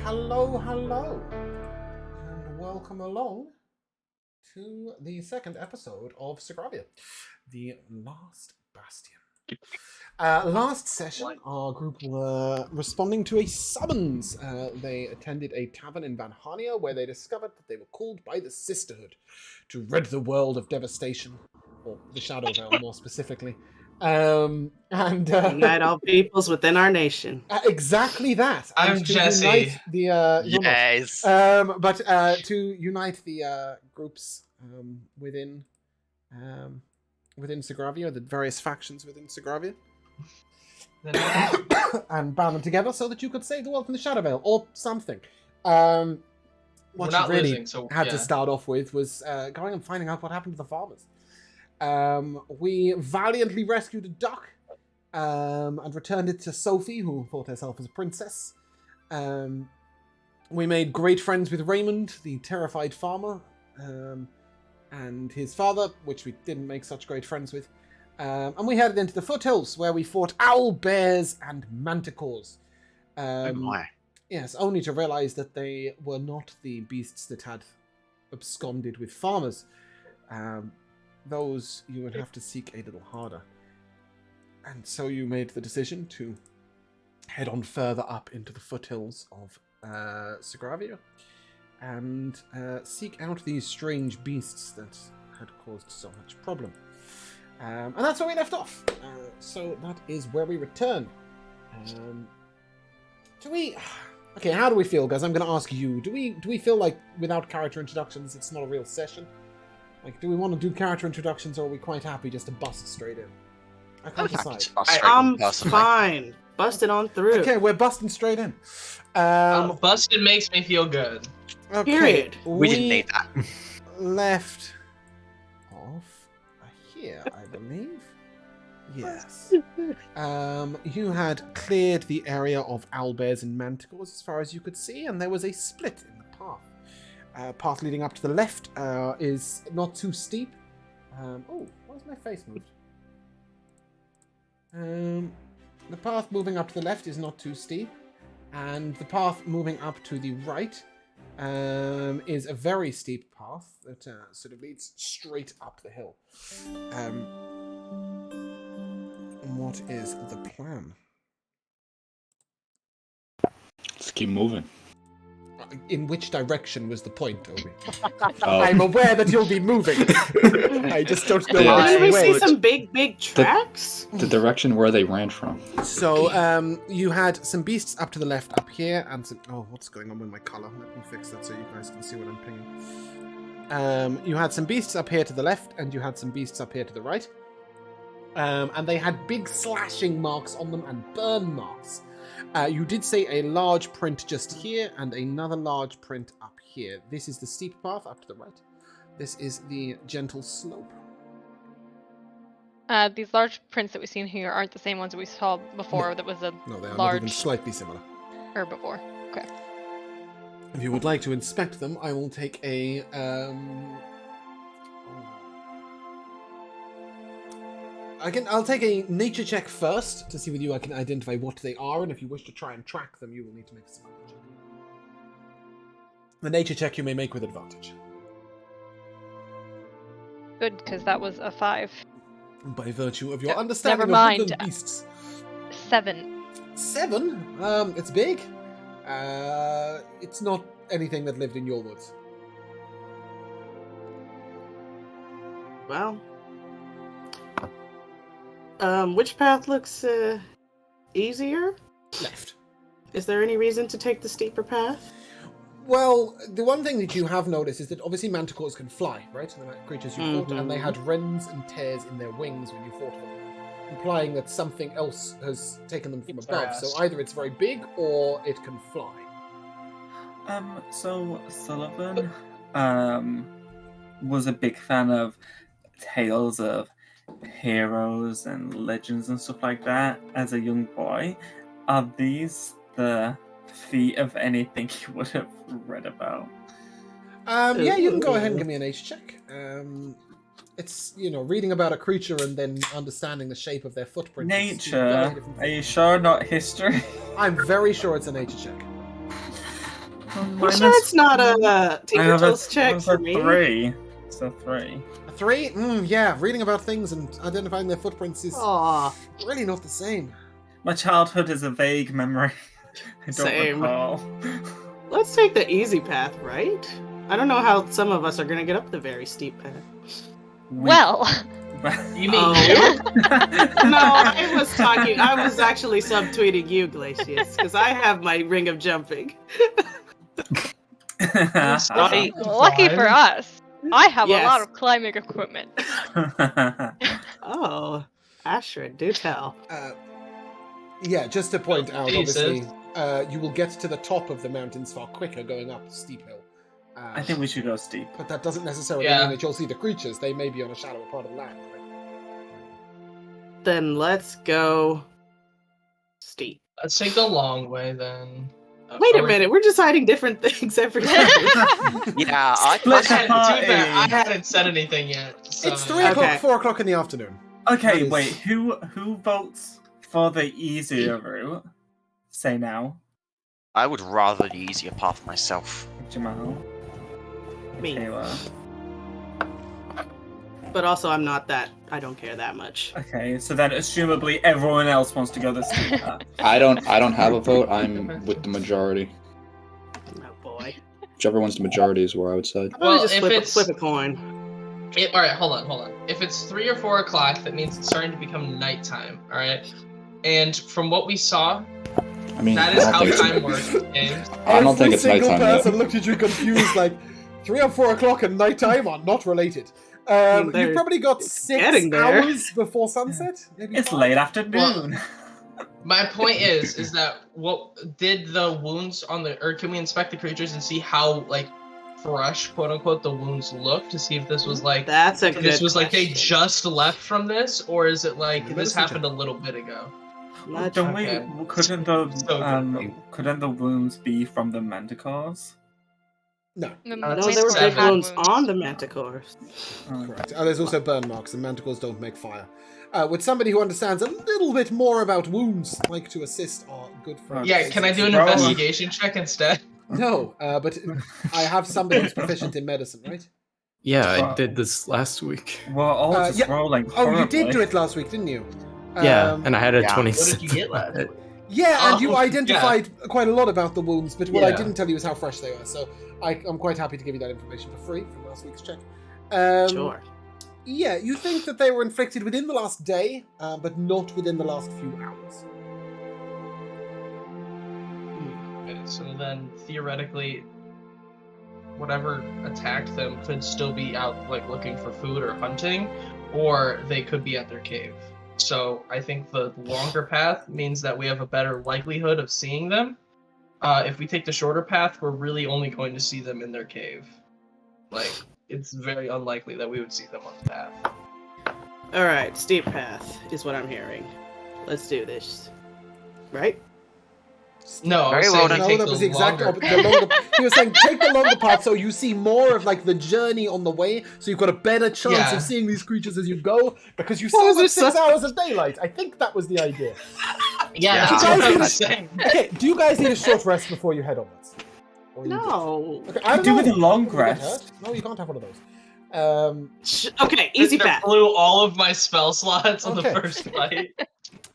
Hello, hello, and welcome along to the second episode of Sogravia, the last Bastion. Last session, our group were responding to a summons. They attended a tavern in Van Hania where they discovered that they were called by the Sisterhood to rid the world of devastation, or the Shadow Veil more specifically. Unite all peoples within our nation. Exactly that. And I'm to Jesse. Unite the, Yes. but to unite the groups within Sogravia, the various factions within Sogravia, and band them together so that you could save the world from the Shadow Veil or something. What you really had to start off with was going and finding out what happened to the farmers. We valiantly rescued a duck and returned it to Sophie, who thought herself as a princess. We made great friends with Raymond, the terrified farmer, and his father, which we didn't make such great friends with. And we headed into the foothills, where we fought owl, bears, and manticores. Oh my. Yes, only to realize that they were not the beasts that had absconded with farmers. Those you would have to seek a little harder. And so you made the decision to head on further up into the foothills of Sogravia and seek out these strange beasts that had caused so much problem. And that's where we left off. So that is where we return. Okay, how do we feel, guys? I'm going to ask you. Do we feel like without character introductions, it's not a real session? Like, do we want to do character introductions, or are we quite happy just to bust straight in? I can't decide. I'm fine. Bust it on through. Okay, we're busting straight in. Busted makes me feel good. Okay, Period. We didn't need that. Left off here, I believe. Yes. You had cleared the area of owlbears and manticores as far as you could see, and there was a split in the path. Path leading up to the left is not too steep. Oh, why's my face moved? The path moving up to the left is not too steep, and the path moving up to the right is a very steep path that sort of leads straight up the hill. What is the plan? Let's keep moving. In which direction was the point, Toby? Oh. I'm aware that you'll be moving. I just don't know Did we which way. see some big tracks? The direction where they ran from. So, you had some beasts up to the left up here, and some... Oh, what's going on with my colour? Let me fix that so you guys can see what I'm pinging. You had some beasts up here to the left, and you had some beasts up here to the right. And they had big slashing marks on them and burn marks. You did say a large print just here and another large print up here. This is the steep path up to the right. This is the gentle slope. These large prints that we've seen here aren't the same ones that we saw before. No. That was a No, they are large... not even slightly similar. Or before. Okay. If you would like to inspect them, I will take a... I'll take a nature check first to see with you I can identify what they are, and if you wish to try and track them, you will need to make a survival check. The nature check you may make with advantage. Good, because that was a 5. By virtue of your understanding never mind. of woodland beasts. 7. 7? It's big. It's not anything that lived in your woods. Well, which path looks easier? Left. Is there any reason to take the steeper path? Well, the one thing that you have noticed is that obviously manticores can fly, right? The creatures you fought, and they had rends and tears in their wings when you fought them, implying that something else has taken them from above. So either it's very big or it can fly. So Sullivan was a big fan of tales of heroes and legends and stuff like that as a young boy. Are these the feet of anything you would have read about? Yeah, you can go ahead and give me an nature check. It's, reading about a creature and then understanding the shape of their footprint. Nature? Are you sure not history? I'm very sure it's a nature check. You sure it's not a Tinkertoes check for me? 3. So 3. A 3? Yeah, reading about things and identifying their footprints is Aw, really not the same. My childhood is a vague memory. I don't Same. recall. let's take the easy path, right? I don't know how some of us are gonna get up the very steep path. Well, You mean Oh. you? No, I was actually subtweeting you, Glacius, because I have my ring of jumping. Sorry. lucky for us, I have a lot Yes. of climbing equipment. Oh, Ashrid, do tell. Yeah, just to point out, Jesus. obviously, you will get to the top of the mountains far quicker going up the steep hill. I think we should go steep. But that doesn't necessarily Yeah. mean that you'll see the creatures. They may be on a shallower part of the land. Right? Then let's go steep. Let's take the long way then. Wait a Or- minute, we're deciding different things every time. Yeah, I Split To be party. fair, I hadn't said anything yet. So. It's 3 Okay. o'clock, 4 o'clock in the afternoon. That Okay, is- wait. Who votes for the easier route? Say now. I would rather the easier path myself. Jamal. Me. Kayla. But also, I don't care that much. Okay, so then assumably everyone else wants to go the steep path. I don't have a vote. I'm with the majority. Oh boy. Whichever one's the majority is where I would side. Well, Well, just if flip, it's- flip a coin. All right, hold on. If it's 3 or 4 o'clock, that means it's starting to become nighttime. All right, and from what we saw, I mean, that I is don't how think time it's, works in games. I don't think it's Every single nighttime person yet. looked at you confused, like 3 or 4 o'clock and nighttime are not related. You've they're- probably got it's 6 getting there. hours before sunset. Maybe It's 5? late afternoon. My point is that what did the wounds on the, or can we inspect the creatures and see how like fresh, quote unquote, the wounds look to see if this was like That's a good this was like they question. just left from this, or is it like Give this us a happened a check. little bit ago? Not Don't we? Okay. Couldn't the wounds be from the manticores? No, The No, No, It's there were big 7. wounds on the manticores. correct. There's also burn marks, and manticores don't make fire. Would somebody who understands a little bit more about wounds like to assist our good friend? Yeah, can I do an Roll. investigation check instead? No, but I have somebody who's proficient in medicine, right? Yeah, I did this last week. We're all just yeah. rolling. Oh, you did horribly. do it last week, didn't you? Yeah, and I had a yeah. 27. What did you get last week? Yeah, and you Oh, identified quite a lot about the wounds, but what I Yeah. didn't tell you is how fresh they were. So I'm quite happy to give you that information for free from last week's check. Sure. Yeah, you think that they were inflicted within the last day, but not within the last few hours. Okay, so then theoretically, whatever attacked them could still be out like looking for food or hunting, or they could be at their cave. So I think the longer path means that we have a better likelihood of seeing them. If we take the shorter path, we're really only going to see them in their cave. Like, it's very unlikely that we would see them on the path. All right, steep path is what I'm hearing. Let's do this. Right? No, I Very was well saying done. we No, take that the was the exact longer- opposite. He was saying take the longer path so you see more of like the journey on the way, so you've got a better chance Yeah. of seeing these creatures as you go, because you Well, still have there's 6 such- hours of daylight. I think that was the idea. Yeah, that's Yeah. what I Yeah. was saying. Okay, do you guys need a short rest before you head onwards? Or you No. don't? Okay, I don't Do know. with a long You get rest. hurt? No, you can't have one of those. Okay, easy Victor path. blew all of my spell slots on Okay. the first fight.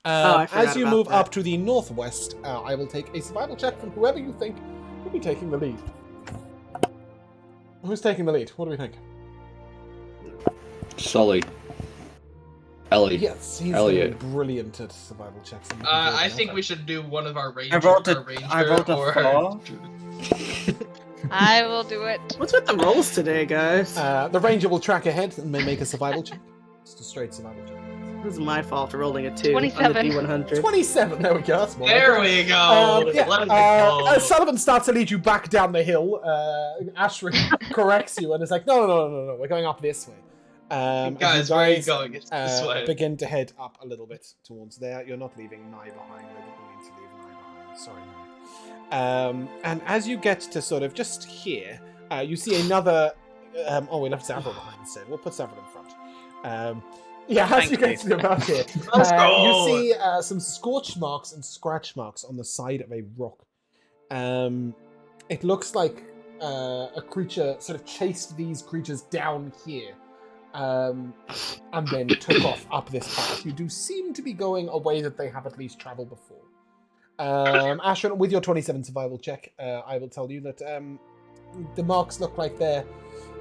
I forgot as you about move that. up to the northwest, I will take a survival check from whoever you think will be taking the lead. Who's taking the lead? What do we think? Sully. Ellie. Yes, he's Elliot. brilliant at survival checks. I think we should do one of our ranger. I rolled our a ranger or... 4. I will do it. What's with the rolls today, guys? The ranger will track ahead and may make a survival check. Just a straight survival check. This is my fault for rolling a 2 27. on the D100. 27. There we go. That's more There like it. we go. Yeah, Let it go. Sullivan starts to lead you back down the hill. Ashrid corrects you and is like, no, we're going up this way. And Guys, you where are you guys, going? It's this way. begin to head up a little bit towards there. You're not leaving Nye behind. I didn't mean to leave Nye behind. Sorry, Nye. And as you get to sort of just here, you see another... we left Savile behind instead. We'll put Savile in front. As Thank you get you. to about here, Let's go. you see some scorch marks and scratch marks on the side of a rock. it looks like a creature sort of chased these creatures down here, and then took off up this path. You do seem to be going a way that they have at least traveled before. Ashran, with your 27 survival check, I will tell you that the marks look like they're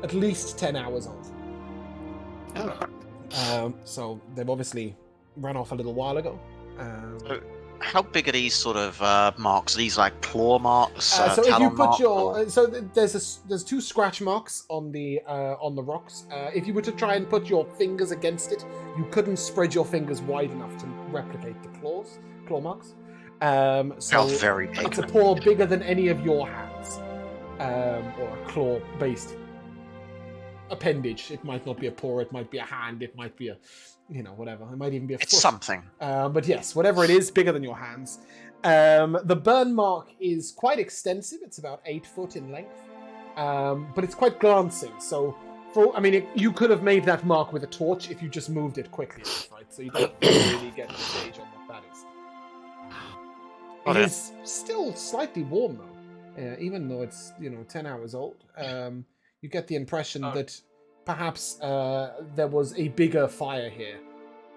at least 10 hours old. So they've obviously run off a little while ago. How big are these sort of marks? Are these like claw marks? So if you talon put marks, your or- there's 2 scratch marks on the rocks. If you were to try and put your fingers against it, you couldn't spread your fingers wide enough to replicate the claw marks. So How very big. it's a paw bigger than any of your hands, or a claw-based appendage. It might not be a paw, it might be a hand, it might be a, whatever. It might even be a foot. It's something. But yes, whatever it is, bigger than your hands. The burn mark is quite extensive. It's about 8 foot in length, but it's quite glancing. So, you could have made that mark with a torch if you just moved it quickly enough, right? So you don't really get the gauge on what that is. It is still slightly warm though, even though it's 10 hours old. You get the impression that perhaps there was a bigger fire here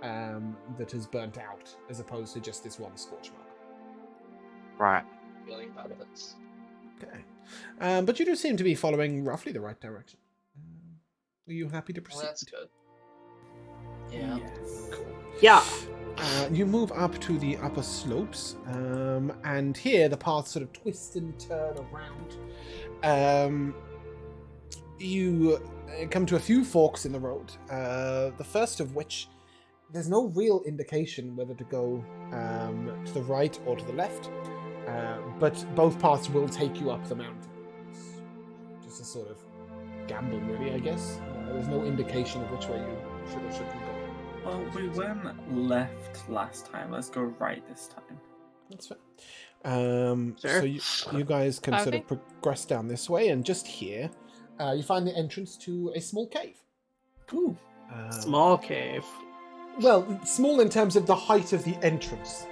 that has burnt out, as opposed to just this one scorch mark. Right. Feeling about this. Okay, but you do seem to be following roughly the right direction. Are you happy to proceed? Well, that's good. Yeah. Yes. Yeah. You move up to the upper slopes, and here the path sort of twists and turn around. You come to a few forks in the road, the first of which there's no real indication whether to go to the right or to the left, but both paths will take you up the mountain. It's just a sort of gamble, really, I guess. There's no indication of which way you should or shouldn't go. Well, we went left last time. Let's go right this time. That's fair. So you guys can sort of progress down this way, and just here, you find the entrance to a small cave. Ooh. Small cave. Well, small in terms of the height of the entrance.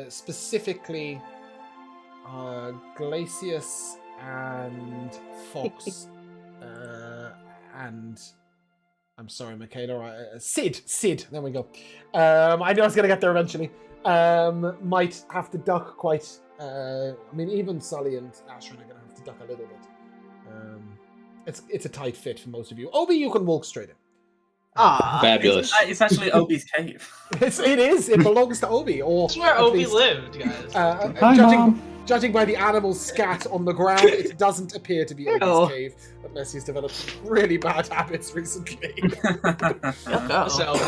Specifically, Glacius and Fox, and I'm sorry, Michaela. Sid. There we go. I knew I was going to get there eventually. Might have to duck quite. Even Sully and Ashran are going to have to duck a little bit. It's a tight fit for most of you. Obi, you can walk straight in. Fabulous. It's actually Obi's cave. It is. It belongs to Obi. Or That's where at Obi least, lived, guys. Hi, Mom. Judging by the animal's scat on the ground, it doesn't appear to be Obi's cave, unless he's developed really bad habits recently. So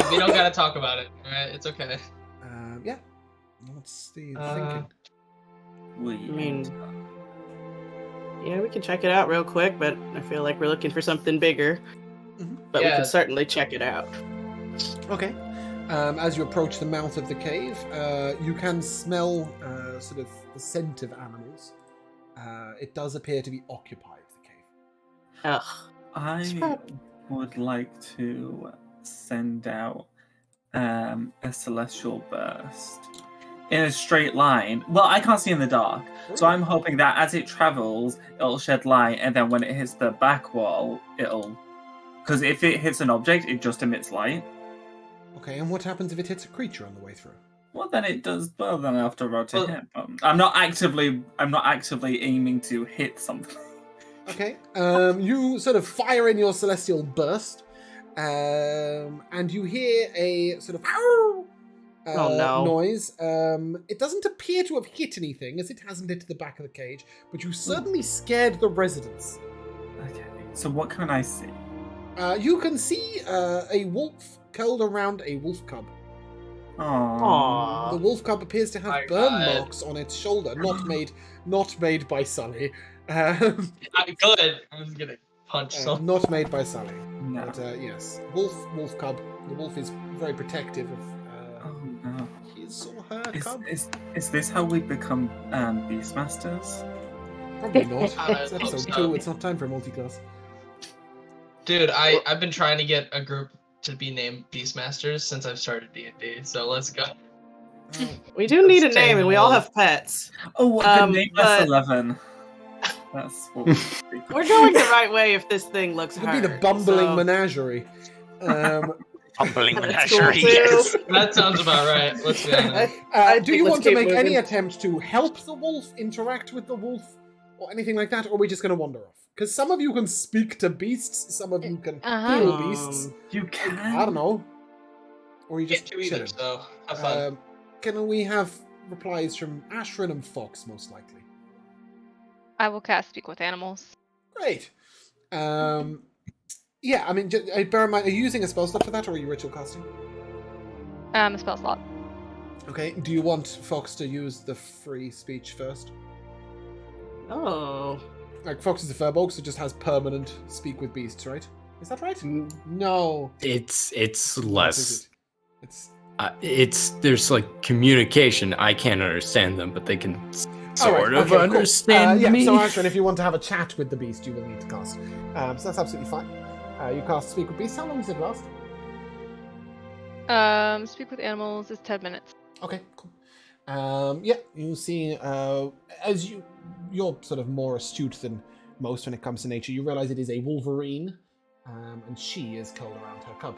we don't gotta talk about it. All right, it's okay. Yeah. What's the thinking? Yeah, we can check it out real quick, but I feel like we're looking for something bigger. Mhm. But we can certainly check it out. Okay. As you approach the mouth of the cave, you can smell sort of the scent of animals. It does appear to be occupied, the cave. Ugh. I would like to send out a celestial burst in a straight line. Well, I can't see in the dark, so I'm hoping that as it travels, it'll shed light, and then when it hits the back wall, it'll... Because if it hits an object, it just emits light. Okay, and what happens if it hits a creature on the way through? Well, then it does. Well, then I have to roll to hit. I'm not actively aiming to hit something. Okay. You sort of fire in your celestial burst, and you hear a sort of noise. It doesn't appear to have hit anything, as it hasn't hit the back of the cage, but you certainly scared the residents. Okay. So what can I see? You can see a wolf curled around a wolf cub. Aww. The wolf cub appears to have burn marks on its shoulder, not made by Sully. Good. I was gonna punch someone. Not made by Sully. No. But yes, wolf cub. The wolf is very protective of Oh no. his or her cub. Is this how we become Beastmasters? Probably not. It's hope episode so. 2. It's not time for a multi-class. Dude, I've been trying to get a group to be named Beastmasters since I've started D&D, so let's go. We do need a Let's name, say and we all no. have pets. Oh, the name but- S11. That's what we speak. We're going the right way if this thing looks It could hard. be the bumbling so- menagerie. Humbling That's cool, menagerie, too. yes. That sounds about right. Let's be honest. I Do think you let's want to keep make any moving. attempt to help the wolf, interact with the wolf, or anything like that, or are we just going to wander off? Because some of you can speak to beasts, some of you can heal beasts. You can. I don't know. Or you Can't just do either, chilling. so have fun. Can we have replies from Ashrin and Fox, most likely? I will cast Speak with Animals. Great. Yeah, I mean, bear in mind, are you using a spell slot for that, or are you ritual casting? A spell slot. Okay, do you want Fox to use the free speech first? Oh. Like, Fox is a furbolg, so it just has permanent speak with beasts, right? Is that right? No. It's What is less. it? It's There's like communication. I can't understand them, but they can sort of okay, cool. understand yeah, me. so Ashrin, if you want to have a chat with the beast, you will need to cast. So that's absolutely fine. You cast Speak with Beasts. How long does it last? Speak with Animals is 10 minutes. Okay, cool. Yeah, you see, as you're sort of more astute than most when it comes to nature, you realize it is a wolverine, and she is curled around her cub.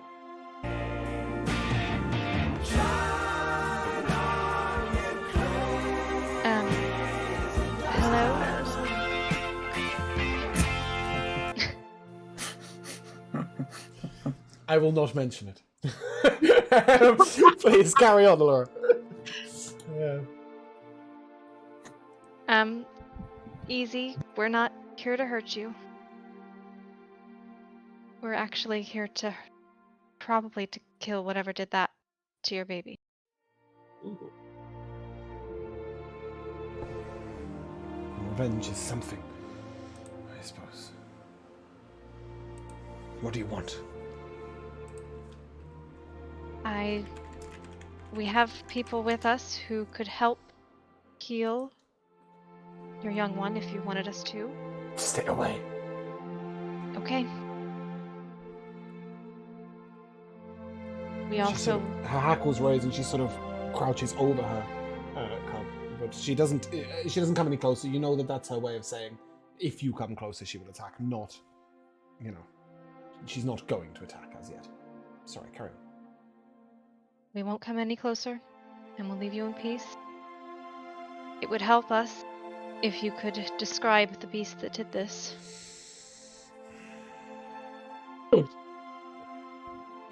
Hello? I will not mention it. Please carry on, Laura. Yeah. Easy. We're not here to hurt you. We're actually here to probably to kill whatever did that to your baby. Revenge is something, I suppose. What do you want? We have people with us who could help heal your young one if you wanted us to. Stay away. Okay. We She also sort of, her hackles raise and she sort of crouches over her cub, but she doesn't come any closer. You know that that's her way of saying, if you come closer, she will attack. Not, she's not going to attack as yet. Sorry, carry on. we won't come any closer, and we'll leave you in peace. It would help us if you could describe the beast that did this.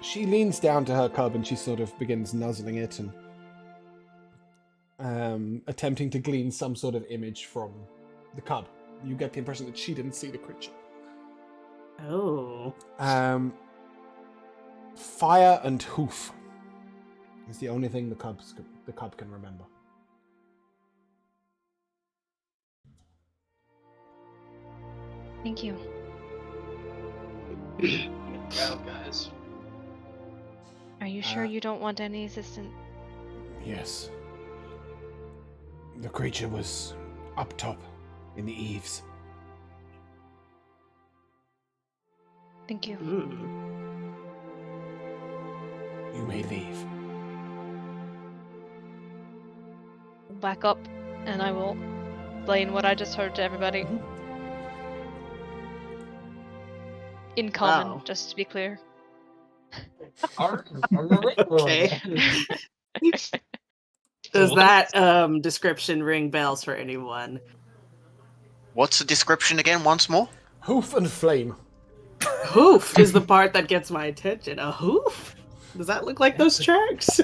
She leans down to her cub and she sort of begins nuzzling it and attempting to glean some sort of image from the cub. You get the impression that she didn't see the creature. Oh. Fire and hoof is the only thing the cub can remember. Thank you. Wow, guys. Are you sure you don't want any assistance? Yes. The creature was up top in the eaves. Thank you. You may leave. Back up, and I will explain what I just heard to everybody. In common, Wow. just to be clear. Okay. Does that description ring bells for anyone? What's the description again, once more? Hoof and flame. Hoof is the part that gets my attention. A hoof? Does that look like those tracks?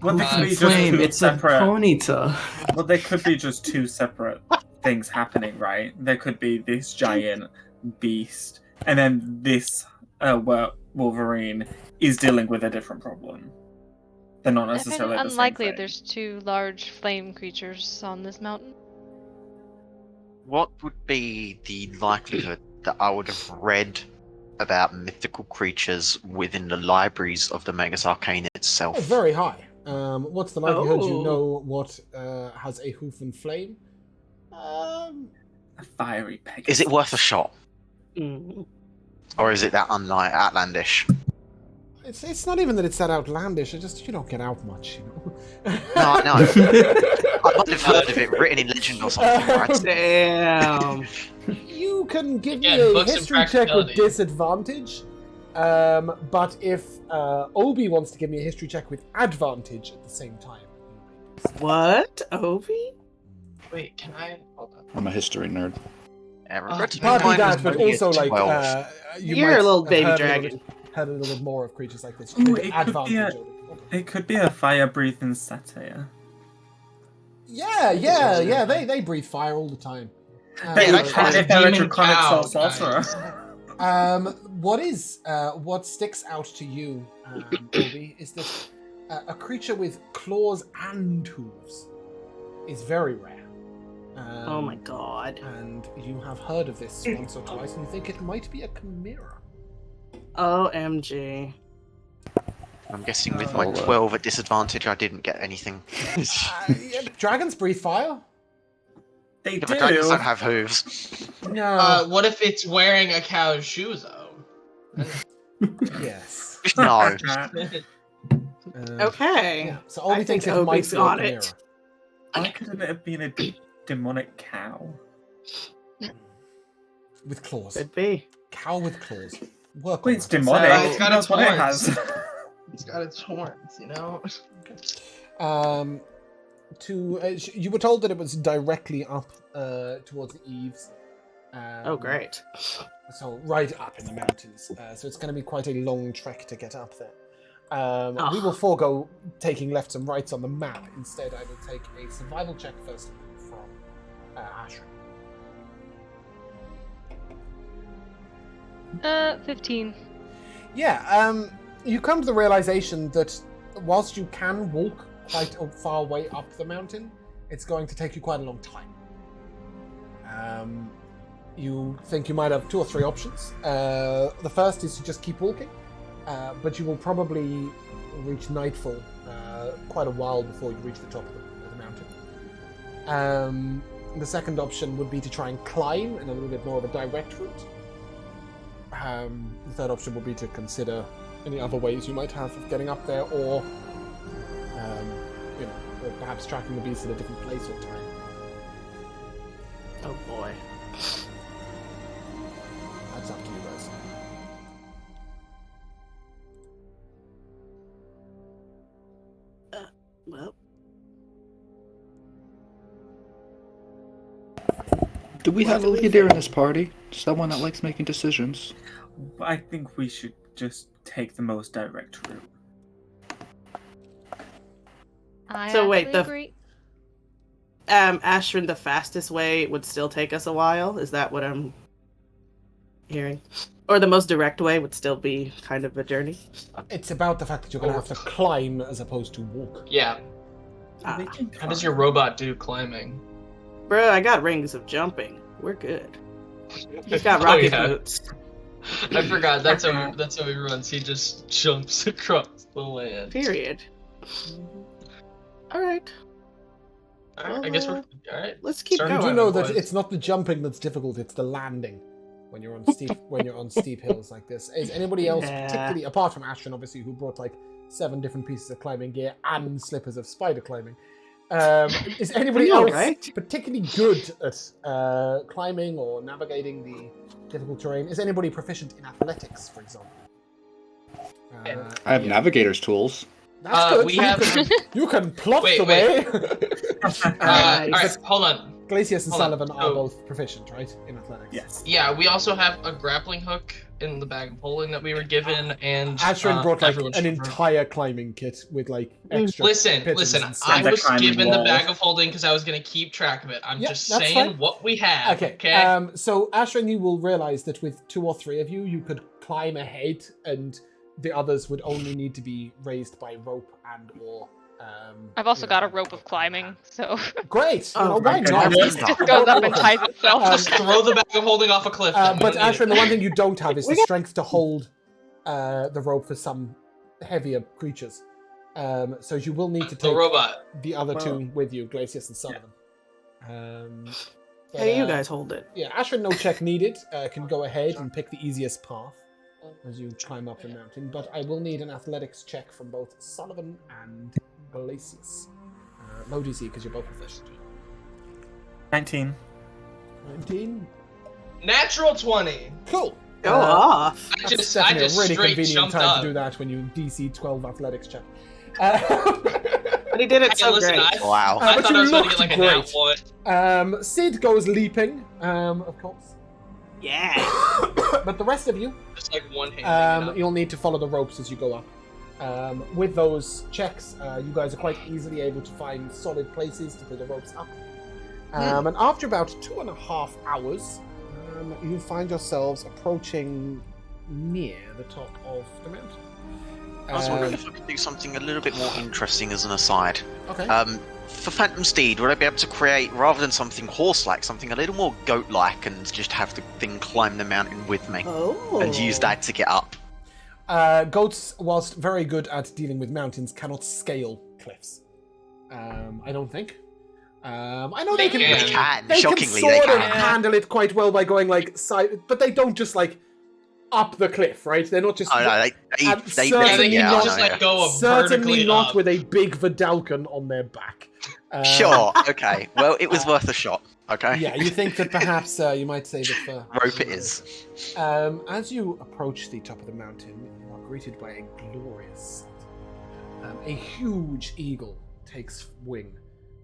Well, they could be just Flame, two it's a separate. ponyta. Well, they could be just two separate things happening, right? There could be this giant beast, and then this Wolverine is dealing with a different problem. They're not I find it necessarily the same unlikely thing. there's two large flame creatures on this mountain. What would be the likelihood that I would have read about mythical creatures within the libraries of the Magus Arcane itself? Oh, very high. What's the likelihood you Oh. know what has a hoof and flame? A fiery peg. Is it worth a shot? Mm. Or is it that outlandish? It's not even that it's that outlandish. It's just you don't get out much, you know. No, no. I might have heard of it written in legend or something, right? Damn. You can give Again, me a books and history check with practicality. disadvantage. But if Obi wants to give me a history check with advantage at the same time. What? Obi? Wait, can I? Hold on. I'm a history nerd. Regrettably, Partly mine was that, but only a also like 12. you're You're a little baby heard dragon. Heard a little bit more of creatures like this. Ooh, with it could be advantage. It could be a fire-breathing satyr. Yeah. They breathe fire all the time. They that's can a if they're a demon draconic cow, sorcerer. What sticks out to you, Obi, is that a creature with claws and hooves is very rare. Oh my god. And you have heard of this once or twice, and you think it might be a chimera. OMG. I'm guessing with my 12 at disadvantage, I didn't get anything. Yeah, dragons breathe fire. They Yeah, but dragons do. don't have hooves. No. What if it's wearing a cow's shoes though? Yes. No. Okay. Yeah. So Obi I thinks think it might Obi's be a got chimera. it. Why couldn't it have been a demonic cow? With claws. Could be. Cow with claws. Work Wait, on it's that. demonic. it's Who got knows its what it horns. has? It's got its horns, you know. You were told that it was directly up towards the eaves. Oh, great. So right up in the mountains. So it's going to be quite a long trek to get up there. We will forego taking lefts and rights on the map. Instead, I will take a survival check first from Ashra. 15. Yeah, you come to the realization that whilst you can walk quite a far way up the mountain, it's going to take you quite a long time. You think you might have 2 or 3 options. The first is to just keep walking, but you will probably reach nightfall quite a while before you reach the top of the mountain. The second option would be to try and climb in a little bit more of a direct route. The third option would be to consider any other ways you might have of getting up there, or or perhaps tracking the beast at a different place or time. Oh boy. That's up to you guys. Well, Do we have a leader in this party? Someone that likes making decisions? I think we should just take the most direct route. I So wait, actually the- agree. Ashrin, the fastest way would still take us a while. Is that what I'm hearing? Or the most direct way would still be kind of a journey? It's about the fact that you're going to have to climb as opposed to walk. Yeah. Ah, How does your robot do climbing? bro, I got rings of jumping. We're good. He's got Oh, rocket yeah. boots. I forgot. That's how he runs. He just jumps across the land. Period. All right. All right, I guess we're Well, all right. let's keep Start You going. do know that boys. it's not the jumping that's difficult; it's the landing when you're on steep hills like this. Is anybody else, Yeah. particularly apart from Ashton, obviously, who brought like 7 different pieces of climbing gear and slippers of spider climbing? Is anybody I know, else right? particularly good at climbing or navigating the difficult terrain? Is anybody proficient in athletics, for example? I have navigator's tools. That's good. we you, have- you can plot Wait, the wait. way. All right, hold on. Glacius and Hold on. Sullivan are So- both proficient, right, in athletics? Yes. Yeah, we also have a grappling hook in the bag of holding that we were given, and Ashrin brought like everyone an should bring- entire climbing kit with like extra. Listen, pigeons listen. and I stuff. That was climbing given the wall. bag of holding because I was gonna keep track of it. I'm Yeah, just that's saying fine. what we have. Okay. Okay. So Ashrin, you will realize that with 2 or 3 of you, you could climb ahead, and the others would only need to be raised by rope and or. I've also got a rope of climbing, so Great. Oh, Why okay. not? It it just goes up and ties itself. Just throw the bag of holding off a cliff. then. We But don't need Ashrin, it. the one thing you don't have is the strength to hold the rope for some heavier creatures. So you will need to the take robot. the other Well, 2 with you, Glacius and Sullivan. But, Hey, you guys hold it. Yeah, Ashrin, no check needed. Can go ahead and pick the easiest path. as you climb up the mountain. But I will need an athletics check from both Sullivan and Galasius. Low DC because you're both efficient. 19. 19. Natural 20. Cool. Go off. I just Definitely a really straight convenient jumped time up. to do that when you DC 12 athletics check. But he did it Hey, so listen, great. Wow. I but thought you I was going to looked get like a nat great. 1. Sid goes leaping, of course. Yeah. But the rest of you, Just like one hand. you'll need to follow the ropes as you go up. With those checks, you guys are quite easily able to find solid places to put the ropes up. And after about 2.5 hours, you find yourselves approaching near the top of the mountain. I was wondering if I could do something a little bit more interesting as an aside. Okay. For Phantom Steed, would I be able to create, rather than something horse-like, something a little more goat-like, and just have the thing climb the mountain with me, Oh. and use that to get up? Goats, whilst very good at dealing with mountains, cannot scale cliffs. I don't think. I know they can. They can. They Shockingly, can they sort of can. handle it quite well by going like side, but they don't just like up the cliff, right? They're not just. Oh no, And they certainly yeah, not I just know, like yeah. go Certainly vertically not up. with a big Vidalcan on their back. Sure, okay. Well, it was worth a shot, okay? Yeah, you think that perhaps you might save it for. Rope it is. As you approach the top of the mountain, you are greeted by a glorious sight. A huge eagle takes wing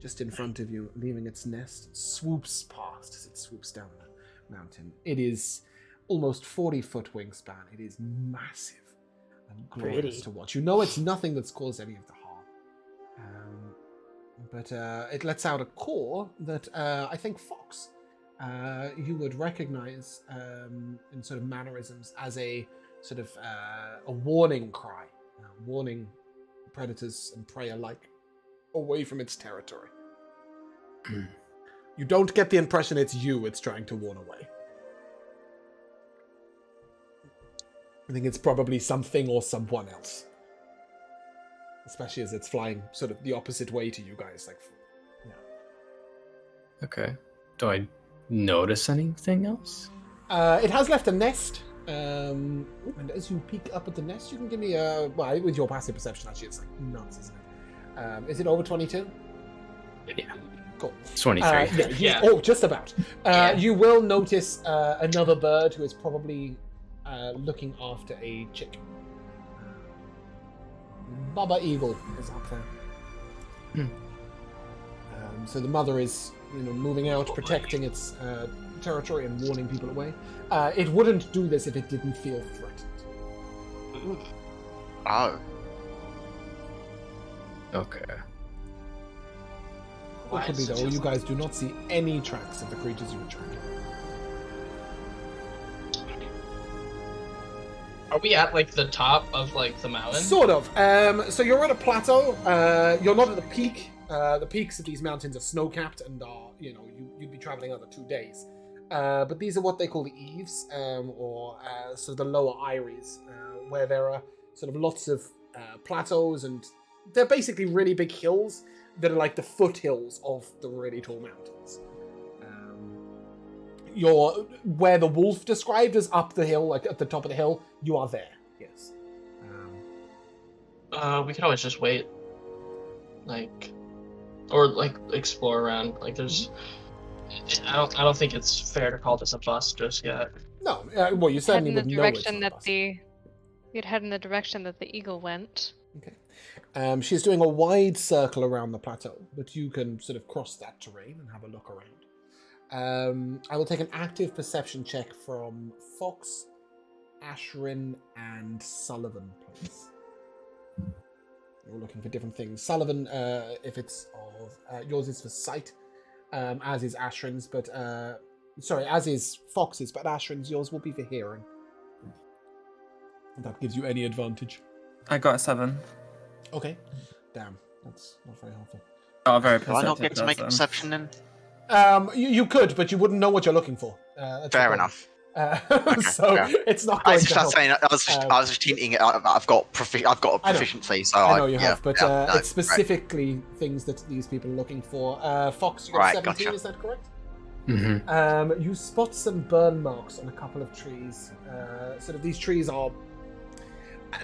just in front of you, leaving its nest, swoops past as it swoops down the mountain. It is almost 40-foot wingspan. It is massive and glorious Pretty. to watch. You know it's nothing that's caused any of the harm. But it lets out a call that I think Fox, you would recognize in sort of mannerisms as a sort of a warning cry, warning predators and prey alike away from its territory. You don't get the impression it's you it's trying to warn away. I think it's probably something or someone else. Especially as it's flying sort of the opposite way to you guys. Like, yeah. Okay. Do I notice anything else? It has left a nest. And as you peek up at the nest, you can give me a... Well, with your passive perception, actually, it's like nuts, isn't it? Is it over 22? Yeah. Cool. 23. Yeah. Oh, just about. Yeah. You will notice another bird who is probably looking after a chick. Baba Eagle is up there. So the mother is, moving out, protecting its territory and warning people away. It wouldn't do this if it didn't feel threatened. Oh. Okay. Luckily, though, you guys do not see any tracks of the creatures you were tracking. Are we at like the top of like the mountain? Sort of. So you're at a plateau. You're not at the peak. The peaks of these mountains are snow-capped and are, you'd be traveling another 2 days. But these are what they call the eaves, or sort of the lower eyries, where there are sort of lots of plateaus, and they're basically really big hills that are like the foothills of the really tall mountains. You're where the wolf described as up the hill, like at the top of the hill. You are there. Yes. We could always just wait, or explore around. Like, there's, I don't think it's fair to call this a bust just yet. No. Well, you Head certainly in the would know it's direction not that us. you'd head in the direction that the eagle went. Okay. She's doing a wide circle around the plateau, but you can sort of cross that terrain and have a look around. I will take an active perception check from Fox, Ashrin, and Sullivan, please. You're looking for different things. Sullivan, if it's of yours is for sight, as is Ashrin's, but sorry, as is Fox's, but Ashrin's, yours will be for hearing. If that gives you any advantage. I got a 7. Okay. Damn, that's not very helpful. Oh, very Do I not get perceptive to make a person. perception then? You could, but you wouldn't know what you're looking for. That's the Fair problem. enough. So fair. it's not I going was to just help. saying. I was just hinting. I've got a I know. proficiency, so I know you yeah, have, but yeah, no, it's specifically things that these people are looking for. Fox, you got Right, 17, gotcha. is that correct? You spot some burn marks on a couple of trees. Sort of these trees are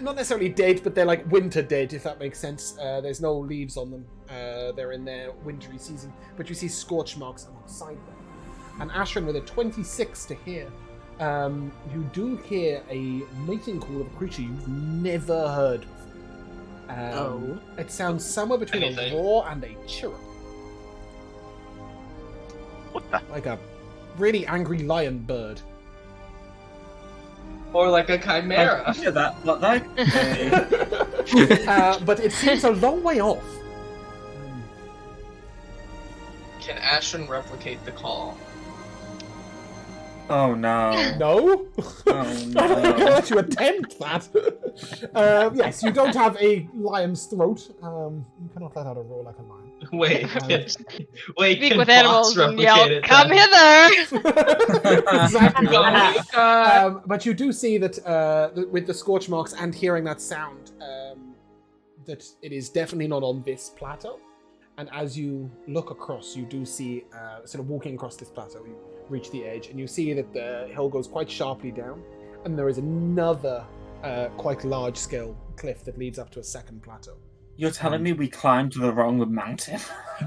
not necessarily dead, but they're like winter dead, if that makes sense. There's no leaves on them. They're in their wintry season, but you see scorch marks alongside them. And Ashrin with a 26 to hear. You do hear a mating call of a creature you've never heard before. It sounds somewhere between a roar and a chirrup. What the? Like a really angry lion bird. Or like a chimera. Yeah, that. But it seems a long way off. Can Ashton replicate the call? Oh no. No? Oh I'm not going to no. let you attempt that. Yes, you don't have a lion's throat. You cannot let out a roar like a lion. Wait, wait. Speak can with Fox animals and yell, replicate it "Come then? hither!" Exactly. Oh my god. But you do see that with the scorch marks and hearing that sound, that it is definitely not on this plateau. And as you look across, you do see, sort of walking across this plateau, you reach the edge, and you see that the hill goes quite sharply down, and there is another quite large-scale cliff that leads up to a second plateau. You're telling me we climbed the wrong mountain?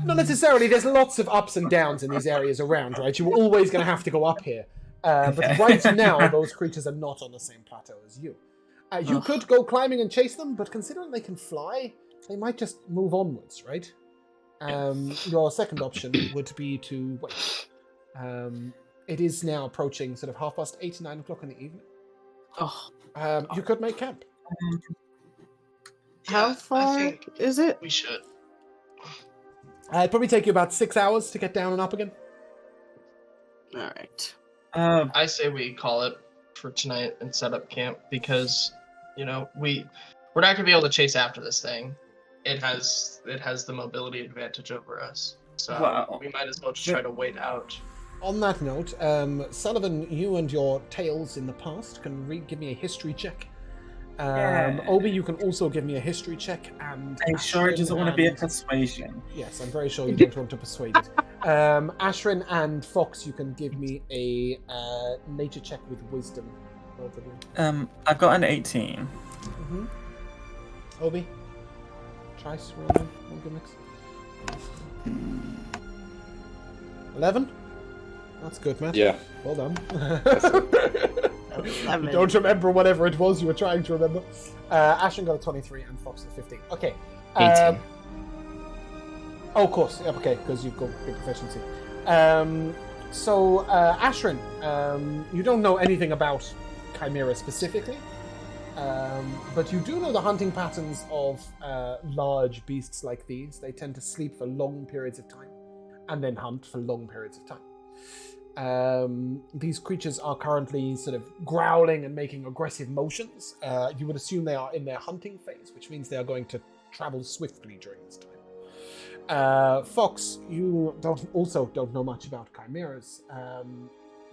Not necessarily. There's lots of ups and downs in these areas around, right? You're always going to have to go up here. But right now, those creatures are not on the same plateau as you. You could go climbing and chase them, but considering they can fly, they might just move onwards, right? Your second option would be to wait. It is now approaching sort of 8:30, 9 o'clock in the evening. You could make camp. How far is it? We should. It'd probably take you about 6 hours to get down and up again. All right. I say we call it for tonight and set up camp because, we're not gonna be able to chase after this thing. It has the mobility advantage over us, so we might as well just try to wait out. On that note, Sullivan, you and your tales in the past can give me a history check. Obi, you can also give me a history check. And Are you sure it doesn't want to be a persuasion? Yes, I'm very sure you don't want to persuade it. Ashrin and Fox, you can give me a nature check with wisdom. Both of you. I've got an 18. Mm-hmm. Obi, Trice, Roman, one good mix. 11. That's good, Matt. Yeah. Well done. You don't remember whatever it was you were trying to remember. Ashton got a 23 and Fox a 15. Okay. 18. Of course. Yeah, okay, because you've got big proficiency. So, Ashrin, you don't know anything about Chimera specifically, but you do know the hunting patterns of large beasts like these. They tend to sleep for long periods of time and then hunt for long periods of time. These creatures are currently sort of growling and making aggressive motions. You would assume they are in their hunting phase, which means they are going to travel swiftly during this time. Fox, you don't know much about chimeras,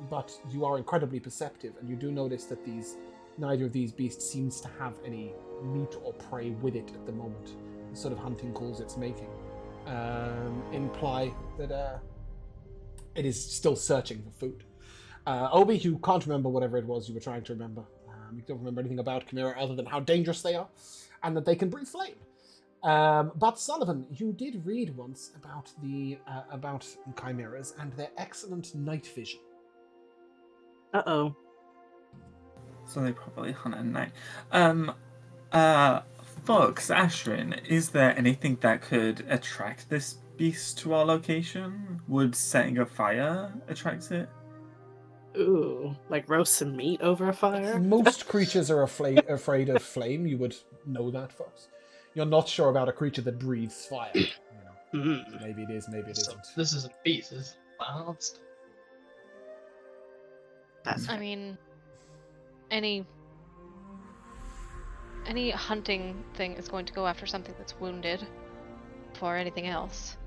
but you are incredibly perceptive, and you do notice that neither of these beasts seems to have any meat or prey with it at the moment. The sort of hunting calls it's making imply that it is still searching for food. Obi, you can't remember whatever it was you were trying to remember. You don't remember anything about Chimera other than how dangerous they are and that they can breathe flame. But Sullivan, you did read once about about chimeras and their excellent night vision. Uh-oh. So they probably hunt at night. Fox, Ashrin, is there anything that could attract this beast to our location? Would setting a fire attract it? Ooh, like roast some meat over a fire? Most creatures are afraid of flame. You would know that, Fox. You're not sure about a creature that breathes fire. Maybe it is, maybe it isn't. This is a beast. This is wild stuff. I mean, any hunting thing is going to go after something that's wounded before anything else.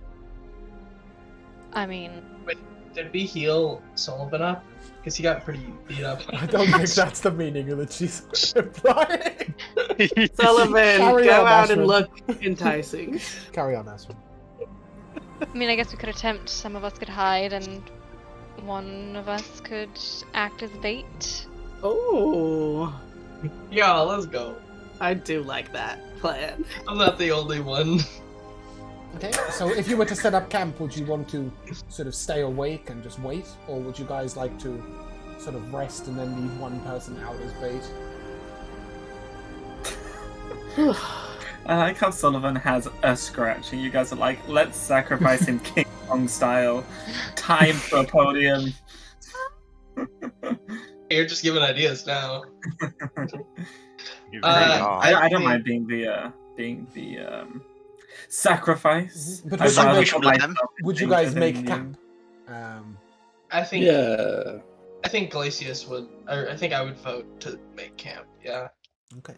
I mean... Wait, did we heal Sullivan up? Because he got pretty beat up. I don't think that's the meaning of the she's implying. Sullivan, Carry go on, out Ashwin. and look enticing. Carry on, Ashwin. I mean, I guess we could attempt. Some of us could hide and one of us could act as bait. Oh, Yeah, let's go. I do like that plan. I'm not the only one. Okay, so if you were to set up camp, would you want to sort of stay awake and just wait? Or would you guys like to sort of rest and then leave one person out as bait? I like how Sullivan has a scratch, and you guys are like, let's sacrifice him King Kong style. Time for a podium. You're just giving ideas now. You really Uh, are. I don't mind being the sacrifice. But I'd would you rather make- put Would myself Would you in guys danger make than camp? I think Yeah. I think Glacius would, or I think I would vote to make camp. Yeah. Okay,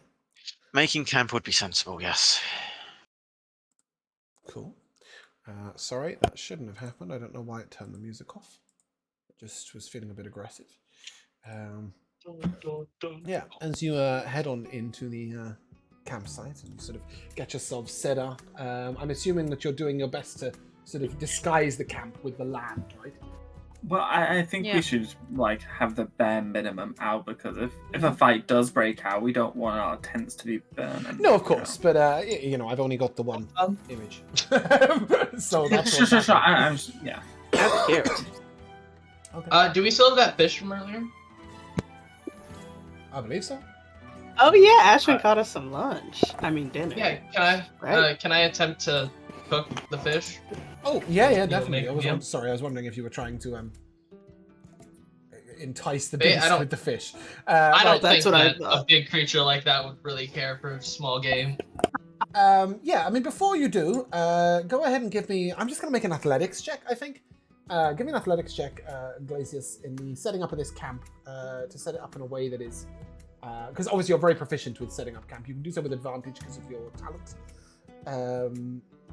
Making camp would be sensible, yes. cool. Sorry, that shouldn't have happened. I don't know why it turned the music off. It just was feeling a bit aggressive. Yeah, as you head on into the campsite and you sort of get yourself set up, I'm assuming that you're doing your best to sort of disguise the camp with the land, right? Well, I think Yeah. we should like have the bare minimum out, because if a fight does break out, we don't want our tents to be burned. And, No, of course, but you know, I've only got the one image, so that's Sure. what's happening. I'm yeah. That's cute. Okay. Do we still have that fish from earlier? I believe so. Oh yeah, Ashwin caught us some lunch. I mean dinner. Yeah. Right. Can I attempt to cook the fish? Oh, yeah, You'll definitely. make- I was yeah. sorry, I was wondering if you were trying to entice the Hey, I beast don't- with the fish. I don't that's think what I that a thought. big creature like that would really care for a small game. Yeah, I mean, before you do, go ahead and give me. I'm just going to make an athletics check, I think. Give me an athletics check, Glacius, in the setting up of this camp to set it up in a way that is. Because obviously you're very proficient with setting up camp. You can do so with advantage because of your talent.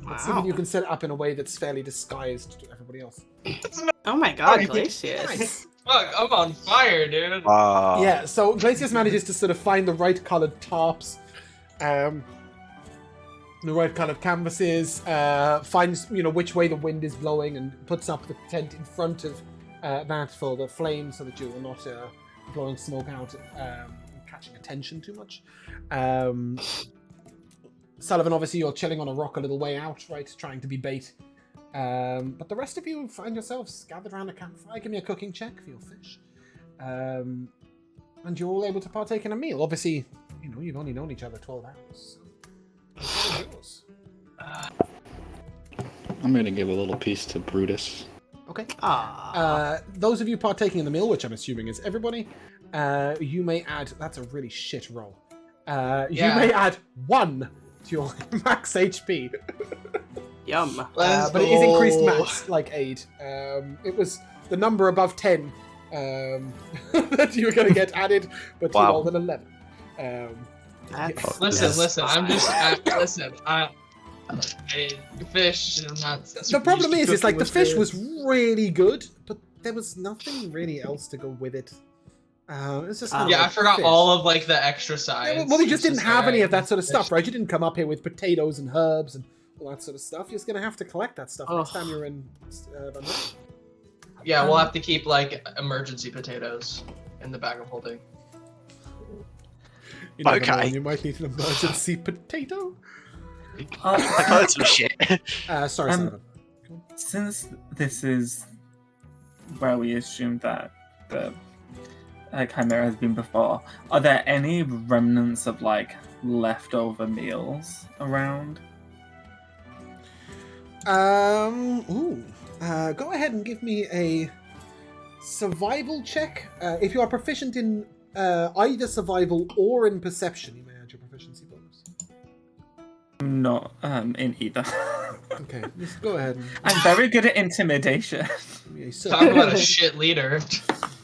But see if you can set it up in a way that's fairly disguised to everybody else. Oh my god, Oh, Glacius. Nice. Fuck, I'm on fire, dude. Yeah, so Glacius manages to sort of find the right coloured tarps, the right coloured canvases, finds which way the wind is blowing, and puts up the tent in front of that for the flames, so that you are not blowing smoke out, and catching attention too much. Sullivan, obviously, you're chilling on a rock a little way out, right, trying to be bait. But the rest of you find yourselves gathered around a campfire. Give me a cooking check for your fish. And you're all able to partake in a meal. Obviously, you've only known each other 12 hours. So it's yours. I'm gonna give a little piece to Brutus. Okay. Aww. Those of you partaking in the meal, which I'm assuming is everybody, you may add... That's a really shit roll. You may add 1 to your max HP. Yum. But it is increased max, like aid. It was the number above 10 that you were going to get added, but you Wow. rolled an 11. That's Listen. I'm just. Listen. Fish. I'm not. The problem is, it's like the fish good. was really good, but there was nothing really else to go with it. It's just kind of Yeah, I like forgot fish. all of like the extra sides. Yeah, well, we just It's didn't have any alright. of that sort of stuff, Fish. right? You didn't come up here with potatoes and herbs and all that sort of stuff. You're just going to have to collect that stuff next time you're in Van Ryn. Yeah, we'll have to keep like emergency potatoes in the bag of holding. You never know Okay. when you might need an emergency potato. I've heard some shit. Sorry, Sullivan. Since this is where we assume that the Chimera has been before, are there any remnants of like leftover meals around? Go ahead and give me a survival check. If you are proficient in either survival or in perception, you may add your proficiency bonus. Not in either. Okay, just go ahead and I'm very good at intimidation. give me a Talk about a survival. shit leader.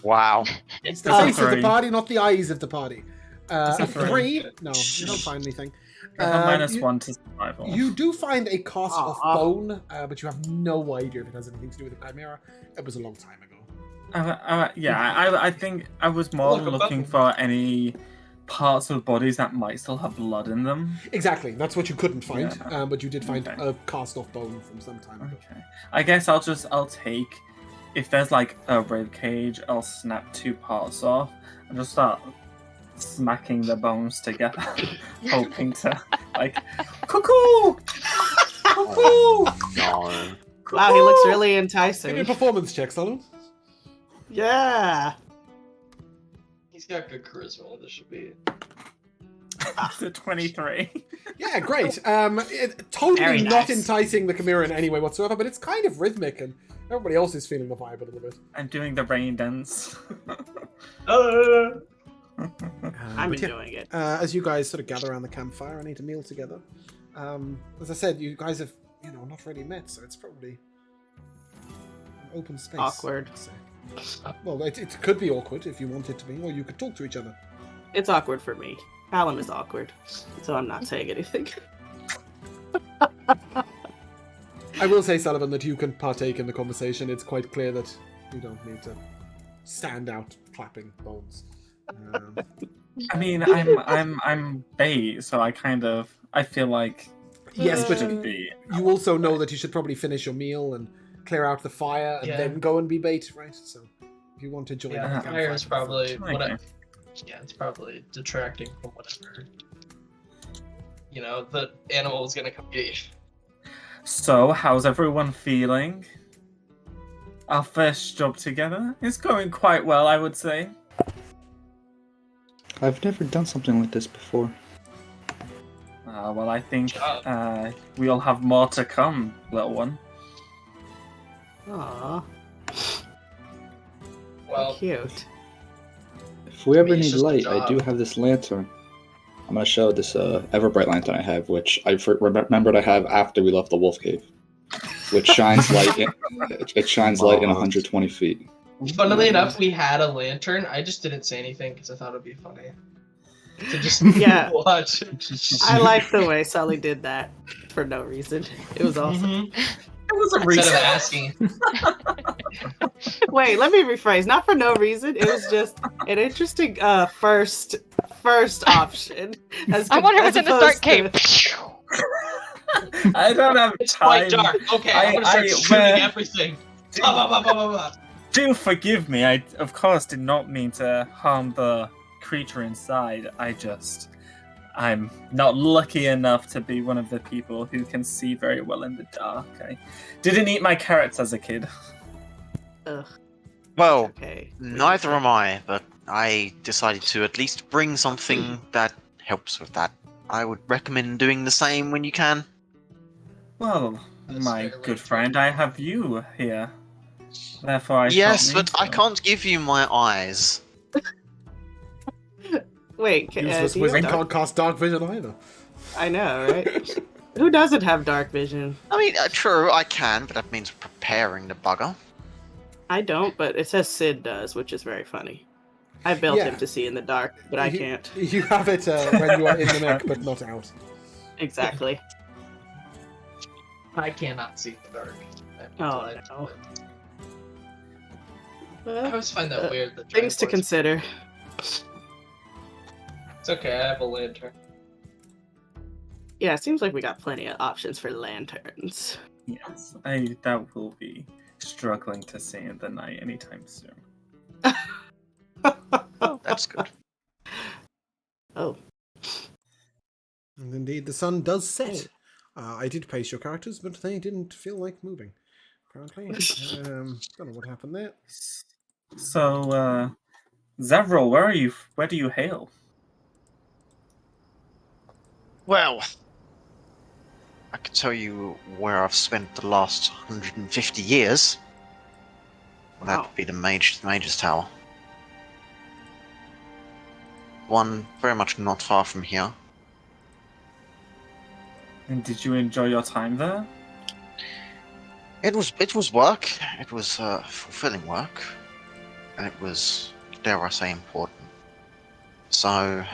Wow. It's the face of the Three. party, not the eyes of the party. It's a A 3? three. No, you don't find anything. I have a minus you- 1 to survival. You do find a cast off Aw. bone, but you have no idea if it has anything to do with the Chimera. It was a long time ago. I think I was more Look, a looking bubble. for any parts of bodies that might still have blood in them. Exactly, that's what you couldn't find, Yeah. but you did find Okay. a cast off bone from some time ago. Okay. I guess I'll take if there's like a rib cage, I'll snap 2 parts off and just start smacking the bones together, hoping to like cuckoo, cuckoo. No. Wow, he looks really Give me a enticing. performance check, Solomon. Yeah. He's got good charisma. This should be. It's a 23. Yeah, great. Totally Very not nice. enticing the Chimera in any way whatsoever, but it's kind of rhythmic, and everybody else is feeling the vibe a little bit. I'm doing the rain dance. I'm But yeah, enjoying it. as you guys sort of gather around the campfire and eat a meal together, as I said, you guys have, not really met, so it's probably an open space. Awkward. I'd say. Well, it could be awkward if you want it to be, or you could talk to each other. It's awkward for me. Callum is awkward, so I'm not saying anything. I will say, Sullivan, that you can partake in the conversation. It's quite clear that you don't need to stand out clapping bones. I mean, I'm bait, so I feel like Yes, but shouldn't be. you also know that you should probably finish your meal and clear out the fire and Yeah. then go and be bait, right? So if you want to join Yeah, the the campfire, fire is probably Okay. whatever. Yeah, it's probably detracting from whatever. The animal is gonna come get you. So, how's everyone feeling? Our first job together is going quite well, I would say. I've never done something like this before. Well, I think Job. we'll have more to come, little one. Aww, Well, cute. If we ever it's need just a light, I do job. have this lantern. I'm gonna show this Everbright lantern I have, which I remembered I have after we left the wolf cave, which shines light. It shines light in 120 feet. funnily enough, we had a lantern. I just didn't say anything because I thought it'd be funny to just Yeah. watch. I like the way Sully did that for no reason. It was awesome. It was a Instead of reason. asking. Wait, let me rephrase. Not for no reason. It was just an interesting first option. I wonder what's in the dark cave. I don't have It's time. quite dark. Okay, I'm gonna start shooting everything. Bah, bah, bah, bah, bah, bah. Do forgive me. I, of course, did not mean to harm the creature inside. I'm not lucky enough to be one of the people who can see very well in the dark. I didn't eat my carrots as a kid. Ugh, Well, okay. neither am I, but I decided to at least bring something that helps with that. I would recommend doing the same when you can. Well, That's my fairly good true. friend, I have you here. Therefore, I Yes, felt but I need to. can't give you my eyes. Wait, Useless do you wizard have dark- can't cast dark vision either. I know, right? Who doesn't have dark vision? I mean, true, I can, but that means preparing the bugger. I don't, but it says Sid does, which is very funny. I built Yeah. him to see in the dark, but I You- can't. You have it when you are in the neck, but not out. Exactly. I cannot see in the dark. Oh, no. I always find that weird. That Things to Dragonborns- consider. It's okay, I have a lantern. Yeah, it seems like we got plenty of options for lanterns. Yes, that will be struggling to see in the night anytime soon. That's good. Oh, And indeed, the sun does set. I did pace your characters, but they didn't feel like moving. Apparently, don't know what happened there. So, Zevril, where do you hail? Well, I can tell you where I've spent the last 150 years. Well, that Wow. would be the Mage's Tower. One very much not far from here. And did you enjoy your time there? It was work. It was fulfilling work, and it was, dare I say, important. So,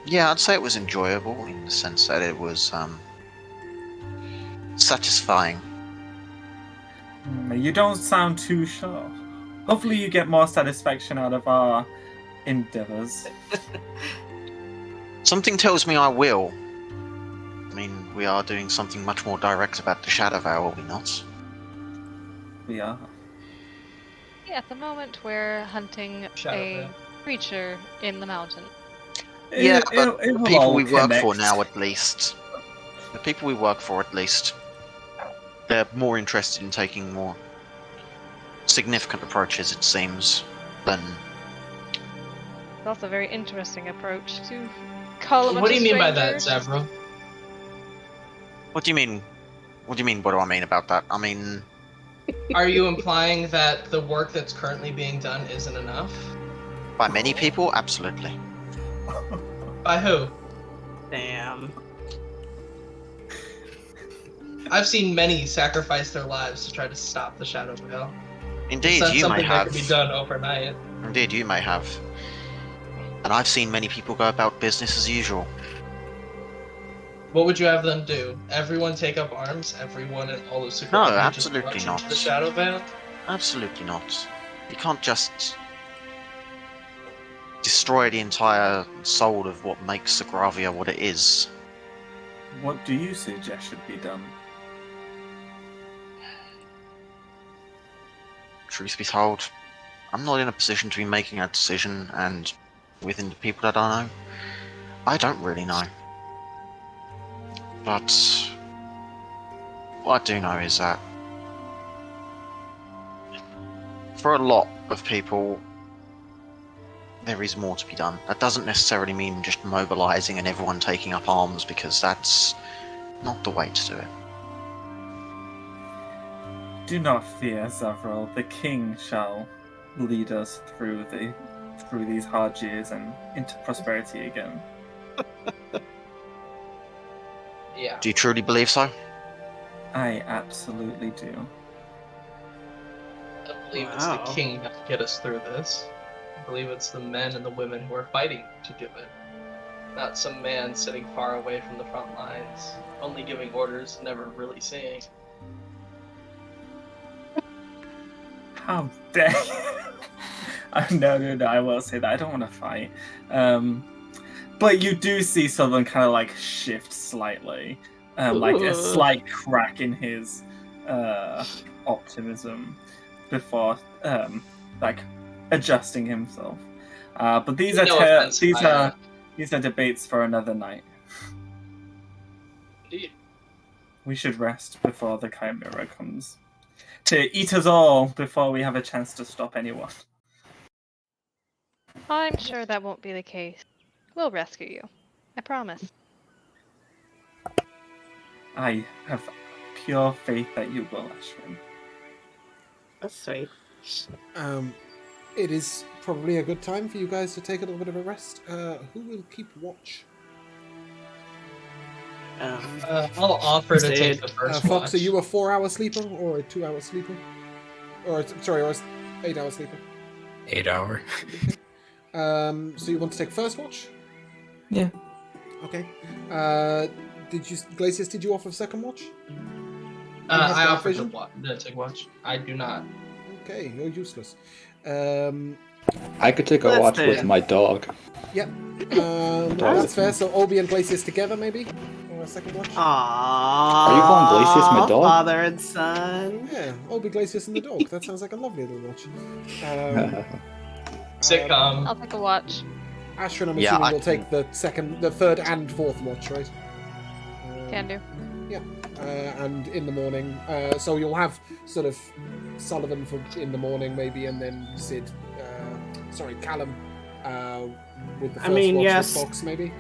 yeah, I'd say it was enjoyable in the sense that it was satisfying. You don't sound too sure. Hopefully, you get more satisfaction out of our endeavors. Something tells me I will. I mean, we are doing something much more direct about the Shadow Vow, are we not? we are. Yeah, at the moment we're hunting a Shadowvale. creature in the mountain. Yeah, but It the will people all we work for connect. now, at least. The people we work for, at least. They're more interested in taking more significant approaches, it seems, than. It's also a very interesting approach to call a bunch What do you of mean by that, strangers. Zavro? What do you mean? What do you mean? What do I mean about that? I mean, Are you implying that the work that's currently being done isn't enough? by many people, absolutely. By who? Damn. I've seen many sacrifice their lives to try to stop the Shadow Veil. Indeed, That's you may something that have. could be done overnight. Indeed, you may have. And I've seen many people go about business as usual. What would you have them do? Everyone take up arms? Everyone in all of Sogravia No, just absolutely march not. into the Shadow Veil? Absolutely not. You can't just destroy the entire soul of what makes Sogravia what it is. What do you suggest should be done? Truth be told, I'm not in a position to be making a decision, and within the people that I know, I don't really know. But what I do know is that for a lot of people, there is more to be done. That doesn't necessarily mean just mobilizing and everyone taking up arms, because that's not the way to do it. Do not fear, Zavril. The king shall lead us through these hard years and into prosperity again. Yeah. Do you truly believe so? I absolutely do. I believe it's the Wow. king that will get us through this. I believe it's the men and the women who are fighting to do it. Not some man sitting far away from the front lines, only giving orders, never really seeing. How dare you? No, I will say that. I don't want to fight. But you do see Southern kind of like shift slightly. Like a slight crack in his optimism before like adjusting himself. But these No offense, these are debates for another night. Indeed. We should rest before the Chimera comes to eat us all before we have a chance to stop anyone. I'm sure that won't be the case. We'll rescue you. I promise. I have pure faith that you will, Ashwin. That's sweet. It is probably a good time for you guys to take a little bit of a rest. Who will keep watch? I'll offer to take the first Fox, watch. are you a 4-hour sleeper or a 2-hour sleeper? Or sorry, or 8-hour sleeper? 8 hour. So you want to take first watch? Yeah. Okay. Glacius, did you offer second watch? I dark offer vision? to take watch. I do not. Okay, you're useless. I could take a Let's watch do with it. my dog. Yep. That's fair. So Obi and Glacius together, maybe? Or a second watch? Aww. Are you calling Glacius my dog? Father and son. Yeah, Obi, Glacius, and the dog. That sounds like a lovely little watch. Sitcom. I'll take a watch. Ashrin, I'm Yeah, assuming I will take the third and fourth watch, right? Can do. And in the morning, so you'll have sort of Sullivan for in the morning, maybe, and then Callum, with the first watch yes. with Fox, maybe.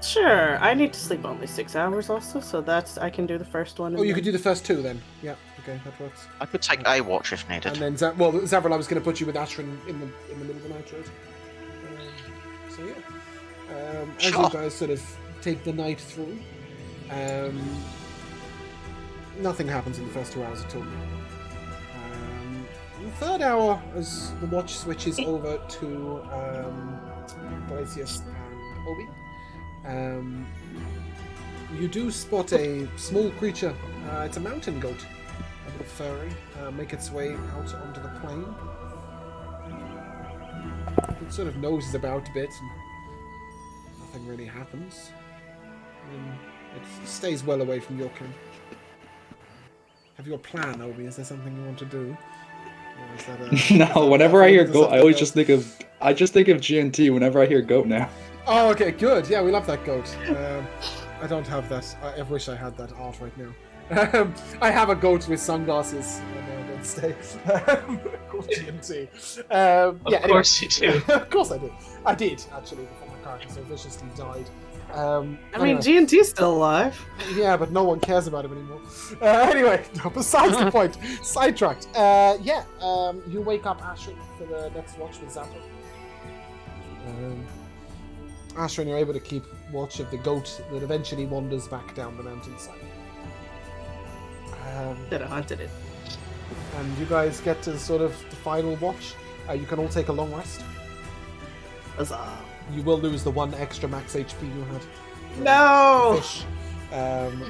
Sure. I need to sleep only 6 hours also, so I can do the first one. Oh, you could do the first two then. Yeah, okay, that works. I could take a watch if needed. And then, Zavril, I was going to put you with Ashrin in the middle of the night, right? So yeah, as you Sure. guys sort of take the night through, nothing happens in the first 2 hours at all. In the third hour, as the watch switches over to Glacius and Obi, you do spot a small creature. It's a mountain goat, a little furry, make its way out onto the plain. It sort of noses about a bit, and nothing really happens. It stays well away from your camp. have you a plan, Obi? Is there something you want to do? Or is that is No, that whenever I hear does goat, that I always go? just think of GNT whenever I hear goat now. Oh, okay, good. Yeah, we love that goat. I don't have that. I wish I had that art right now. I have a goat with sunglasses on stage. Called GMT. Of Yeah, anyway. course you do. Of course I did. I did, actually, before my character so viciously died. I mean, Anyway. GNT's still alive. Yeah, but no one cares about him anymore. Anyway, besides the point, sidetracked. You wake up Ashrin for the next watch with Zapper. Ashrin, you're able to keep watch of the goat that eventually wanders back down the mountainside. Should have hunted it. And you guys get to sort of the final watch. You can all take a long rest. Huzzah. You will lose the 1 extra max HP you had. from No! the fish.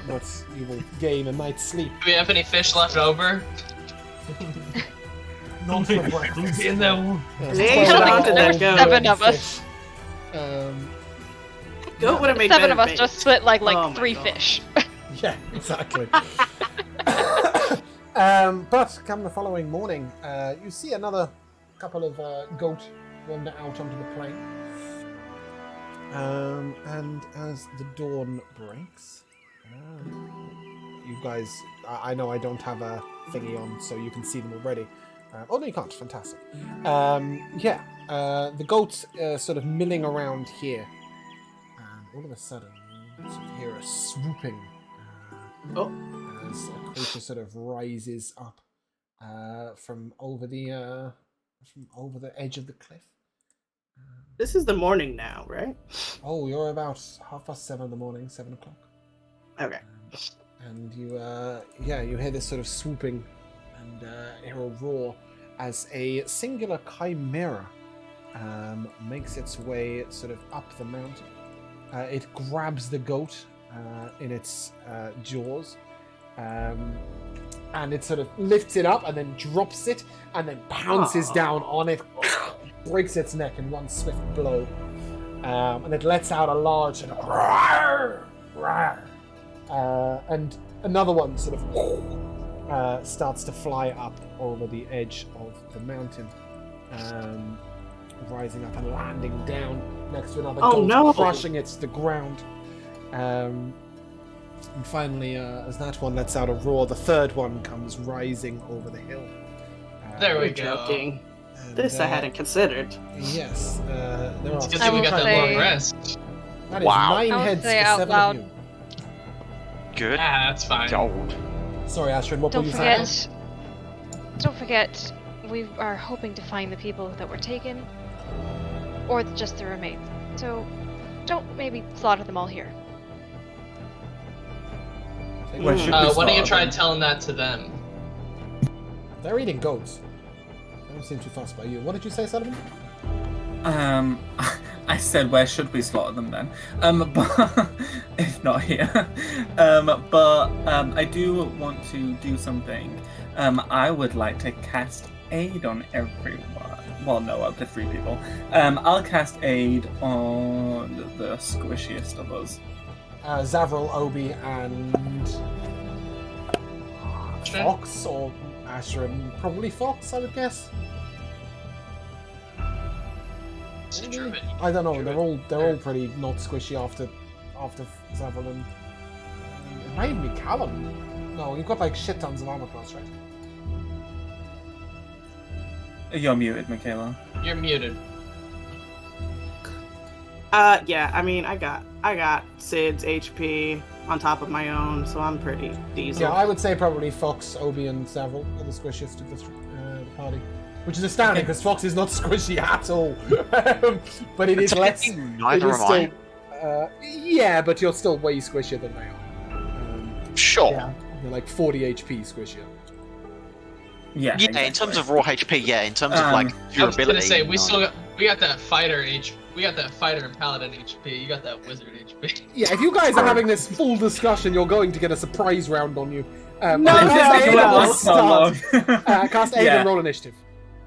But you will gain a night's sleep. Do we have any fish left over? Not for breakfast. In that Yes, Hey, it's hold well on to that out goat. 7 of us. Goat would have made 7 of better us bait. just split like Oh my 3 God. fish. Yeah, exactly. But come the following morning, you see another couple of goat wander out onto the plain. And as the dawn breaks, you guys, I know I don't have a thingy on, so you can see them already. Oh, no, you can't. Fantastic. The goats sort of milling around here. And all of a sudden, you sort of hear a swooping as a creature sort of rises up from over the edge of the cliff. This is the morning now, right? Oh, you're about 7:30 in the morning, 7 o'clock. Okay. And you hear this sort of swooping and hear a roar as a singular chimera makes its way sort of up the mountain. It grabs the goat in its jaws, and it sort of lifts it up and then drops it and then pounces down on it, breaks its neck in one swift blow, and it lets out a large sort of rawr, rawr, and another one sort of starts to fly up over the edge of the mountain, rising up and landing down next to another goat, no. crushing it to the ground. And finally, as that one lets out a roar, the third one comes rising over the hill. There we You're go. joking. And, This I hadn't considered. Yes, there are It's good I that we will got that say- long rest. that is Wow. 9 I will heads say for out 7 loud. of you. Good. Ah, that's fine. Gold. Sorry, Astrid, what Don't were you saying? forget, we are hoping to find the people that were taken, or just the remains. So, don't maybe slaughter them all here. Where should we Why don't slaughter you try them? telling that to them? They're eating goats. They don't seem too fussed by you. What did you say, Sullivan? I said, where should we slaughter them then? But if not here. I do want to do something. I would like to cast aid on everyone. Well, no, up to 3 people. I'll cast aid on the squishiest of us. Zavril, Obi, and Sure. Fox, or Ashram. Probably Fox, I would guess. It's a druid. I don't know. Druid. They're all pretty not squishy after Zavril and it might even be Callum. No, you've got like shit tons of armor class, right? You're muted, Michaela. You're muted. Yeah, I mean, I got Sid's HP on top of my own, so I'm pretty decent. Yeah, I would say probably Fox, Obi, and Zavril are the squishiest of the party. Which is astounding because Fox is not squishy at all. But it is less. Neither it is am I. still, yeah, but you're still way squishier than they are. Sure. Yeah, you're like 40 HP squishier. Yeah. Yeah, exactly. in terms of raw HP, yeah. In terms of like I was durability, gonna say we no. got that fighter we got that fighter and paladin HP. You got that wizard HP. Yeah, if you guys are having this full discussion, you're going to get a surprise round on you. No, cast aid no, at the no. start. Cast aid Yeah. and roll initiative.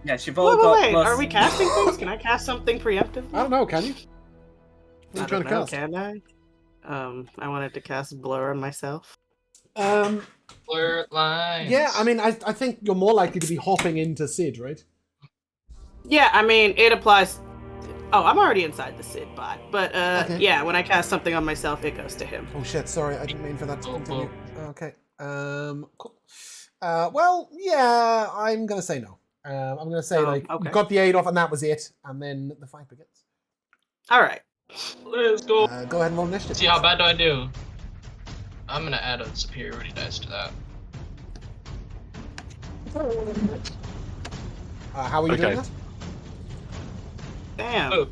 Yeah, you've Wait, all got wait, plus... are we casting things? Can I cast something preemptive? I don't know, can you? What are you I trying don't to know, cast? can I? I wanted to cast Blur on myself. Blurred lines. Yeah, I mean, I think you're more likely to be hopping into Sid, right? Yeah, I mean, it applies. Oh, I'm already inside the Sid bot, but Okay. yeah, when I cast something on myself, it goes to him. Oh shit, sorry, I didn't mean for that to continue. Okay. Cool. Well, yeah, I'm gonna say no. I'm gonna say Okay. you got the 8 off and that was it, and then the fight begins. All right. Let's go. Go ahead and roll initiative. See how bad do I do? I'm gonna add a superiority dice to that. How are you doing that? Damn. Oh.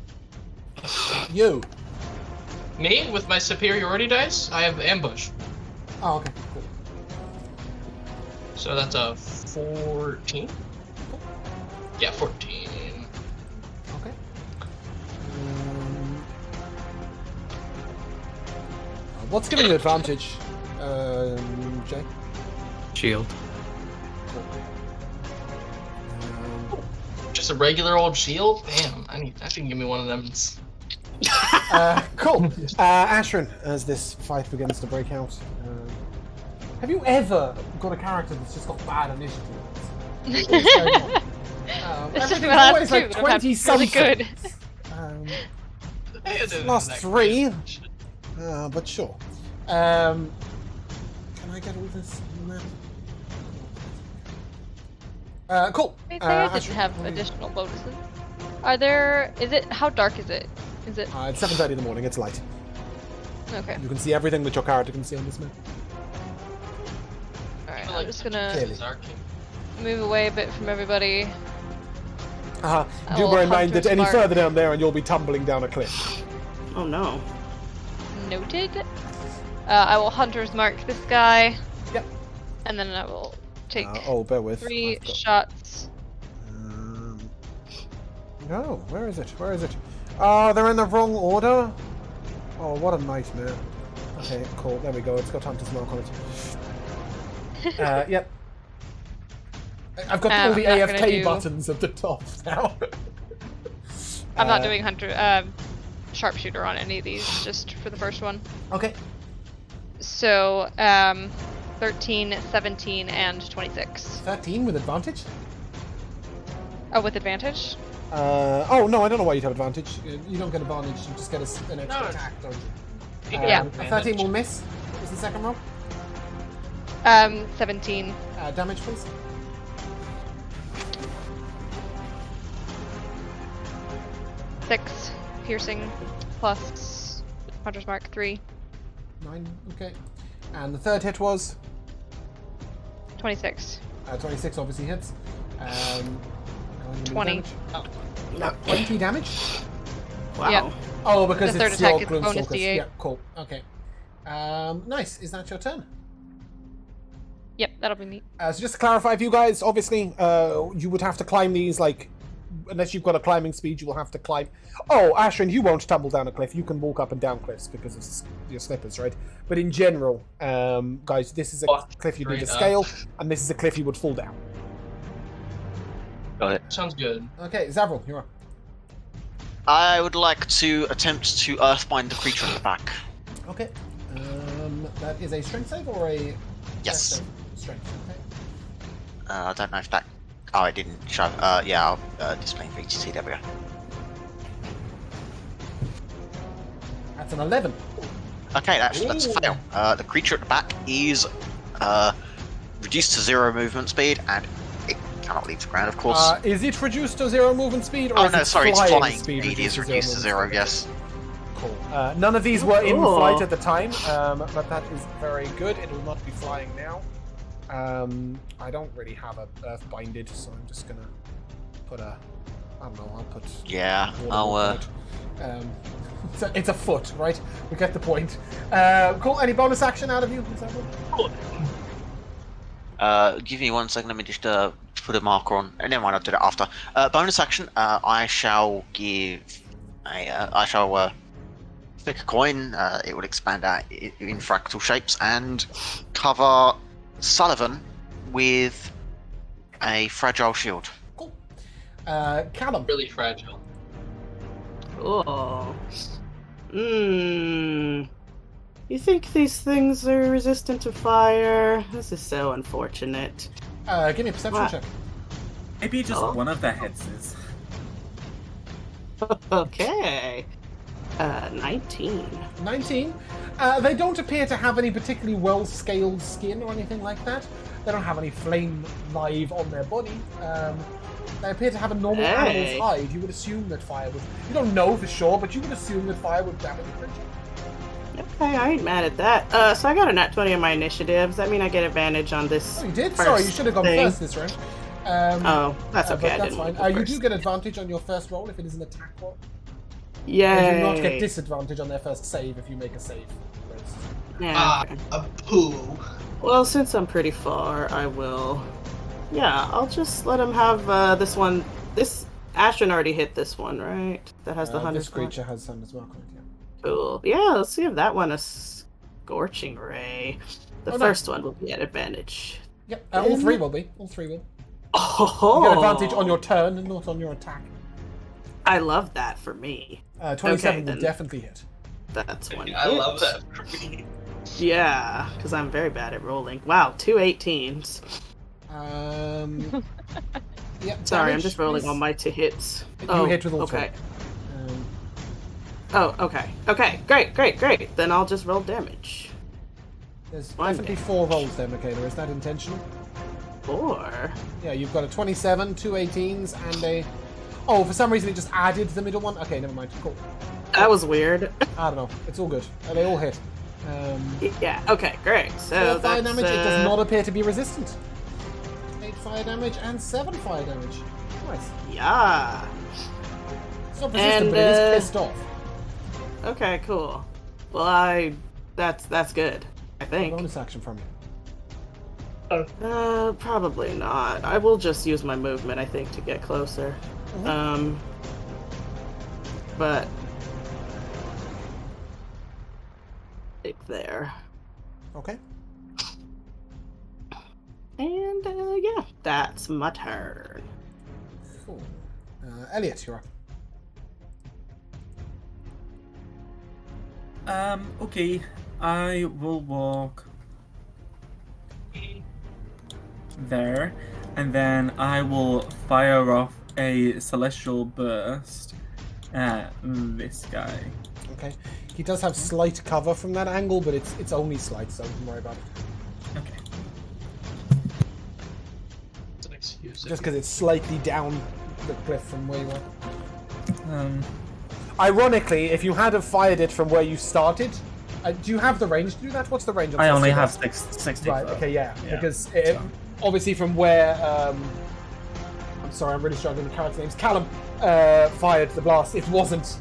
You. Me with my superiority dice, I have ambush. Oh, okay, cool. So that's a 14. Yeah, 14. Okay. What's giving you advantage, Jay? Shield. Just a regular old shield? Damn, I should give me one of them. Cool. Ashrin, as this fight begins to break out, have you ever got a character that's just got bad initiative? It's just my last always two. like that have had 20 really something. good. Last 3, but sure. Can I get all this on that? Cool. Wait, I didn't Ashrin, have what do you- additional bonuses. Are there? Is it? How dark is it? Is it? It's 7:30 in the morning. It's light. Okay. You can see everything that your character can see on this map. All right. I'm just gonna Clearly. move away a bit from everybody. Do will bear in mind that Hunter's any Mark. further down there and you'll be tumbling down a cliff. Oh no. Noted. I will Hunter's Mark this guy. Yep. And then I will take Bear with. 3 I've got- shots. No, where is it? Where is it? Oh, they're in the wrong order. Oh, what a nightmare. Okay, cool. There we go. It's got Hunter's Mark on it. Yep. I've got all the I'm not gonna AFK do- buttons at the top now. I'm not doing Hunter sharpshooter on any of these, just for the first one. Okay. So 13, 17, and 26. 13 with advantage? Oh, with advantage? Oh, no, I don't know why you'd have advantage. You don't get advantage, you just get an extra No. attack, don't you? Yeah. A 13 will miss. What was the second roll? 17. Damage, please. Six piercing plus Hunter's Mark 3. 9, okay. And the third hit was? 26. 26 obviously hits. Going to be 20. damage. Oh, no, 20 damage? Wow. Yeah. Oh, because The third it's your attack is bonus Gloomstalkers. D8. Yeah, cool. Okay. Nice. Is that your turn? Yep, that'll be me. So just to clarify for you guys, obviously, you would have to climb these, like, unless you've got a climbing speed, you will have to climb. Oh, Ashrin, you won't tumble down a cliff. You can walk up and down cliffs because of your slippers, right? But in general, guys, this is a cliff you need to Straight up. scale, and this is a cliff you would fall down. Got it. Sounds good. Okay, Zavril, you're up. I would like to attempt to earthbind the creature at the back. Okay. That is a strength save or a... Yes. dex save? Strength, okay. I don't know if that... Oh, it didn't show. Yeah, I'll display in VTC. There we go. That's an 11. Okay, that's a fail. The creature at the back is reduced to 0 movement speed, and it cannot leave the ground, of course. Is it reduced to 0 movement speed, or Oh is no, it sorry, it's flying flying speed speed is reduced reduced to 0, movement yes. speed? Cool. None of these were in Cool. flight at the time, but that is very good. It will not be flying now. I don't really have a earth binded, so I'm just gonna put a... I don't know, I'll put... Yeah, water I'll, on it. It's a foot, right? We get the point. Cool, any bonus action out of you? Is that one? give me 1 second, let me just put a marker on. Never mind, I'll do it after. Bonus action, I shall give I shall pick a coin, it will expand out in fractal shapes, and cover Sullivan with a fragile shield. Cool. Callum. Really fragile. Oh. You think these things are resistant to fire? This is so unfortunate. Give me a perception What? check. Maybe just Oh. one of their heads is. Okay. 19. 19. They don't appear to have any particularly well-scaled skin or anything like that. They don't have any flame live on their body. They appear to have a normal animal's Hey. hide. You would assume that fire would... You don't know for sure, but you would assume that fire would damage the creature. Okay, I ain't mad at that. So I got a nat 20 on my initiative. Does that mean I get advantage on this? Oh, you did? first Sorry, you should have gone thing? first this round. Oh, that's okay. But I that's didn't fine. go You do first. get advantage on your first roll if it is an attack roll. Yay. They do not get disadvantage on their first save if you make a save. Yeah. Okay. A poo. Well, since I'm pretty far, I will. Yeah, I'll just let him have this one. This Ashton already hit this one, right? That has the 100. This creature has some as well, correct? Yeah. Cool. Yeah, let's see if that one is scorching ray. The first one will be at advantage. Yep, all three will be. All three will. Oh, You get advantage on your turn and not on your attack. I love that for me. 27 will then. definitely hit. That's one. I hit. love that for me. Yeah, because I'm very bad at rolling. Wow, 2 18s. Yep, Sorry, I'm damage, just rolling please. all my 2 hits. You hit with all okay. three. Oh, okay. Okay, great. Then I'll just roll damage. There's One definitely 4 rolls there, Michaela. Is that intentional? 4. Yeah, you've got a 27, 2 18s, and a... Oh, for some reason it just added the middle one? Okay, never mind. Cool. That was weird. I don't know. It's all good. They all hit. Yeah, okay, great. So 4 fire that's, damage. It does not appear to be resistant. 8 fire damage and 7 fire damage. Nice. Yeah. It's not resistant, And, but it is pissed off. Okay, cool. Well, that's good. I think. Bonus action from you. Probably not. I will just use my movement, I think, to get closer. But right there. Okay. And yeah, that's my turn. Cool. Elliot, you're up. Okay. I will walk there, and then I will fire off a celestial burst at this guy. Okay. He does have slight cover from that angle, but it's only slight, so don't worry about it. Okay. It's an excuse. Just because it's slightly down the cliff from where you are. Ironically, if you had have fired it from where you started, do you have the range to do that? What's the range? I only have 60. Right. Okay. Yeah. Yeah, Because obviously from where I'm sorry, I'm really struggling with character names. Callum fired the blast. It wasn't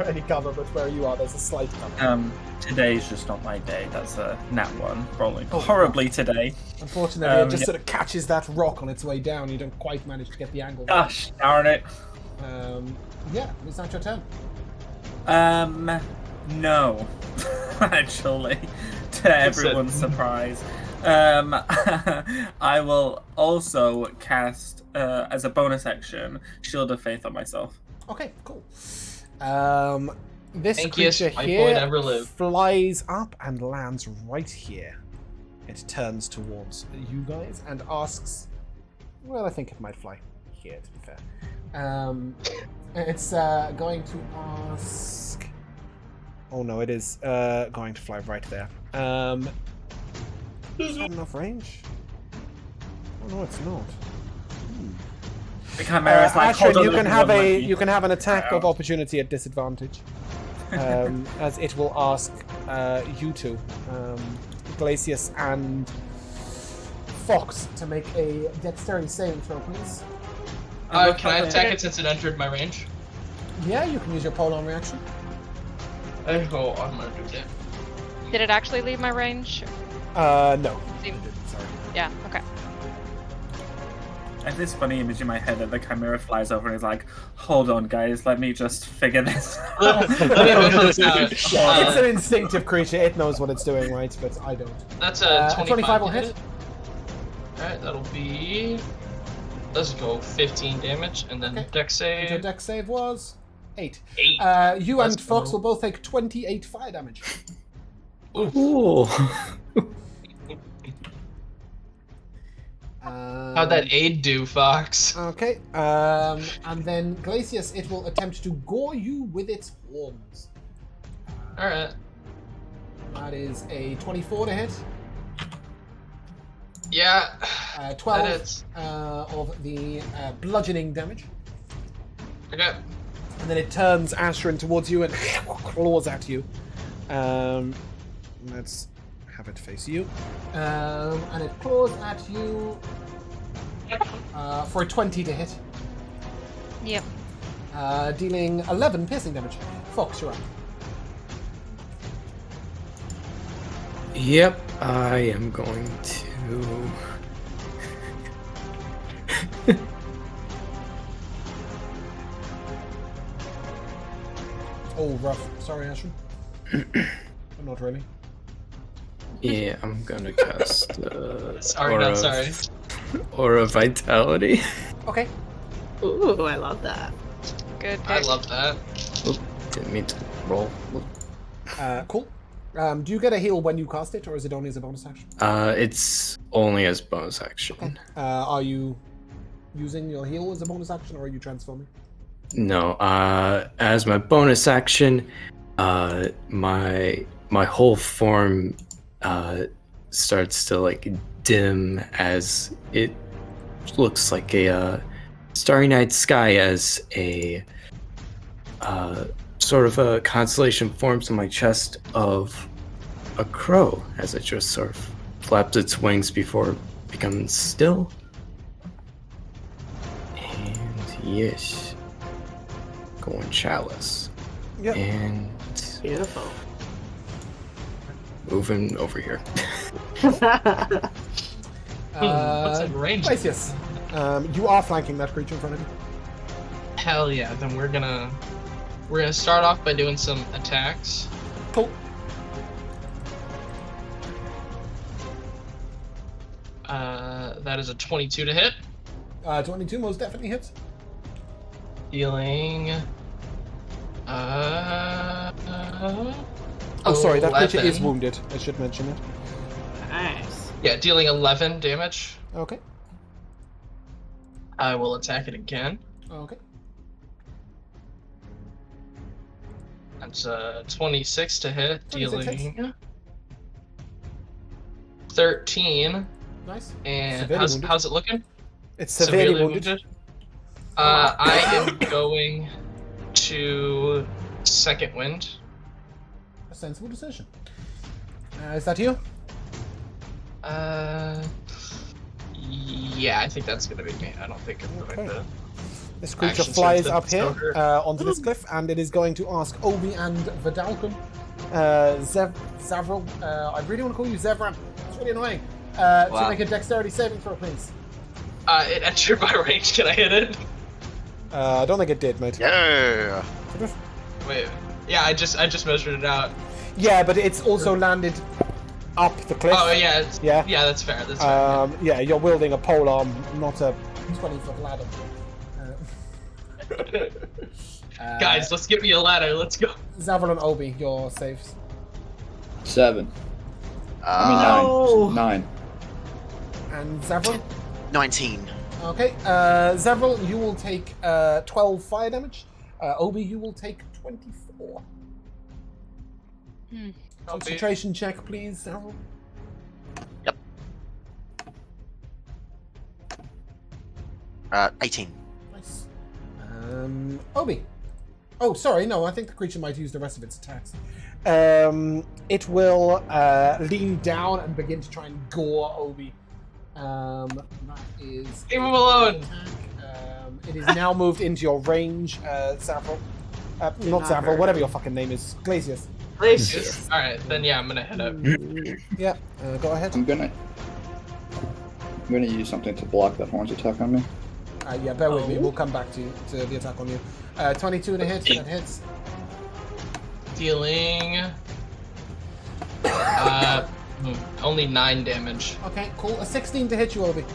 any cover, but where you are, there's a slight cover. Today's just not my day. That's a nat 1 rolling Oh, horribly today. Unfortunately, it just yeah. sort of catches that rock on its way down. You don't quite manage to get the angle. Gosh darn it. Yeah, is that your turn? No. Actually, to everyone's surprise. I will also cast, as a bonus action, Shield of Faith on myself. Okay, cool. This Thankiest creature white here boy to ever live. flies up and lands right here. It turns towards you guys and asks, well, I think it might fly here, to be fair. It's going to ask... Oh no, it is going to fly right there. Is that enough range? Oh no, it's not. The Chimera's like, Ashton, hold on, you can let me have run a my- you can have an attack of opportunity at disadvantage, as it will ask you two, Glacius and Fox, to make a dexterity saving throw, please. Can I attack it since it entered my range? Yeah, you can use your pole-on reaction. Oh, I'm gonna do that. Did it actually leave my range? No. Seem- Sorry. Yeah, okay. I have this funny image in my head that the Chimera flies over and is like, hold on guys, let me just figure this out. Let me figure this out. It's an instinctive creature. It knows what it's doing, right? But I don't. That's a 25 will hit. Alright, that'll be... Let's go 15 damage, and then Okay. dex And your save. dex save was 8. 8. You Let's and Fox go. will both take 28 fire damage. Cool. How'd that aid do, Fox? Okay. And then Glacius, it will attempt to gore you with its horns. Alright. That is a 24 to hit. Yeah. 12 That is. of the bludgeoning damage. Okay. And then it turns Astron towards you and claws at you. Let's have it face you. And it claws at you for a 20 to hit. Yep. Dealing 11 piercing damage. Fox, you're up. Yep, I am going to. Oh, rough. Sorry, Astron. But not really. Yeah, I'm gonna cast. Sorry, Aura not sorry. Aura Vitality. Okay. Ooh, I love that. Good pick. I love that. Oop, didn't mean to roll. Oop. Cool. Do you get a heal when you cast it, or is it only as a bonus action? It's only as bonus action. Okay. Are you using your heal as a bonus action, or are you transforming? No, as my bonus action, my whole form starts to like dim as it looks like a starry night sky as a sort of a constellation forms on my chest of a crow as it just sort of flaps its wings before it becomes still. And yes, going chalice. Yep. And Beautiful. moving over here. What's that range? Glacius, you are flanking that creature in front of you. Hell yeah, then we're gonna start off by doing some attacks. Cool. That is a 22 to hit. 22 most definitely hits. Dealing Oh, sorry, that creature 11. is wounded. I should mention it. Nice. Yeah, dealing 11 damage. Okay. I will attack it again. Okay. That's 26 to hit, 26 dealing 13. Nice. And Severely wounded. how's it looking? It's severely wounded. I am going to second wind. A sensible decision. Is that you? Yeah, I think that's gonna be me. I don't think I'm going to. This creature Action flies surge up that's here over. onto this cliff, and it is going to ask Obi and Vidalcum. Zavril, I really want to call you Zevran. It's really annoying. To make a dexterity saving throw, please. It entered my range. Can I hit it? I don't think it did, mate. Yeah. Wait. Yeah, I just measured it out. Yeah, but it's also landed up the cliff. Oh yeah. Yeah. Yeah, that's fair. That's fair. Yeah, you're wielding a pole arm, not a 20-foot ladder. Guys, let's get me a ladder. Let's go. Zavril and Obi, your saves. 7. Oh. 9. And Zavril? 19. Okay, Zavril, you will take 12 fire damage. Obi, you will take 24. Concentration check, please, Zavril. Yep. 18. Nice. Obi. Oh, sorry, no, I think the creature might use the rest of its attacks. It will lean down and begin to try and gore Obi. That is... Leave him alone! It is now moved into your range, Zavril. Not Zavril, whatever your fucking name is. Glacius. Gracious. Alright, then yeah, I'm gonna head up. Yeah, go ahead. I'm gonna use something to block that horns attack on me. Yeah, bear with me. We'll come back to the attack on you. 22 to hit. That hits. Dealing only 9 damage. Okay, cool. A 16 to hit you, Obi.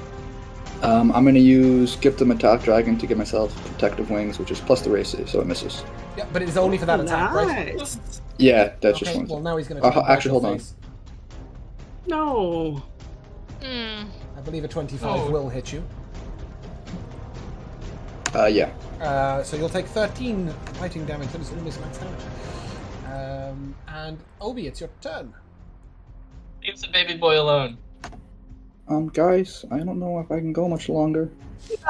I'm going to use Gift of Metallic Dragon to give myself Protective Wings, which is plus the race save, so it misses. Yeah, but it's only for that attack, right? Nice. Yeah, that's just Okay, one. well now he's going to Actually, hold on. No. Hmm. I believe a 25 will hit you. Yeah. So you'll take 13 fighting damage. That is almost max damage. And Obi, it's your turn. Leave the baby boy alone. Guys, I don't know if I can go much longer.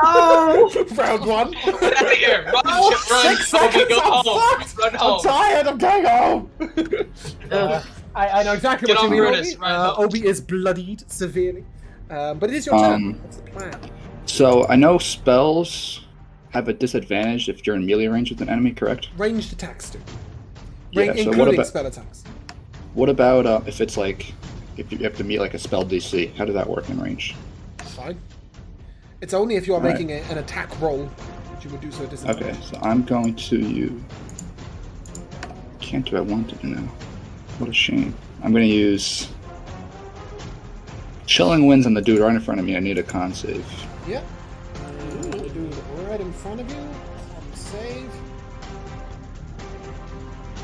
No. Round 1. Get out of here! Run! Run! 6 Obi, seconds, go I'm home! fucked! Run I'm home! tired, I'm going home! I know exactly Get what you on mean, Brutus, Obi. run home. Obi is bloodied severely. But it is your turn. What's the plan? So I know spells have a disadvantage if you're in melee range with an enemy, correct? Ranged attacks do. Yeah, so what Including about- spell attacks. What about if it's like, if you have to meet like a spell DC? How does that work in range? Fine. It's only if you are Alright. making an attack roll that you would do so at disadvantage. Okay, so I'm going to use... Can't do what I want to do now. What a shame. I'm going to use... Chilling Winds on the dude right in front of me. I need a con save. Yep. The dude right in front of you. Con save.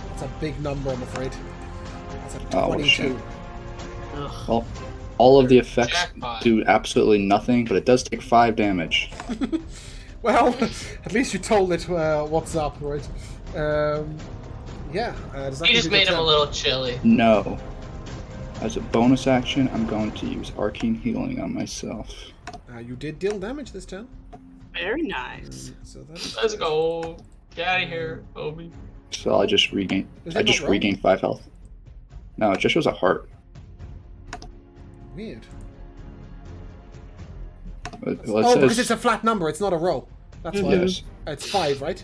That's a big number, I'm afraid. That's a Oh, what a 22. shame. Ugh. Well, all of the effects Jackpot. do absolutely nothing, but it does take 5 damage. Well, at least you told it what's up, right? Yeah. Does that You just conclude made your him a turn? little chilly. No. As a bonus action, I'm going to use Arcane Healing on myself. You did deal damage this turn. Very nice. So that's Let's go. Get out of here, Obi. So I'll just regain. Does it I not just roll? regain 5 health. No, it just shows a heart. weird. Well, it Oh, because says- it's a flat number. It's not a row. That's why. Yes. It's 5, right?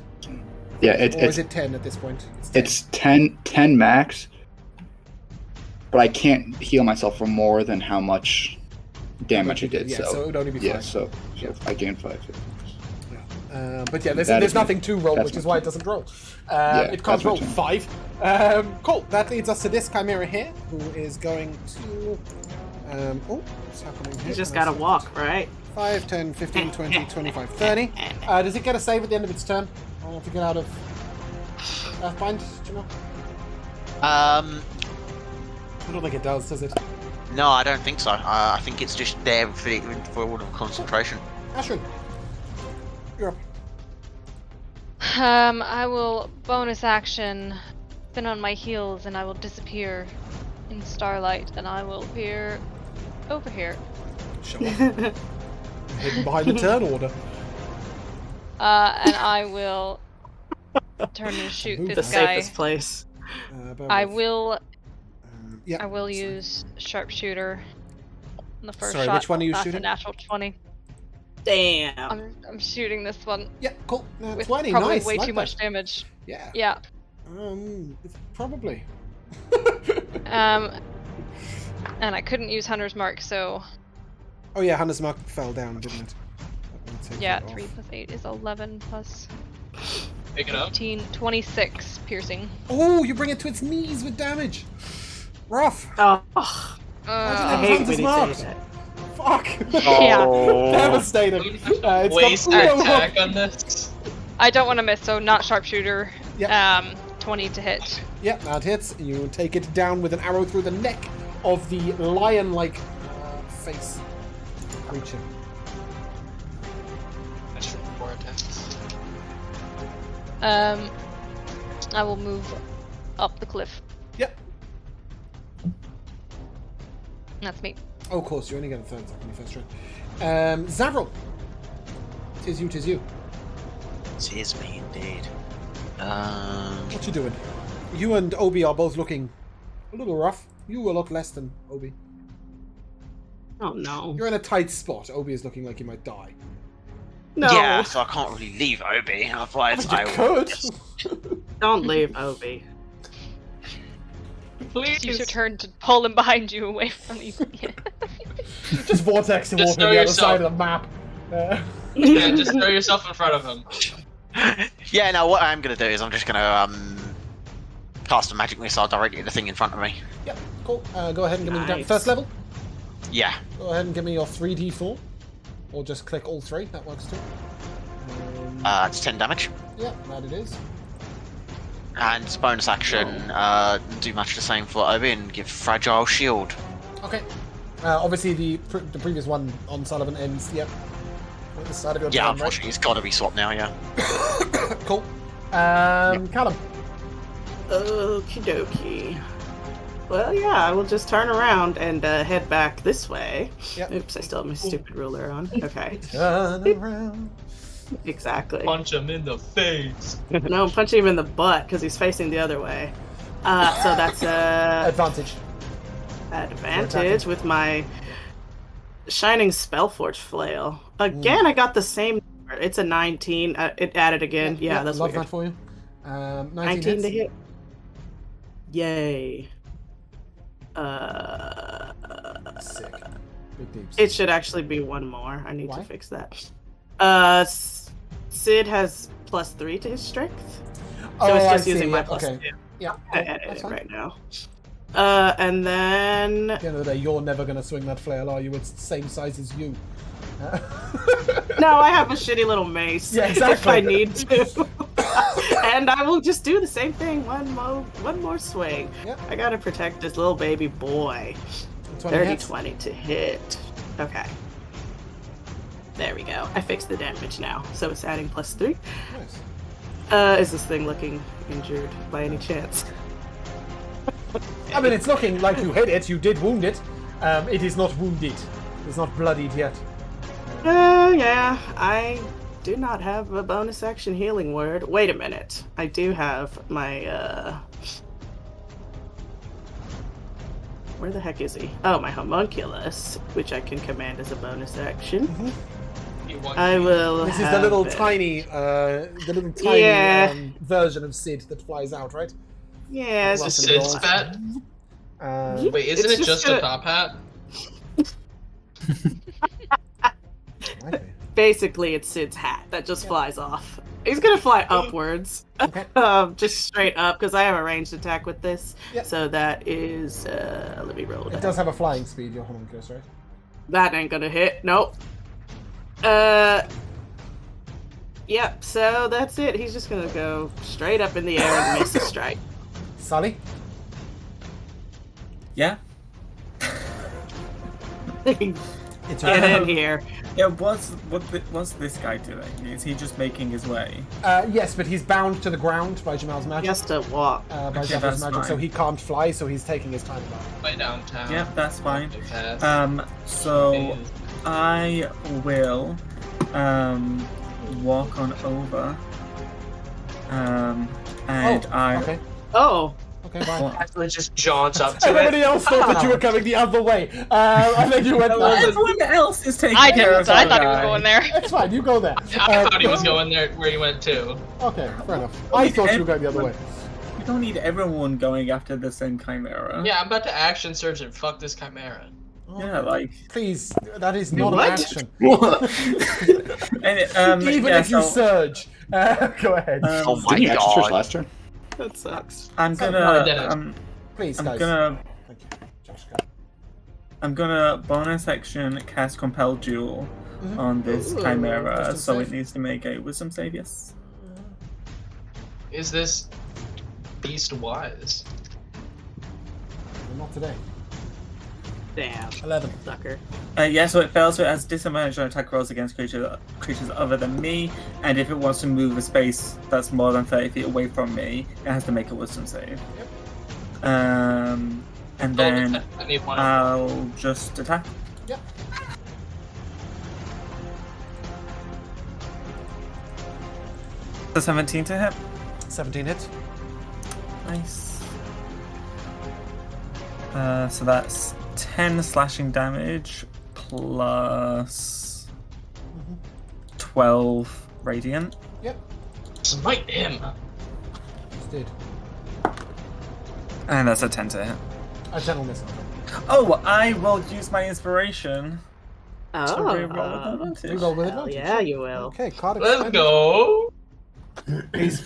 Yeah, Or it's is it 10 at this point? 10. it's 10 max, but I can't heal myself for more than how much damage you it did. Yeah, so it would only be 5. yeah, so Yeah. I gained 5. But yeah, there's That is nothing my- to roll, that's which my is why it turn. doesn't roll. It can't that's my roll turn. 5. Cool. That leads us to this chimera here, who is going to. What's happening here? You just Can I gotta see? walk, right? 5, 10, 15, 20, 25, 30. Does it get a save at the end of its turn? To get out of Earthbind? Do you know? I don't think it does it? No, I don't think so. I think it's just there for all of concentration. Ashrin, you're up. I will bonus action, spin on my heels, and I will disappear in starlight, and I will appear over here. Show off. Hidden behind the turn order. And I will turn and shoot Move The this guy. safest place. Bear I with. will. Yeah. I will sorry. use sharpshooter on the first Sorry, shot. which one are you That's shooting? a natural 20. Damn. I'm shooting this one Yeah, cool. with 20, probably nice. way like too that. much damage. Yeah. Yeah. Probably. And I couldn't use Hunter's Mark, so Oh yeah, Hunter's Mark fell down, didn't it? Let me take yeah, that 3 off. plus 8 is 11 plus Pick it up. 18, 26 piercing. Oh, you bring it to its knees with damage. Rough. Oh, I I hate Hunter's when he Mark. says that. Fuck. Yeah. Devastating. It's got Waste Uno attack hook. on this. I don't want to miss, so not sharpshooter. Yep. 20 to hit. Yeah, that hits. You take it down with an arrow through the neck of the lion-like face creature. That's for 4 attacks. I will move up the cliff. Yep. That's me. Oh, of course, you only get a third attack on your first round. Zavril. Tis you, tis you. Tis me indeed. What you doing? You and Obi are both looking a little rough. You a lot less than Obi. Oh no. You're in a tight spot. Obi is looking like he might die. No. Yeah, so I can't really leave Obi, otherwise But you I could. will. Don't leave, Obi. Please. Use your turn to pull him behind you away from you. Just vortex him Just over to throw the other yourself. side of the map. Yeah, just throw yourself in front of him. Yeah, no, what I'm gonna do is I'm just gonna cast a magic missile directly at the thing in front of me. Yep, cool. Go ahead and give me the Nice. first level. Yeah. Go ahead and give me your 3d4. Or Or just click all 3. That works too. It's 10 damage. Yeah, that it is. And it's bonus action, do much the same for Obi and give Fragile Shield. Okay. Obviously, the previous one on Sullivan ends. Yep. At the start of your Yeah, turn, unfortunately, it's got to be swapped now, yeah. right? Cool. Callum. Okie dokie. Well, yeah, I will just turn around and head back this way. Yep. Oops, I still have my stupid ruler on. Okay. Turn around. Exactly. Punch him in the face. No, punch him in the butt because he's facing the other way. So that's Advantage. advantage with my Shining Spellforge Flail. Again, I got the same number. It's a 19. It added again. Yeah, that's love weird. that for you. 19 hits. to hit. Yay. Sick. Big deeps. It should actually be one more. I need Why? to fix that. Sid has +3 to his strength. So it's I just see, using my yeah, +2. okay. Yeah, I cool, edit that's it fine. right now. And then At the end of the day, you're never going to swing that flail, are you? It's the same size as you. no, I have a shitty little mace. Yeah, exactly. If I need to, and I will just do the same thing. One more swing. Yep. I gotta protect this little baby boy. 20 30, hits. 20 to hit. Okay. There we go. I fixed the damage now, so it's adding +3. Nice. Is this thing looking injured by any chance? I mean, it's looking like you hit it. You did wound it. It is not wounded. It's not bloodied yet. Yeah. I do not have a bonus action healing word. Wait a minute. I do have my, Where the heck is he? Oh, my homunculus, which I can command as a bonus action. I will This is have the little it. tiny Yeah. version of Sid that flies out, right? Yeah, it's Lots just of Sid's gold. pet? Wait, isn't It's it just just gonna- a top hat? Might be. basically it's Sid's hat that just flies off. He's gonna fly upwards, Okay. just straight up, because I have a ranged attack with this. Yep. So that is, let me roll It that. does have a flying speed, your homunculus, right? That ain't gonna hit. Nope. Yep. So that's it. He's just gonna go straight up in the air and miss a strike. Sully? Yeah. It's your Get turn. in here. Yeah. What's this guy doing? Is he just making his way? Yes, but he's bound to the ground by Jamal's He magic. has to walk. By Okay, Jamal's that's magic, so fine. he can't fly, so he's taking his time about it. Way downtown. Yeah, that's fine. Big hat. So I will walk on over. And Okay. Oh. Okay, bye. Well, Actually just jaunts up to Everybody it. else thought that you were coming the other way. And then you went everyone else is taking I care didn't. of I that thought he was guy. going there. It's fine, you go there. I thought he was going there where he went too. Okay, fair enough. I thought you were going the other way. We don't need everyone going after the same chimera. Yeah, I'm about to action surge and fuck this chimera. Yeah, like. Please, that is not an What? action. And, Even yeah, if you so, surge. Go ahead. Oh my Didn't you action search god. last turn? That sucks. I'm No, I gonna. didn't. Please, I'm guys. gonna. Thank you. Josh, go. I'm gonna bonus action cast Compel Duel Mhm. on this Ooh, chimera, wisdom so save. it needs to make a wisdom save. Yes. Is this beast wise? Not today. Damn. 11. Sucker. Yeah, so it fails, so it has disadvantage on attack rolls against creatures other than me, and if it wants to move a space that's more than 30 feet away from me, it has to make a wisdom save. Yep. And then I need one. I'll just attack. Yep. The 17 to hit. 17 hits. Nice. So that's 10 slashing damage plus 12 radiant. Yep. Smite him. Just did. And that's a 10 to hit. A gentle miss. Oh, I will use my inspiration to Oh. reroll with advantage. You roll with Hell advantage. yeah, you will. Okay, card Let's expended. go.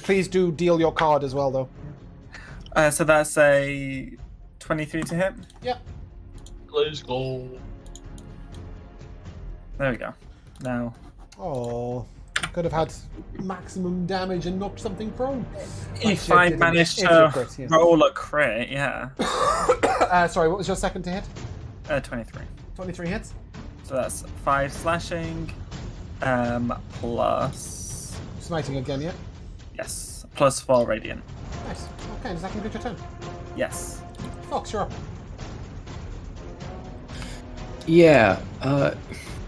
Please do deal your card as well, though. So that's a 23 to hit. Let's go. There we go. now. Oh, could have had maximum damage and knocked something prone. If you I didn't. managed If you to crit, yeah. roll a crit, yeah. Sorry, what was your second to hit? 23. 23 hits. So that's 5 slashing, plus Smiting again, yeah? yes, plus 4 radiant. Nice. Okay, does that complete your turn? Yes. Fox, you're up. Yeah.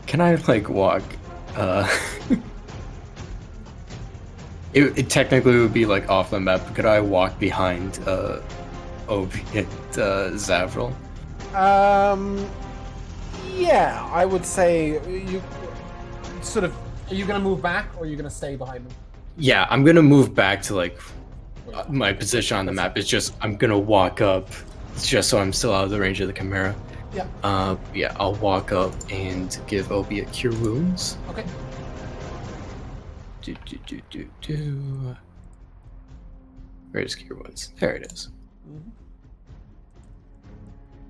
Can I like walk? It technically would be like off the map. But could I walk behind Obi and Zavril? Yeah, I would say you sort of. Are you going to move back, or are you going to stay behind them? Yeah, I'm gonna move back to like my position on the map. It's just I'm gonna walk up, just so I'm still out of the range of the Chimera. Yeah. Yeah, I'll walk up and give Obi a cure wounds. Okay. Where's cure wounds? There it is. Mm-hmm.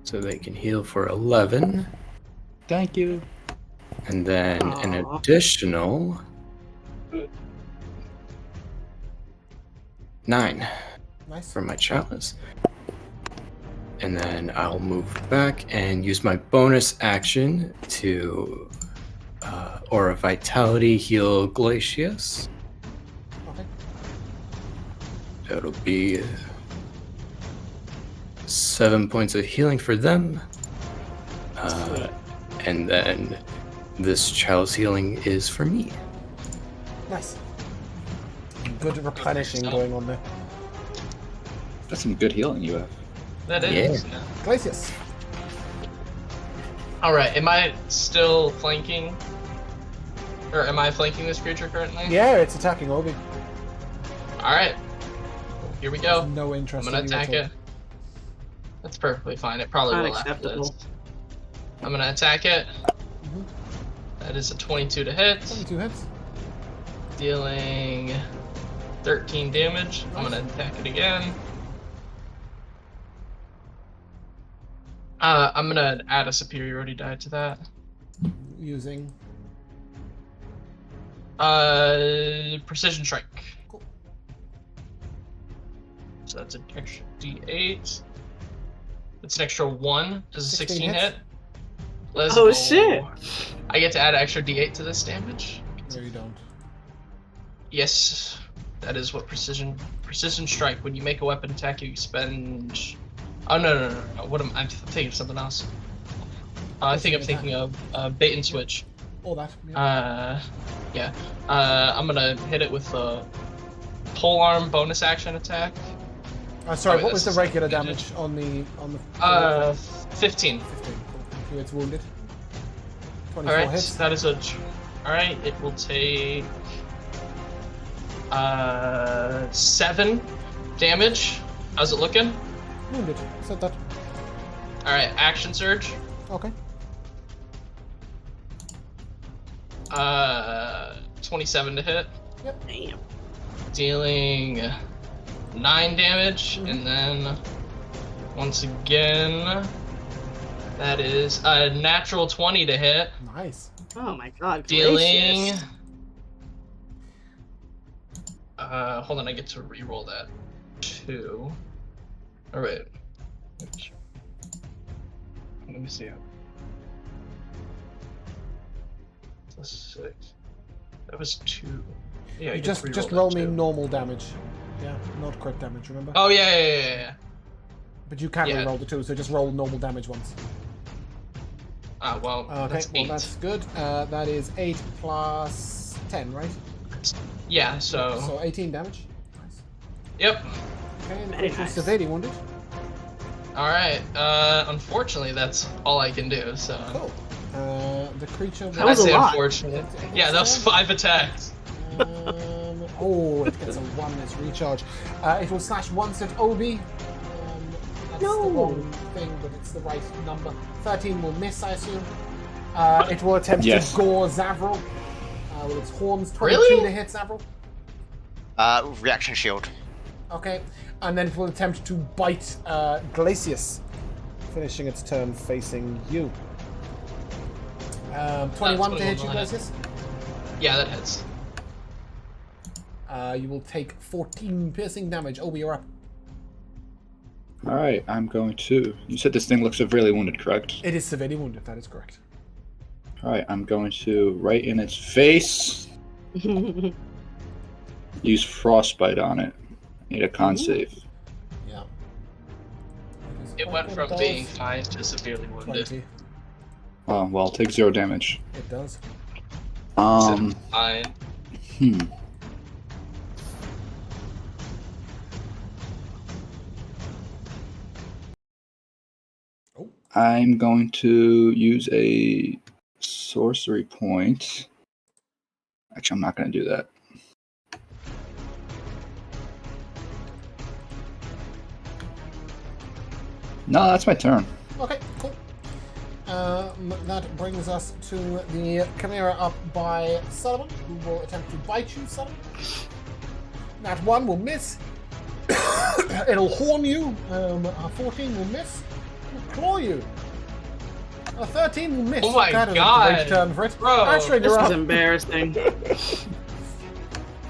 So they can heal for 11. Thank you. And then an Aw. additional 9 Nice. for my chalice. And then I'll move back and use my bonus action to Aura Vitality heal Glacius. Okay. That'll be 7 points of healing for them. And then this chalice healing is for me. Nice. Good replenishing going on there. That's some good healing you have. That is. Yeah. Glacius. All right. Am I still flanking? Or am I flanking this creature currently? Yeah, it's attacking Obi. All right. Here we go. No interest. I'm gonna in you at attack all. it. That's perfectly fine. It probably will after Unacceptable. this. I'm gonna attack it. Mhm. That is a 22 to hit, 22 hits. dealing 13 damage. I'm gonna attack it again. I'm gonna add a superiority die to that. Using. Precision strike. Cool. So that's an extra D8. That's an extra 1. Does a 16 hits. hit? Let's Oh, go. shit. I get to add an extra D8 to this damage. No, you don't. Yes, that is what precision strike. When you make a weapon attack, you spend. Oh no. What I'm thinking of something else. I think I'm thinking of bait and switch. All that. Yeah. Yeah. I'm gonna hit it with a polearm bonus action attack. Sorry, oh, what was the that's regular damage. damage on the 15. 15. Cool. Thank you. It's wounded. 24 All right, hits. that is a. All right, it will take 7 damage. How's it looking? Wounded. Said that. All right, action surge. Okay. 27 to hit, Damn. dealing 9 damage, and then once again, that is a natural 20 to hit, Nice. Oh my god. dealing. Gracious. Hold on, I get to re-roll that 2. All right. Let me see. Plus 6. That was 2. Yeah, I You get to just re-roll roll that me too. normal damage. Yeah, not crit damage, remember? Oh yeah. But you can yeah. re-roll the 2, so just roll normal damage once. Well, Okay, that's 8. that's good. That is 8 plus 10, right? Yeah, so. So 18 damage. Nice. Yep. Okay, and the Very creature's nice. severely wounded. Alright, unfortunately, that's all I can do, so. Cool. The creature. That was I a say lot. unfortunate. Yeah, that was 5 attacks. Oh, it gets a 1 as recharge. It will slash once at Obi. That's the No. wrong thing, but it's the right number. 13 will miss, I assume. It will attempt Yes. to gore Zavril with its horns. 22 Really? to hit Zavril. Reaction shield. Okay, and then it will attempt to bite Glacius, finishing its turn facing you. 21 to hit you, 21 Glacius. Yeah, that hits. You will take 14 piercing damage. Obi, you're up. Alright, I'm going to... You said this thing looks severely wounded, correct? It is severely wounded, that is correct. Alright, I'm going to, right in its face, use Frostbite on it. Need a con save. Yeah. It went from being fine to severely wounded. 20. Oh, well, take 0 damage. It does. Fine. I'm going to use a sorcery point. Actually, I'm not going to do that. No, that's my turn. Okay, cool. That brings us to the Chimera up by Sullivan, who will attempt to bite you, Sullivan. That 1 will miss. It'll horn you. A 14 will miss. It'll claw you. A 13 will miss. Oh my that is God. a great turn for it. Bro, Ashray, This you're is up. embarrassing.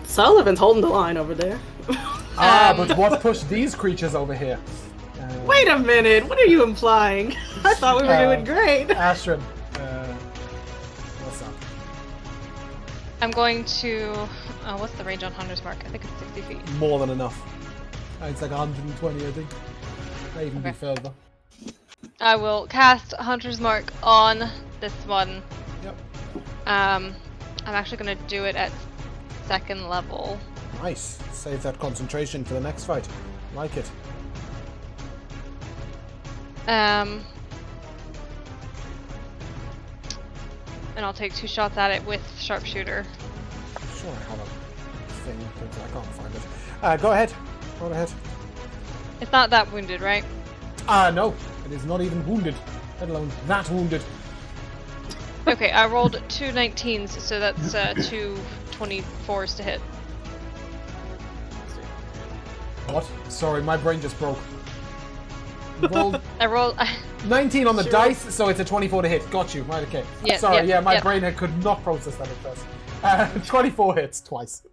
Sullivan's holding the line over there. But what pushed these creatures over here? Wait a minute, what are you implying? I thought we were doing great. Astrid, what's up? I'm going to. What's the range on Hunter's Mark? I think it's 60 feet. More than enough. It's like 120, I think. May even be Okay. further. I will cast Hunter's Mark on this one. Yep. I'm actually going to do it at 2nd level. Nice. Save that concentration for the next fight. Like it. And I'll take 2 shots at it with sharpshooter. I'm sure I have a thing, but I can't find it. Go ahead. Go ahead. It's not that wounded, right? No. It is not even wounded. Let alone that wounded. Okay, I rolled 2 19s, so that's 2 24s to hit. What? Sorry, my brain just broke. You rolled I rolled. 19 on the Sure. dice, so it's a 24 to hit. Got you. Right, okay. Yeah, Sorry, yeah, my yeah. brain could not process that at first. 24 hits twice.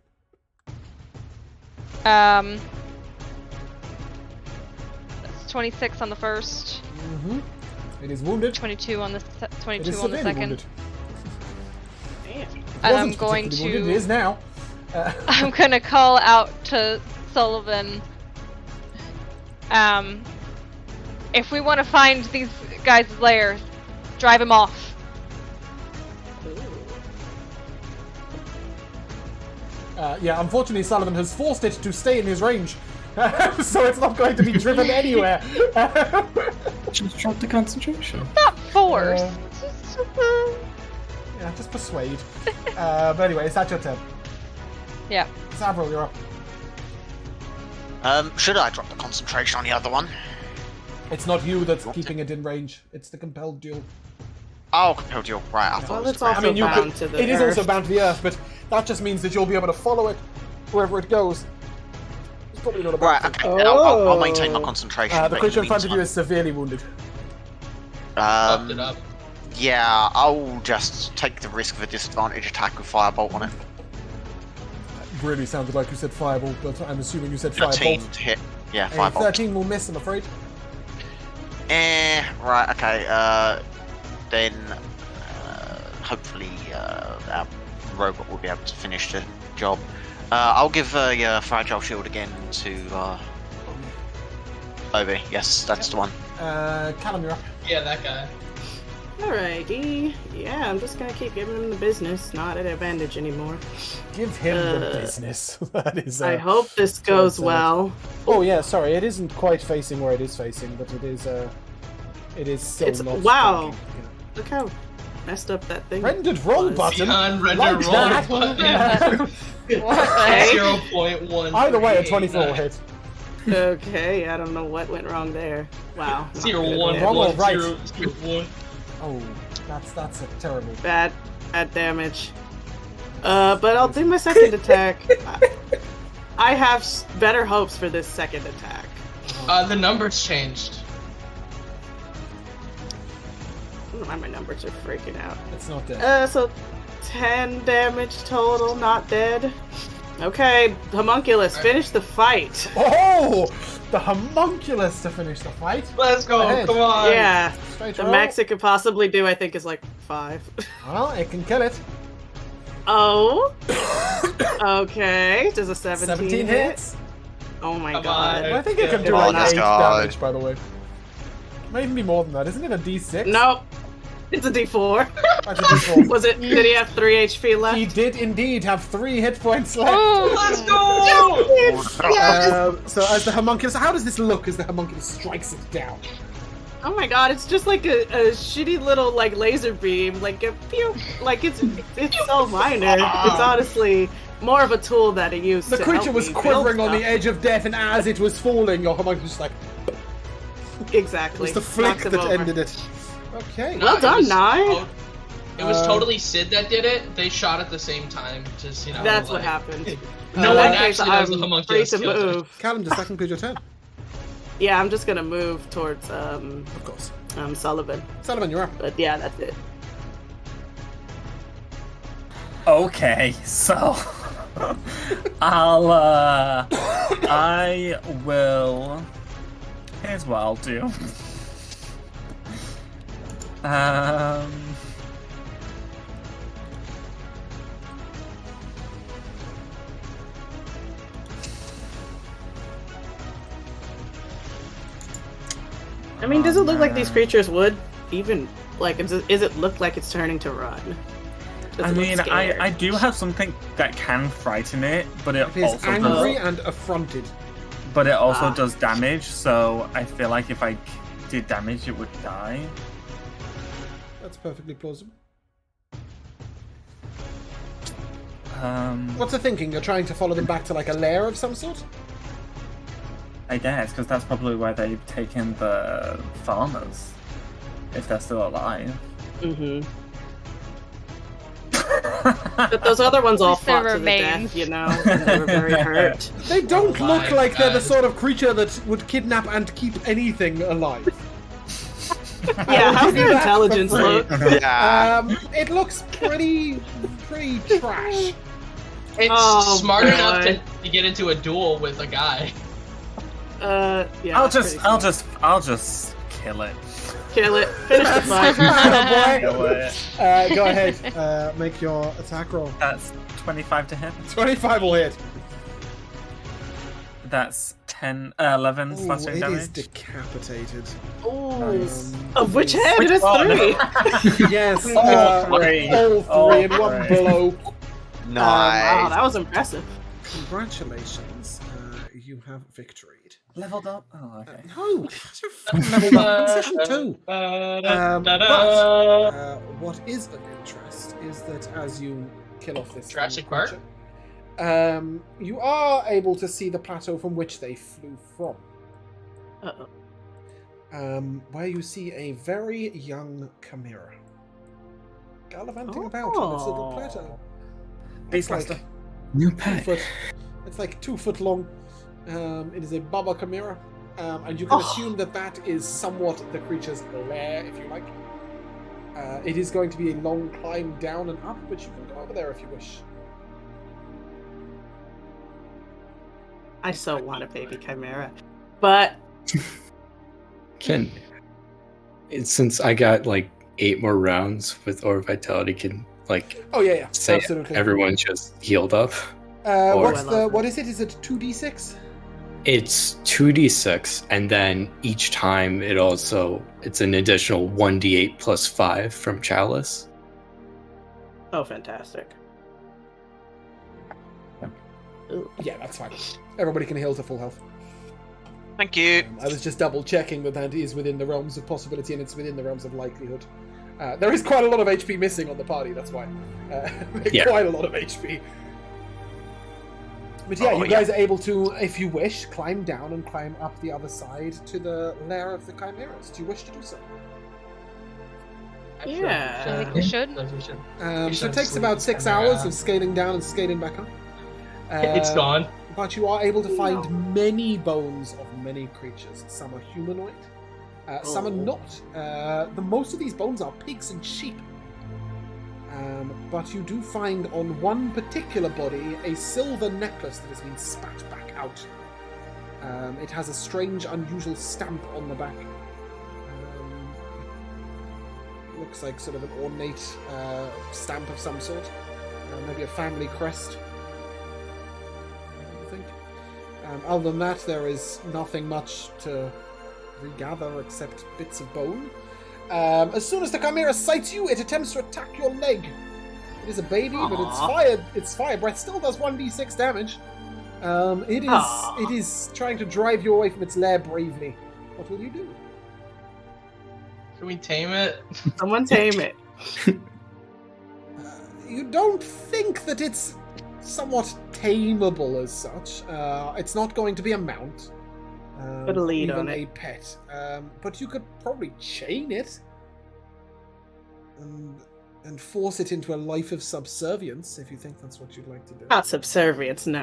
That's 26 on the first, Mm-hmm. It is wounded. 22 on the It 22 is on the severely second, wounded. Damn. and I'm Wasn't going particularly wounded, to. It is now. I'm gonna call out to Sullivan. If we want to find these guys' lair, drive him off. Yeah, unfortunately, Sullivan has forced it to stay in his range, so it's not going to be driven anywhere. Just drop the concentration. Not force. Yeah, just persuade. But anyway, it's at your turn. Yeah. Savril, you're up. Should I drop the concentration on the other one? It's not you that's keeping it in range. It's the compelled duel. Oh, compelled duel. Right, I thought Well, it was it's the ground. also you bound could, to the it is earth. also bound to the earth, but that just means that you'll be able to follow it wherever it goes. It's probably not a Right, bad thing. okay. I'll maintain my Oh. concentration. The but creature in the front of you meantime- is severely wounded. Fucked it up. Yeah, I'll just take the risk of a disadvantage attack with Firebolt on it. Really sounded like you said fireball, but I'm assuming you said 13 firebolt. to hit. Yeah, A Firebolt. 13 will miss, I'm afraid. Right, okay. Then hopefully our robot will be able to finish the job. I'll give a fragile shield again to Obi. Yes, that's the one. Callum, you're up. Yeah, that guy. Alrighty. Yeah, I'm just gonna keep giving him the business, not at advantage anymore. Give him the business. That is. I hope this goes sad. well. Oh yeah, sorry, it isn't quite facing where it is facing, but it is. It is still It's- not. wow. striking. Look how messed up that thing Rendered roll was. button. Beyond render Like roll that. button. What the heck? 0.1. Either way, a 24 will hit. Okay, I don't know what went wrong there. Wow. not Zero good. one Wrong or one right? 0 0 1. Oh, that's a terrible. Bad damage. But I'll do my second attack. I have better hopes for this second attack. The numbers changed. I don't know why my numbers are freaking out. It's not dead. So 10 damage total, not dead. Okay, homunculus, finish the fight. Oh, the homunculus to finish the fight. Let's go. Ahead. Come on. Yeah, Straight the roll. max it could possibly do, I think, is like 5. Well, it can kill it. Oh. Okay, does a 17 hit? hits. Oh my Come god. on. I think it can do Come on, like let's 8 go. damage, by the way. Might even be more than that. Isn't it a D6? Nope. It's a D4. That's a D4. Was it? Did he have 3 HP left? He did indeed have 3 hit points left. Let's go. So as the homunculus, how does this look as the homunculus strikes it down? Oh my god, it's just like a shitty little like laser beam, like a pew. Like it's so minor. It's honestly more of a tool that it used. The to creature help was me quivering build on the stuff. edge of death, and as it was falling, your homunculus was like, it Exactly. was the flick Knocks him that over. ended it. Okay. Well it done, was- Nye. It was Uh, totally Sid that did it. They shot at the same time. Just That's what like, happened. No In one that case, actually knows the I'm free homunculus to killed it. move. Callum, does that conclude your turn? Yeah, I'm just gonna move towards Of course. Sullivan. Sullivan, you're up. But yeah, that's it. Okay, so I will. Here's what I'll do. I mean, does it look like these creatures would even like? Is it look like it's turning to run? Does I it look mean, scared? I do have something that can frighten it, but it It is also angry does, and affronted. but it also Ah. does damage. So I feel like if I did damage, it would die. That's perfectly plausible. Um, What's the thinking? You're trying to follow them back to like a lair of some sort? I guess because that's probably where they've taken the farmers, if they're still alive. Mm-hmm. But those other ones all least there fought to the remains. death, you know, and they were very hurt. They don't Oh look my like they're the God. sort of creature that would kidnap and keep anything alive. Yeah, how's their That's intelligence the look? Yeah. It looks pretty trash. It's Oh, smart enough boy. to get into a duel with a guy. Yeah. I'll that's just pretty kill it. kill it. Finish the fight. Attaboy. Kill it. Go ahead. Make your attack roll. That's 25 to hit. 25 will hit. That's 11 Ooh, slashing it is damage. decapitated. Ooh. Nice. Of which head? It is one? 3. Yes, All three. all All three in one three. blow. Wow, Nice. that was impressive. Congratulations, you have victoried. Leveled up? Oh, okay. No, you're fucking leveled up. Position 2. What is of interest is that as you kill off this Jurassic creature, Park? you are able to see the plateau from which they flew from, Uh-oh. where you see a very young chimera gallivanting about on this little plateau. It's Beastmaster. like New 2 pet. foot. It's like 2 foot long. It is a Baba Chimera, and you can assume that that is somewhat the creature's lair, if you like. It is going to be a long climb down and up, but you can go over there if you wish. I so want a baby chimera, but Since I got like 8 more rounds with Aura Vitality, can like Oh yeah, say absolutely. everyone's just healed up. What's I love the? that. What is it? Is it 2d6? It's 2d6, and then each time it's an additional 1d8 plus 5 from Chalice. oh, fantastic. Ooh. Yeah, that's fine. Everybody can heal to full health. Thank you. I was just double checking that is within the realms of possibility and it's within the realms of likelihood. There is quite a lot of HP missing on the party, that's why. Yeah. Quite a lot of HP. But yeah, Oh, you guys are able to, if you wish, climb down and climb up the other side to the lair of the chimeras. Do you wish to do so? Yeah. I think we should. So it takes about 6 hours of scaling down and scaling back up. It's gone. But you are able to find many bones of many creatures. Some are humanoid, some are not. Most of these bones are pigs and sheep. But you do find on one particular body a silver necklace that has been spat back out. It has a strange, unusual stamp on the back. Looks like sort of an ornate stamp of some sort. Maybe a family crest, I think. Other than that, there is nothing much to regather except bits of bone. As soon as the chimera sights you, it attempts to attack your leg. It is a baby, but its fire breath still does 1d6 damage. It is trying to drive you away from its lair bravely. What will you do? Can we tame it? Someone tame it. You don't think that it's somewhat tameable as such. It's not going to be a mount. Put a lead even on a it. pet. But you could probably chain it and force it into a life of subservience if you think that's what you'd like to do. Not subservience. No.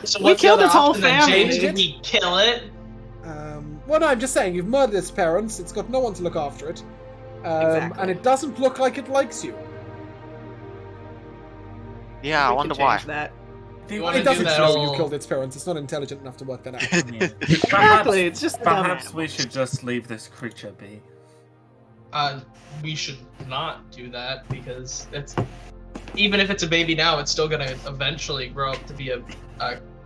So We what's the killed other its whole option then, family. James? Did we kill it? Well, no, I'm just saying, you've murdered its parents, it's got no one to look after it, Exactly. and it doesn't look like it likes you. Yeah, I We can wonder change why. that. You wanna It do doesn't that know whole- you killed its parents, it's not intelligent enough to work that out. Exactly. It's just a dumb Perhaps animal. we should just leave this creature be. We should not do that because even if it's a baby now, it's still gonna eventually grow up to be a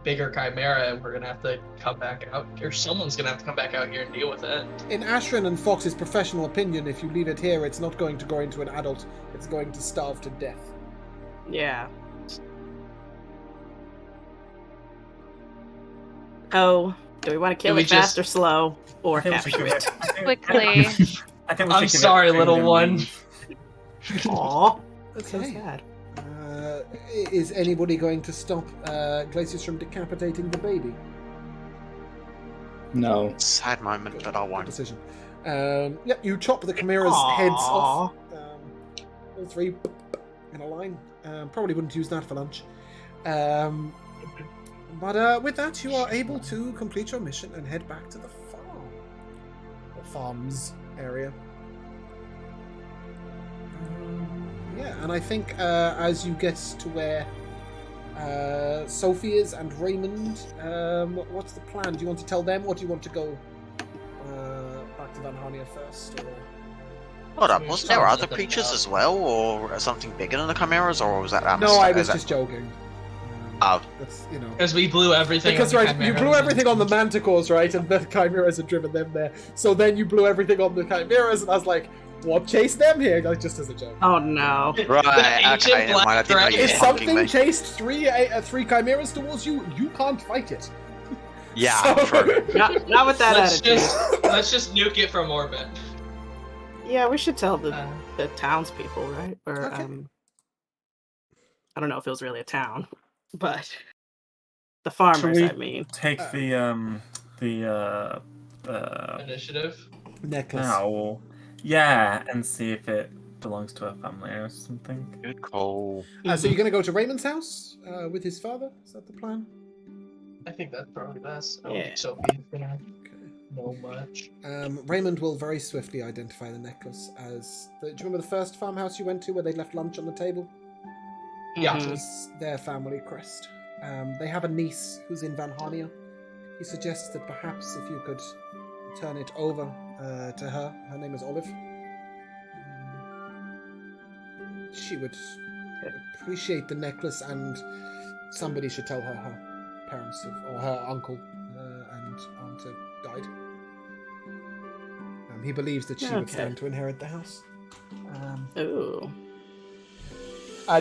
bigger chimera, and we're gonna have to come back out, or someone's gonna have to come back out here and deal with it. In Ashrin and Fox's professional opinion, if you leave it here, it's not going to grow into an adult, it's going to starve to death. Yeah. Oh, do we want to kill Do we it fast just- or slow, or I think we should capture give it? it- Quickly. I think we should I'm give it sorry, food little and one. leave. Aw, that's so Okay. sad. Is anybody going to stop Glacius from decapitating the baby? No. Sad moment, but I Good won't. decision. You chop the chimera's Aw. heads off. All three in a line. Probably wouldn't use that for lunch. But with that, you are able to complete your mission and head back to the farm. Or farms area. Yeah, and I think as you get to where Sophie is and Raymond, what's the plan? Do you want to tell them, or do you want to go back to Van Hania first? Or... Hold up, We wasn't should there let other them creatures know. as well, or something bigger than the chimeras, or was that a No, I mistake? was Is that- just joking. Oh. That's, Because we blew everything. Because, on the right, you chimeras blew and- everything on the manticores, right, and the chimeras had driven them there. So then you blew everything on the chimeras, and I was like, what chased them here? Like, just as a joke. Oh no. Right, The ancient okay, never mind, I didn't know black you were If dragon- fucking something me. chased three chimeras towards you, you can't fight it. Yeah, So- true. Not with that let's attitude. just nuke it from orbit. Yeah, we should tell the Uh, townspeople, right? Or Okay. I don't know if it was really a town, but the farmers. we- I mean, Take the initiative. Necklace. owl. Yeah, and see if it belongs to a family or something. Good call. So you're going to go to Raymond's house with his father? Is that the plan? I think that's probably best. I don't Yeah. think Sophie's gonna Okay. know much. Raymond will very swiftly identify the necklace as... do you remember the first farmhouse you went to where they left lunch on the table? Yeah. It was their family crest. They have a niece who's in Van Hania. He suggests that perhaps if you could turn it over to her. Her name is Olive. She would appreciate the necklace, and somebody should tell her parents or her uncle and aunt have died. He believes that she would Okay. stand to inherit the house. Ooh.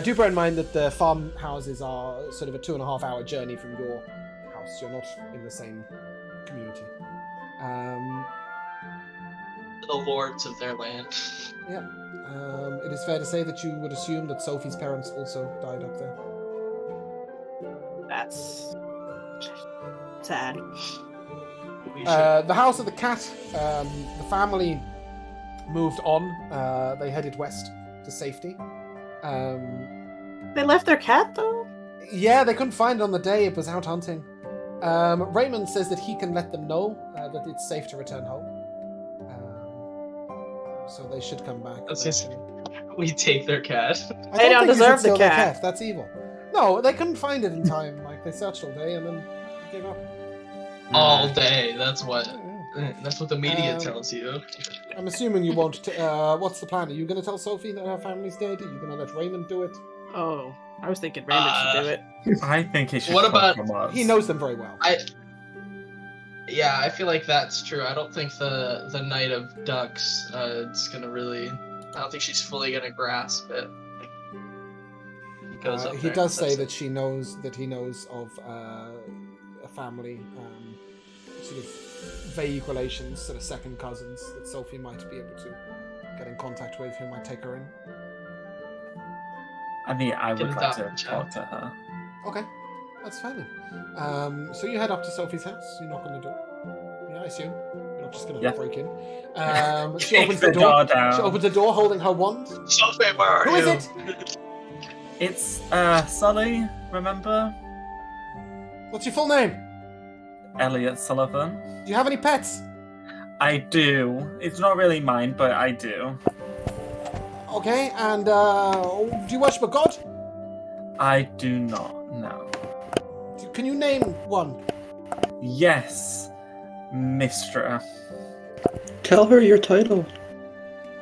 Do bear in mind that the farmhouses are sort of a 2.5 hour journey from your house. You're not in the same community. The lords of their land. Yeah. It is fair to say that you would assume that Sophie's parents also died up there. That's sad. We should. The House of the Cat, the family moved on. They headed west to safety. They left their cat though. Yeah, they couldn't find it on the day. It was out hunting. Raymond says that he can let them know that it's safe to return home. So they should come back. That's just- eventually. We take their cat. They don't think you should deserve the steal their cat. That's evil. No, they couldn't find it in time. Like they searched all day and then gave up. All day. That's what the media Um, tells you. I'm assuming you won't. What's the plan? Are you going to tell Sophie that her family's dead? Are you going to let Raymond do it? Oh, I was thinking Raymond should do it. I think it should What come about- from us. He knows them very well. Yeah, I feel like that's true. I don't think the Knight of Ducks is gonna really. I don't think she's fully gonna grasp it. He goes up He there, does say that's that he knows of a family, sort of vague relations, sort of second cousins that Sophie might be able to get in contact with, who might take her in. I mean, I would Get like it to done, talk to her. Okay, that's fine then. So you head up to Sophie's house. You knock on the door. Yeah, I assume you're not just going to Yeah. break in. She Kick opens the the door. down. She opens the door, holding her wand. it. Sophie, where are Who you? is it? It's Sully, remember? What's your full name? Elliot Sullivan. Do you have any pets? I do. It's not really mine, but I do. Okay, and do you worship a god? I do not know. Can you name one? Yes, Mistra. Tell her your title.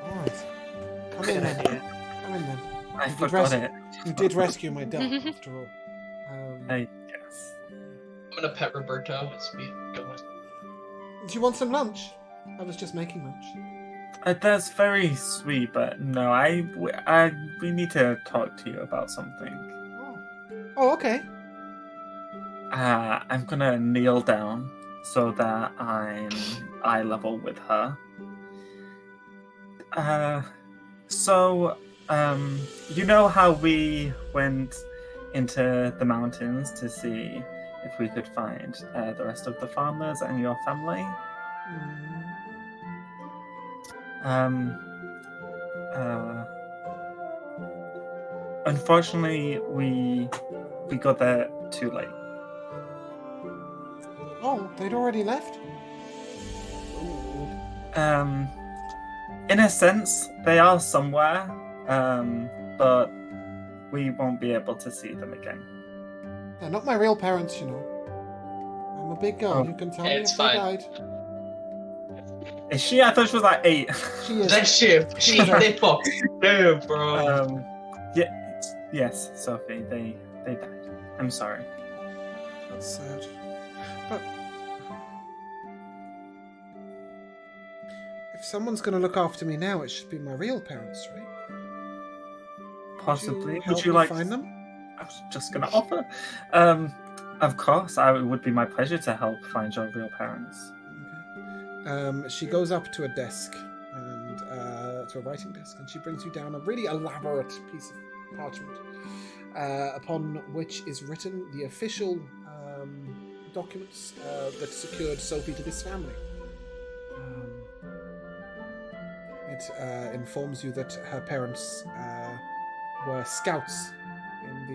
Alright. Come in then. Come in then. I You did forgot rescue- it. You did rescue my dog, after all. I guess. I'm gonna pet Roberto as we go in. Do you want some lunch? I was just making lunch. That's very sweet, but no, we need to talk to you about something. Oh, okay. I'm gonna kneel down so that I'm eye level with her. You know how we went into the mountains to see if we could find the rest of the farmers and your family? Unfortunately, we got there too late. Oh, they'd already left? In a sense, they are somewhere, but we won't be able to see them again. They're not my real parents, you know. I'm a big girl. Oh. You can tell Hey, me it's if fine. they died. Is she? I thought she was like 8. She is. That shit, they fucked damn, bro. Yes, Sophie, they died. I'm sorry. That's sad. But if someone's going to look after me now, it should be my real parents, right? Possibly. Would Would you you like? find them? I was just gonna offer. Of course, it would be my pleasure to help find your real parents. Okay. She goes up to a desk and to a writing desk, and she brings you down a really elaborate piece of parchment, upon which is written the official documents that secured Sophie to this family. It informs you that her parents were scouts in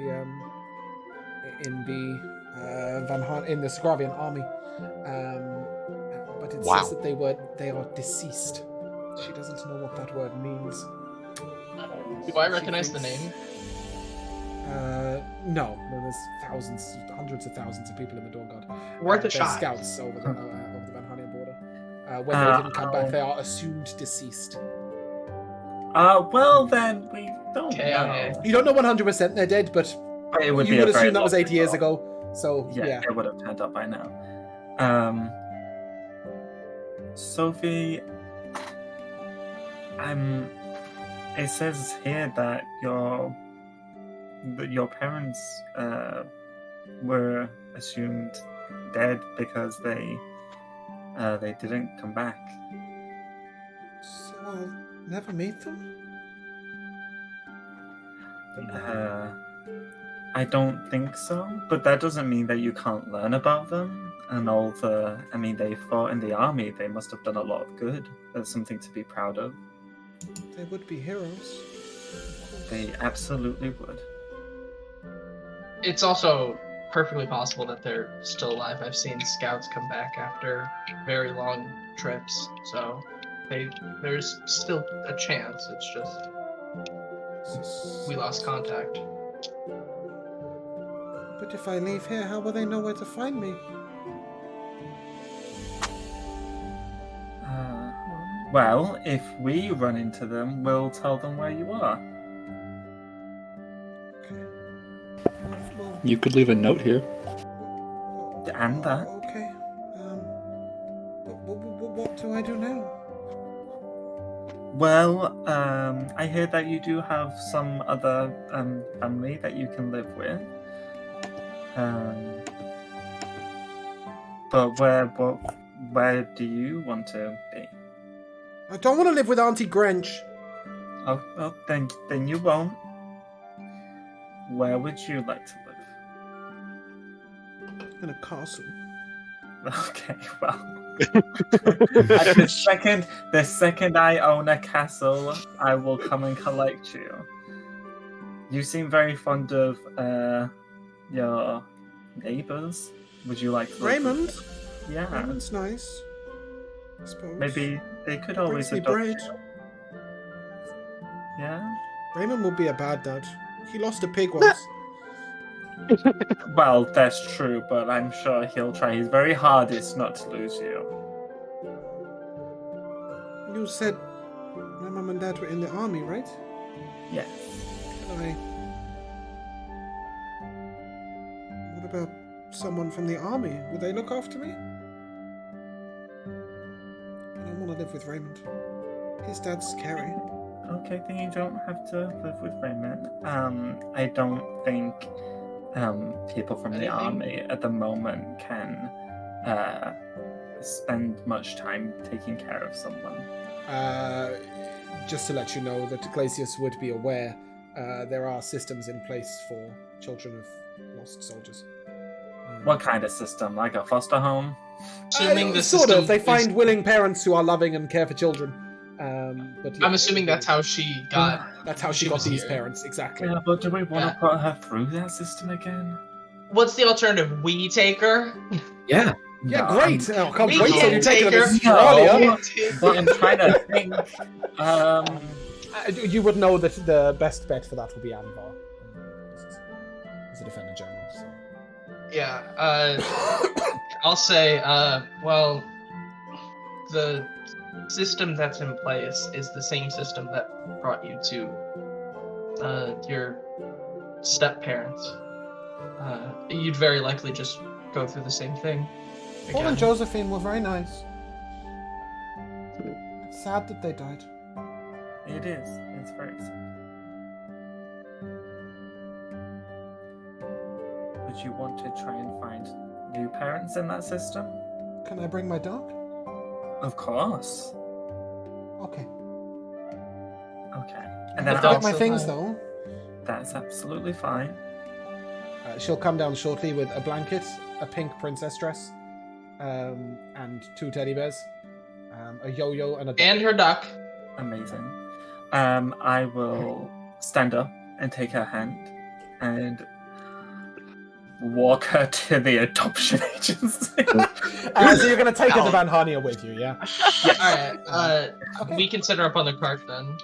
the Sogravian army, but it Wow. says that they are deceased. She doesn't know what that word means. Do I recognize the name? No. There's thousands, hundreds of thousands of people in the Dawn Guard. Worth a They're shot. Scouts over the Van Hanian border. When they didn't come back, they are assumed deceased. Well then we don't Okay, know. okay. You don't know 100% they're dead, but But it would you be would a very assume that was long 8 years ago. ago. So Yeah, yeah. it would have turned up by now. Sophie, it says here that your parents were assumed dead because they didn't come back. So I'll never meet them? I don't think so, but that doesn't mean that you can't learn about them and all the. I mean, they fought in the army. They must have done a lot of good. That's something to be proud of. They would be heroes. They absolutely would. It's also perfectly possible that they're still alive. I've seen scouts come back after very long trips, so there's still a chance. It's just we lost contact. But if I leave here, how will they know where to find me? Well, if we run into them, we'll tell them where you are. Okay. Well, You could leave a note here. And that. Okay. What do I do now? Well, I hear that you do have some other family that you can live with. But where do you want to be? I don't want to live with Auntie Grinch. Oh, well, then you won't. Where would you like to live? In a castle. Okay, well. the second I own a castle, I will come and collect you. You seem very fond of your neighbors. Would you like to live Raymond? with them? Yeah. Raymond's nice. I suppose. Maybe they could Brings always me adopt bread. you. Yeah. Raymond will be a bad dad. He lost a pig once. Well, that's true, but I'm sure he'll try his very hardest not to lose you. You said my mum and dad were in the army, right? Yes. What about someone from the army? Would they look after me? I don't want to live with Raymond. His dad's scary. Okay, then you don't have to live with Raymond. I don't think people from the army at the moment can spend much time taking care of someone. Just to let you know that Glacius would be aware, there are systems in place for children of lost soldiers. What kind of system? Like a foster home? Assuming the sort system of. They is- find willing parents who are loving and care for children. But yeah, I'm assuming that's how she got. That's how she got was these here. parents, exactly. Yeah, but do we want Yeah. to put her through that system again? What's the alternative? We take her? Yeah. Yeah, No, great. I can't We wait till can't you take her to take her. Australia. No. But I'm trying to think. You would know that the best bet for that would be Anvar. He's a defender general. So. Yeah, I'll say, well, the system that's in place is the same system that brought you to your step-parents. You'd very likely just go through the same thing Paul and again. Josephine were very nice. It's sad that they died. It is. It's very sad. Would you want to try and find new parents in that system? Can I bring my dog? Of course. Okay. Okay. I And then have to I'll get my also things fine. though. That's absolutely fine. She'll come down shortly with a blanket, a pink princess dress, and 2 teddy bears, a yo-yo, and a duck. And her duck. Amazing. I will stand up and take her hand and walk her to the adoption agency. So you're going to take her to Van Hania with you, yeah? Alright, Okay. we can set her up on the cart then.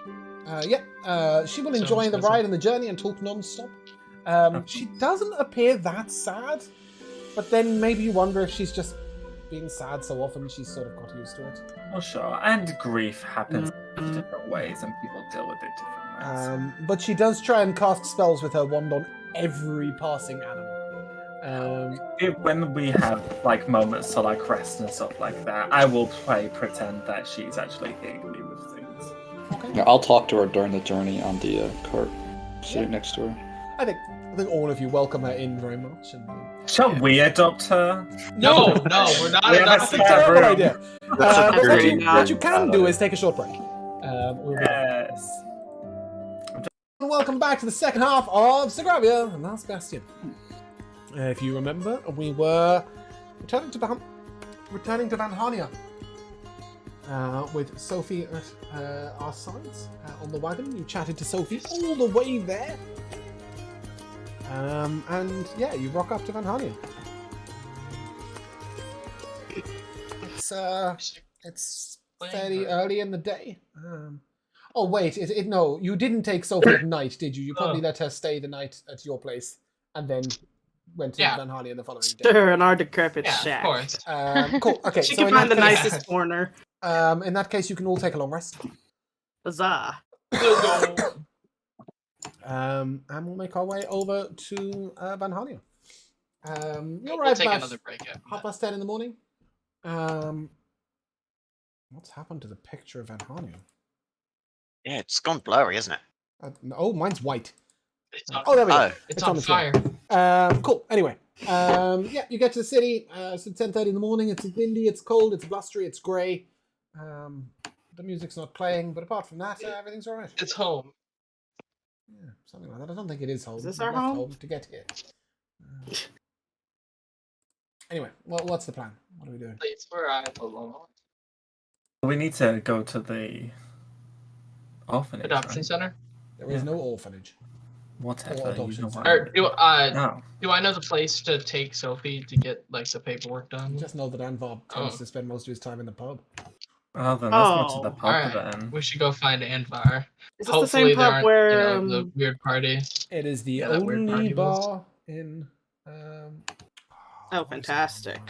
She will enjoy Sounds the good. ride and the journey and talk non-stop. She doesn't appear that sad, but then maybe you wonder if she's just being sad so often she's sort of got used to it. Well, sure. And grief happens in different ways, and people deal with it different ways. But she does try and cast spells with her wand on every passing animal. When we have like moments to like rest and stuff like that, I will pretend that she's actually hitting me with things. Okay. Yeah, I'll talk to her during the journey on the cart, sitting next to her. I think all of you welcome her in very much. And, Shall we adopt her? No, we're not We have a adopting that's a spare her. terrible room. idea. What you can do is take a short break. We'll be back. Yes. And welcome back to the second half of Sogravia and that's Bastion. If you remember, we were returning to Van Hania with Sophie at our sides on the wagon. You chatted to Sophie all the way there. And yeah, you rock up to Van Hania. It's fairly early in the day. Oh wait, no, you didn't take Sophie at night, did you? You probably let her stay the night at your place, and then went to Van Harley the following day. Sure, in our decrepit Yeah, shack. of course. Cool. Okay, She so can in find that the case, nicest corner. in that case, you can all take a long rest. Huzzah. And we'll make our way over to Van Harley. You We'll arrive take about another break after that. 10:30 in the morning. What's happened to the picture of Van Harley? Yeah, it's gone blurry, isn't it? Oh, mine's white. It's on, Oh, there we go. Oh. it's on its way. fire. Cool. Anyway, yeah, you get to the city. It's 10:30 in the morning. It's windy. It's cold. It's blustery. It's grey. The music's not playing, but apart from that, everything's all right. It's home. Yeah, something like that. I don't think it is home. Is this We our left home? to get here. Anyway, what's the plan? What are we doing? It's where I belong. We need to go to the orphanage. Adoption right? center. There is no orphanage. Whatever. Or You adoption know center. what? Or do I know the place to take Sophie to get like the paperwork You done? just know that Anvar tends to spend most of his time in the pub. Oh, then let's go to the pub Alright. then. We should go find Anvar. Is this the Hopefully same there pub aren't, where the weird party. It is the Yeah, that weird only party was. bar in. Oh, fantastic.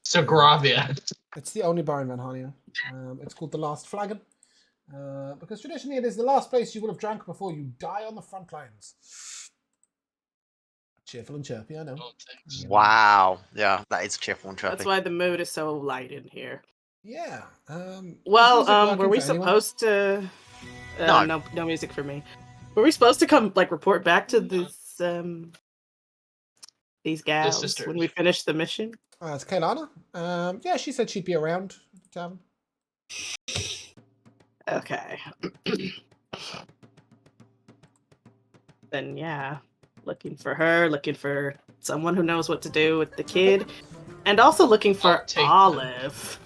Sogravia. It's the only bar in Van Harley. It's called the Last Flagon. Because traditionally it is the last place you will have drank before you die on the front lines. Cheerful and chirpy, I know. Wow. Yeah, that is cheerful and chirpy. That's why the mood is so light in here. Yeah. Well, is music were we working for anyone? supposed to? No. No music for me. Were we supposed to come like report back to this these gals sisters. when we finish the mission? It's Kailana. Yeah, she said she'd be around at the tavern. Okay. Then yeah, looking for her, looking for someone who knows what to do with the kid, and also looking for I'll take Olive.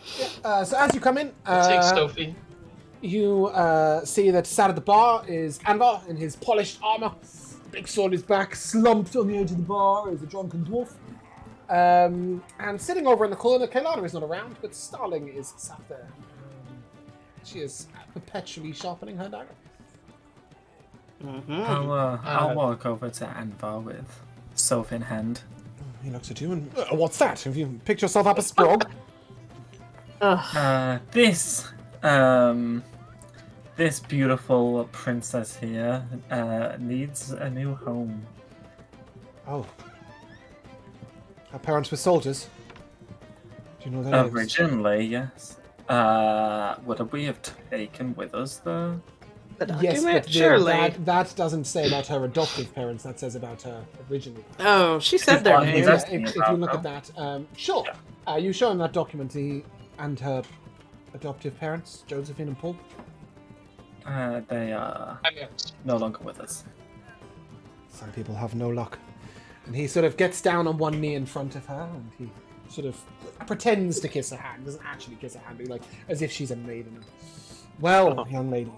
Yeah, so as you come in, Take Sophie. you see that sat at the bar is Anvar in his polished armor. Big sword in his back, slumped on the edge of the bar is a drunken dwarf. And sitting over in the corner, Kailana is not around, but Starling is sat there. She is perpetually sharpening her dagger. Mm-hmm. I'll walk over to Anvar with Sophie in hand. He looks at you and, what's that? Have you picked yourself up a sprog? This beautiful princess here needs a new home. Oh. Her parents were soldiers. Do you know their names? Originally, yes. Would we have taken with us the? Yes, but surely. that doesn't say about her adoptive parents. That says about her original. Oh, she said their Oh, name. that's- If you look at that, sure. You show him that document, he and her adoptive parents, Josephine and Paul. They are no longer with us. Some people have no luck. And he sort of gets down on one knee in front of her, and he sort of pretends to kiss her hand. Doesn't actually kiss her hand, but like as if she's a maiden. Well, young lady,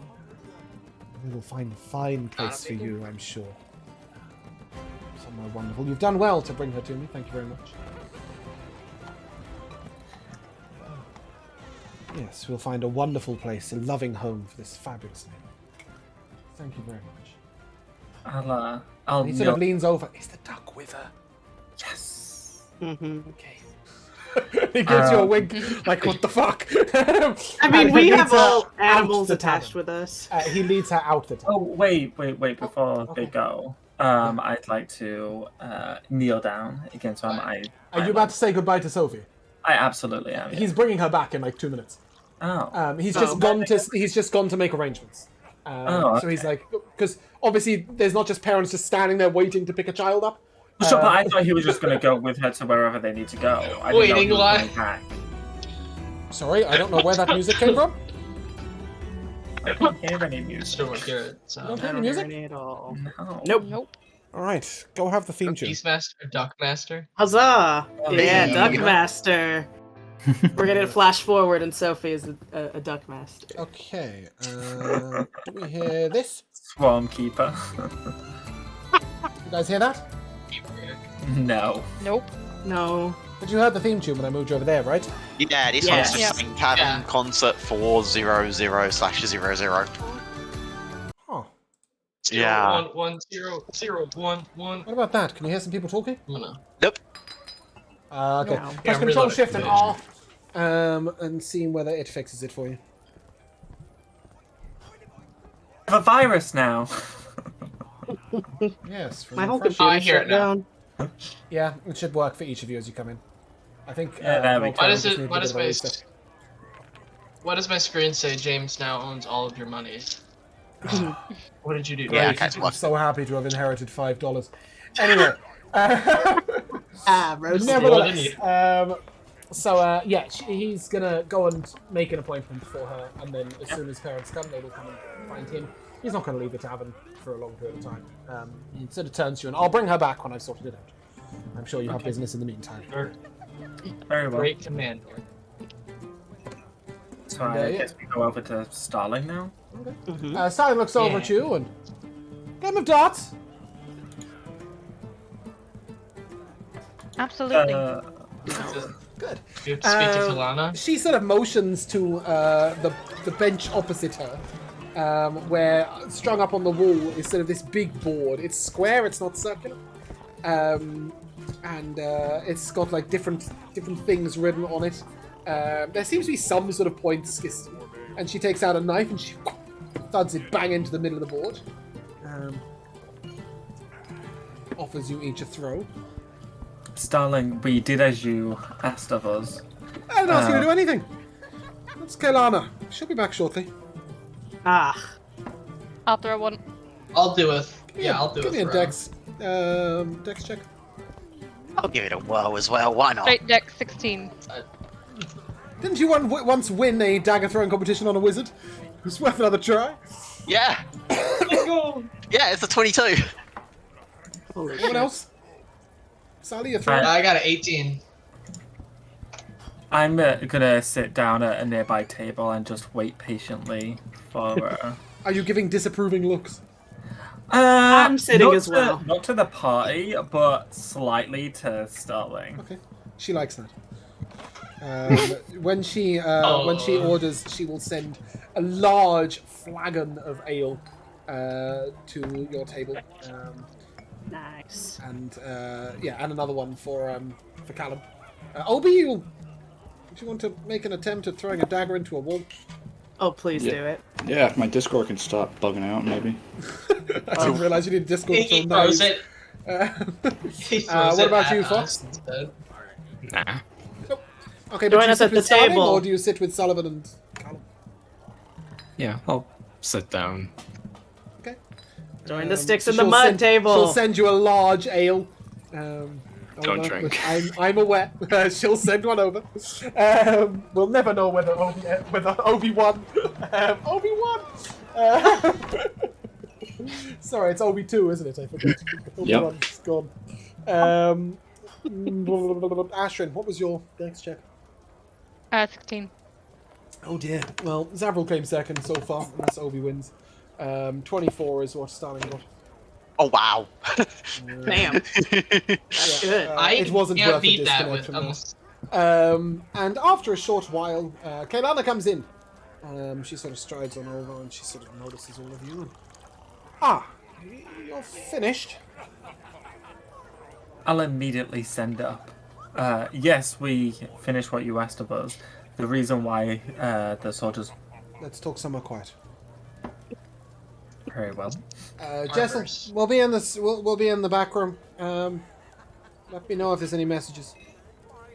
we will find a fine place for you, I'm sure. Somewhere wonderful. You've done well to bring her to me. Thank you very much. Yes, we'll find a wonderful place, a loving home for this fabulous lady. Thank you very much. I'll He sort of leans over. Is the duck with her? Yes. Mm-hmm. Okay. He gives you a wink, like, what the fuck? I mean, And we he have leads her all out animals the attached tavern. with us. He leads her out the tavern. Oh wait! Before okay. they go, I'd like to kneel down against her. Are you about to say goodbye to Sophie? I absolutely am. He's bringing her back in like 2 minutes. Oh. He's just gone to make arrangements. So he's like, because obviously there's not just parents just standing there waiting to pick a child up. Sure, but I thought he was just going to go with her to wherever they need to go. I didn't know Waiting he was line. coming back. Sorry, I don't know where that music came from. I can't hear any music. Still don't hear it. So. don't I hear don't music? hear any at all. No. Nope. Nope. All right, go have the theme tune. Beastmaster, Duckmaster. Huzzah! Oh, Yeah, hey. Duckmaster. We're gonna flash forward, and Sophie is a Duckmaster. Okay, do we hear this? Swarm Keeper. You guys hear that? No. Nope. No. But you heard the theme tune when I moved you over there, right? Yeah, this Yeah. one's just Yeah. saying Tavern Yeah. Concert 400/00. Yeah. 1-1-0-0-1-1. What about that? Can you hear some people talking? No. Nope. Okay. No. Press Yeah, Control reload. Shift and R, and seeing whether it fixes it for you. I have a virus now. Yes. For My whole refresh. computer I hear shut it now. down. Yeah, it should work for each of you as you come in. I think. Yeah, there we Roll go. Why Twenty does just it? needs Why a bit does of a my reset. Why does my screen say James now owns all of your monies? What did you do? Yeah, Great. okay, I'm so happy to have inherited $5. Anyway. Roasted. Nevertheless, he's gonna go and make an appointment for her, and then as soon as parents come, they will come and find him. He's not gonna leave the tavern for a long period of time. He sort of turns to you, and I'll bring her back when I've sorted it out. I'm sure you have business in the meantime. Very well. Great commander. So I guess we go over to Starling now. Stalin looks over at you and game of darts. Absolutely. Good. You have to speak to Kalana. She sort of motions to the bench opposite her, where strung up on the wall is sort of this big board. It's square, it's not circular, and it's got like different things written on it. There seems to be some sort of point system, and she takes out a knife and she thuds it bang into the middle of the board. Offers you each a throw. Starling, we did as you asked of us. I didn't ask you to do anything. That's Kailana. She'll be back shortly. Ah. I'll throw one. I'll do it. Yeah, I'll do it. Give me a for dex. Dex check. I'll give it a whirl as well. Why not? Straight deck 16. Didn't you once win a dagger throwing competition on a wizard? Who's worth another try? Yeah. Let's go. Yeah, it's a 22. Holy Anyone shit. else? Sally, you're throwing. I got an 18. I'm gonna sit down at a nearby table and just wait patiently for. Are you giving disapproving looks? I'm sitting not as to- well. Not to the party, but slightly to Starling. Okay, she likes that. When she orders, she will send a large flagon of ale to your table, Nice. and another one for Callum. Obi, do you want to make an attempt at throwing a dagger into a wall? Oh, please Yeah. do it. Yeah, if my Discord can stop bugging out, maybe. I didn't realize you need Discord to He throw throws knives. it. He throws what it about at you, us Fox? instead. Nah. Okay, but Join do you us sit at the with Starling, table. or do you sit with Sullivan and Callum? Yeah, I'll sit down. Okay. Join the sticks in the she'll mud table. She'll send you a large ale. Don't drink. which I'm aware. She'll send one over. We'll never know whether Obi won. Obi won. Sorry, it's Obi 2, isn't it? I forgot. Obi Yep. 1's gone. Ashrin, what was your dex check? 16. Oh dear. Well, Zavril came second so far, unless Obi wins. 24 is what Starling got. Oh wow. Damn. That's good. It wasn't can't worth beat a that disconnect with from almost. that. And after a short while, Kailana comes in. She sort of strides on over and she sort of notices all of you. And, you're finished. I'll immediately send up. Yes, we finished what you asked of us. The reason why the soldiers. Let's talk somewhere quiet. Very well. Jessel, we'll be in this. We'll be in the back room. Let me know if there's any messages,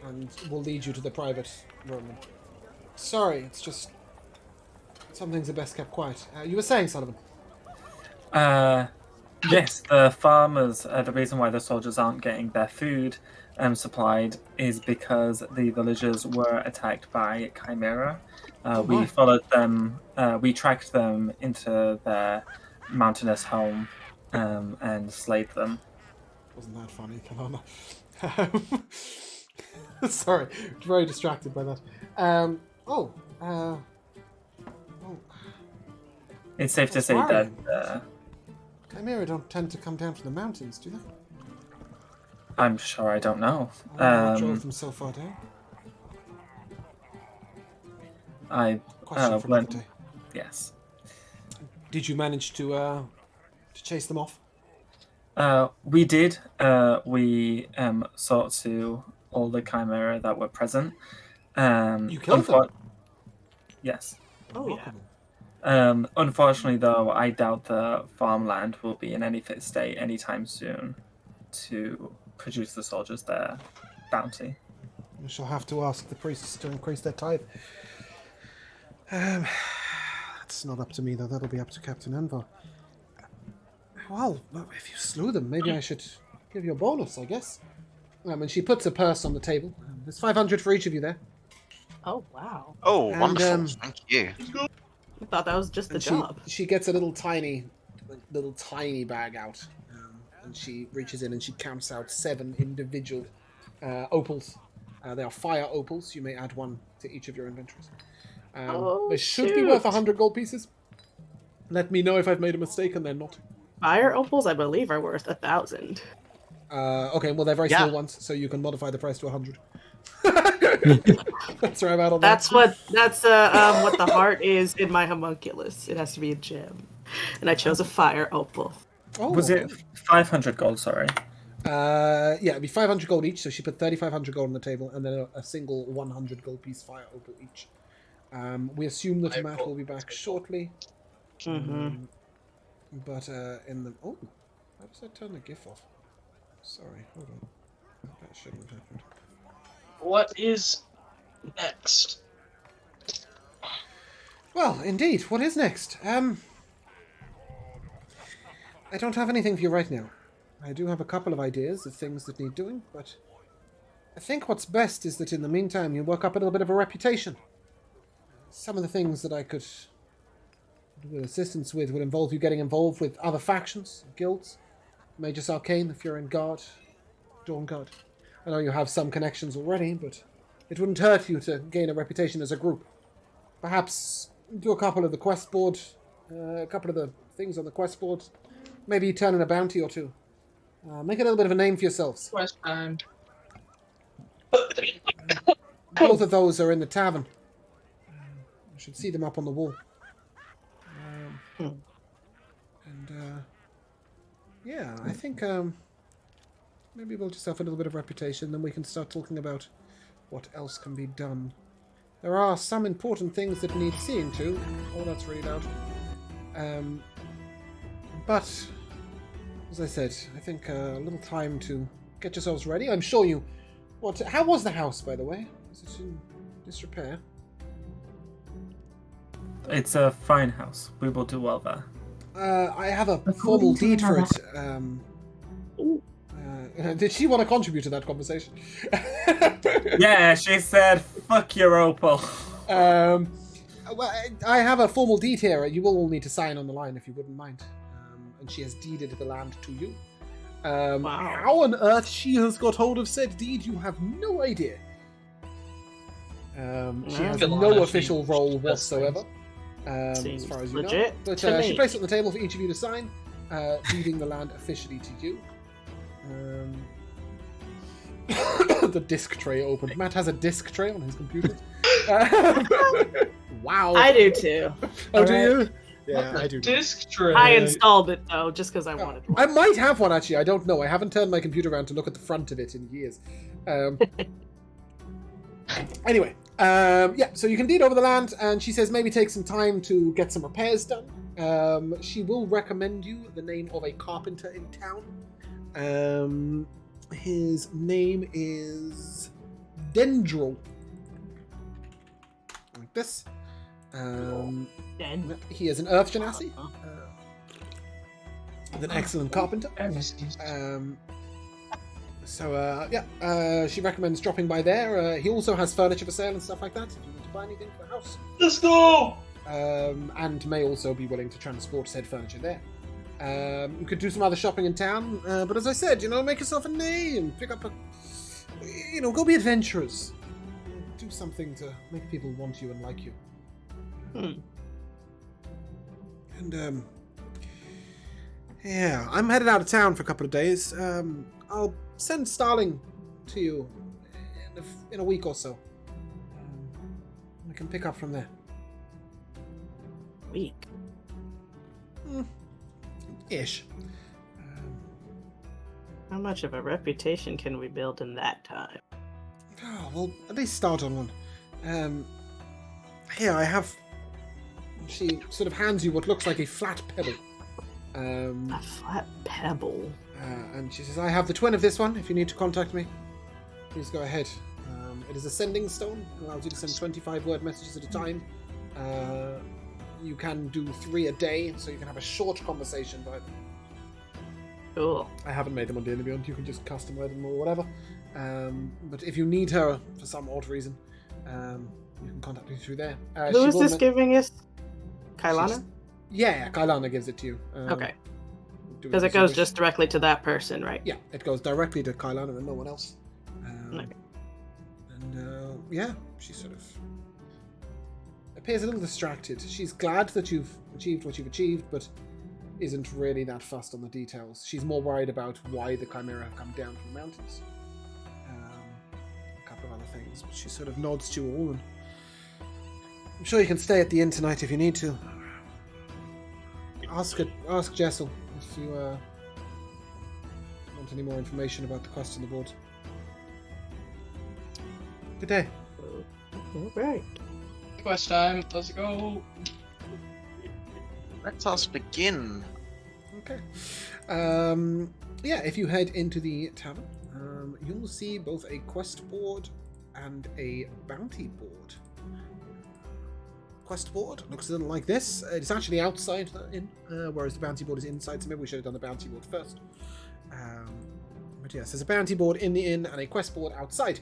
and we'll lead you to the private room. Sorry, it's just some things are best kept quiet. You were saying, Sullivan? Yes, the farmers. The reason why the soldiers aren't getting their food supplied is because the villagers were attacked by Chimera. We my. followed them. We tracked them into their mountainous home and slayed them. Wasn't that funny? Kailana. Sorry, very distracted by that. It's safe to That's say worrying. that Chimera don't tend to come down from the mountains, do they? I'm sure I don't know. I don't know what drove them so far down. I Question for when- another day. yes. Did you manage to to chase them off? We did. We sought to all the chimera that were present. You killed them? Yes. Oh yeah. Unfortunately, though, I doubt the farmland will be in any fit state anytime soon to produce the soldiers their bounty. We shall have to ask the priests to increase their tithe. That's not up to me, though. That'll be up to Captain Envar. Well, if you slew them, maybe I should give you a bonus, I guess. And she puts a purse on the table. There's 500 for each of you there. Oh wow. Oh, And, wonderful! Thank you. I thought that was just the And job. she gets a little tiny bag out, and she reaches in and she counts out 7 individual opals. They are fire opals. You may add 1 to each of your inventories. They should be worth 100 gold pieces. Let me know if I've made a mistake and they're not. Fire opals, I believe, are worth 1,000. Okay, well they're very Yeah. small ones, so you can modify the price to 100. That's where I'm at on that. That's what the heart is in my homunculus. It has to be a gem, and I chose a fire opal. Oh, Was it 500 gold? Sorry. Yeah, it'd be 500 gold each. So she put 3,500 gold on the table, and then a single 100 gold piece fire opal each. We assume that Matt will be back shortly. Mm-hmm. But in the how does that turn the GIF off? Sorry, hold on. That shouldn't have happened. What is next? Well, indeed, what is next? I don't have anything for you right now. I do have a couple of ideas of things that need doing, but I think what's best is that in the meantime you work up a little bit of a reputation. Some of the things that I could do with assistance with would involve you getting involved with other factions, guilds, Magus Arcane, the Furin Guard, Dawn Guard. I know you have some connections already, but it wouldn't hurt you to gain a reputation as a group. Perhaps do a couple of the quest board, a couple of the things on the quest board. Maybe turn in a bounty or 2. Make a little bit of a name for yourselves. Quest time. Both of those are in the tavern. You should see them up on the wall. Yeah, I think maybe we'll just have a little bit of reputation, then we can start talking about what else can be done. There are some important things that need seeing to. Oh, that's really loud. But, as I said, I think a little time to get yourselves ready. I'm sure you... How was the house, by the way? Is it in disrepair? It's a fine house. We will do well there. I have a formal deed for it. Did she want to contribute to that conversation? Yeah, she said, fuck your opal. Well, I have a formal deed here. You will all need to sign on the line if you wouldn't mind. And she has deeded the land to you. Wow. How on earth she has got hold of said deed, you have no idea. She has no official role whatsoever, as far as you know. But she placed it on the table for each of you to sign, deeding the land officially to you. The disc tray opened. Matt has a disc tray on his computer. Wow. I do too. Oh, do you? Yeah, I do. Disc tray. I installed it though, just because I wanted one. I might have one actually. I don't know. I haven't turned my computer around to look at the front of it in years. Anyway, yeah. So you can deed over the land, and she says maybe take some time to get some repairs done. She will recommend you the name of a carpenter in town. His name is Dendril. Like this. He is an Earth Genasi. An excellent carpenter. She recommends dropping by there. He also has furniture for sale and stuff like that if you want to buy anything for the house. Let's go! And may also be willing to transport said furniture there. You could do some other shopping in town, but as I said, make yourself a name, pick up go be adventurous. Do something to make people want you and like you. And, yeah, I'm headed out of town for a couple of days. I'll send Starling to you in a week or so. We can pick up from there. Week. Ish. How much of a reputation can we build in that time? Oh, well, at least start on one. Here, I have... She sort of hands you what looks like a flat pebble. A flat pebble. And she says, I have the twin of this one. If you need to contact me, please go ahead. It is a sending stone. It allows you to send 25-word messages at a time. You can do 3 a day, so you can have a short conversation by them. Cool. I haven't made them on D&D Beyond. You can just customize them or whatever. But if you need her for some odd reason, you can contact me through there. Who is this giving us? Kailana? Yeah, Kailana gives it to you. Okay. Because it goes just directly to that person, right? Yeah, it goes directly to Kailana and no one else. Okay. And yeah, she sort of appears a little distracted. She's glad that you've achieved what you've achieved, but isn't really that fussed on the details. She's more worried about why the Chimera have come down from the mountains. A couple of other things, but she sort of nods to you all, and I'm sure you can stay at the inn tonight if you need to. Ask Jessel if you want any more information about the quest on the board. Good day. Alright. Quest time. Let's go. Let us begin. Okay. Yeah, if you head into the tavern, you'll see both a quest board and a bounty board. Quest board looks a little like this. It's actually outside the inn, whereas the bounty board is inside, so maybe we should have done the bounty board first. But yes, there's a bounty board in the inn and a quest board outside.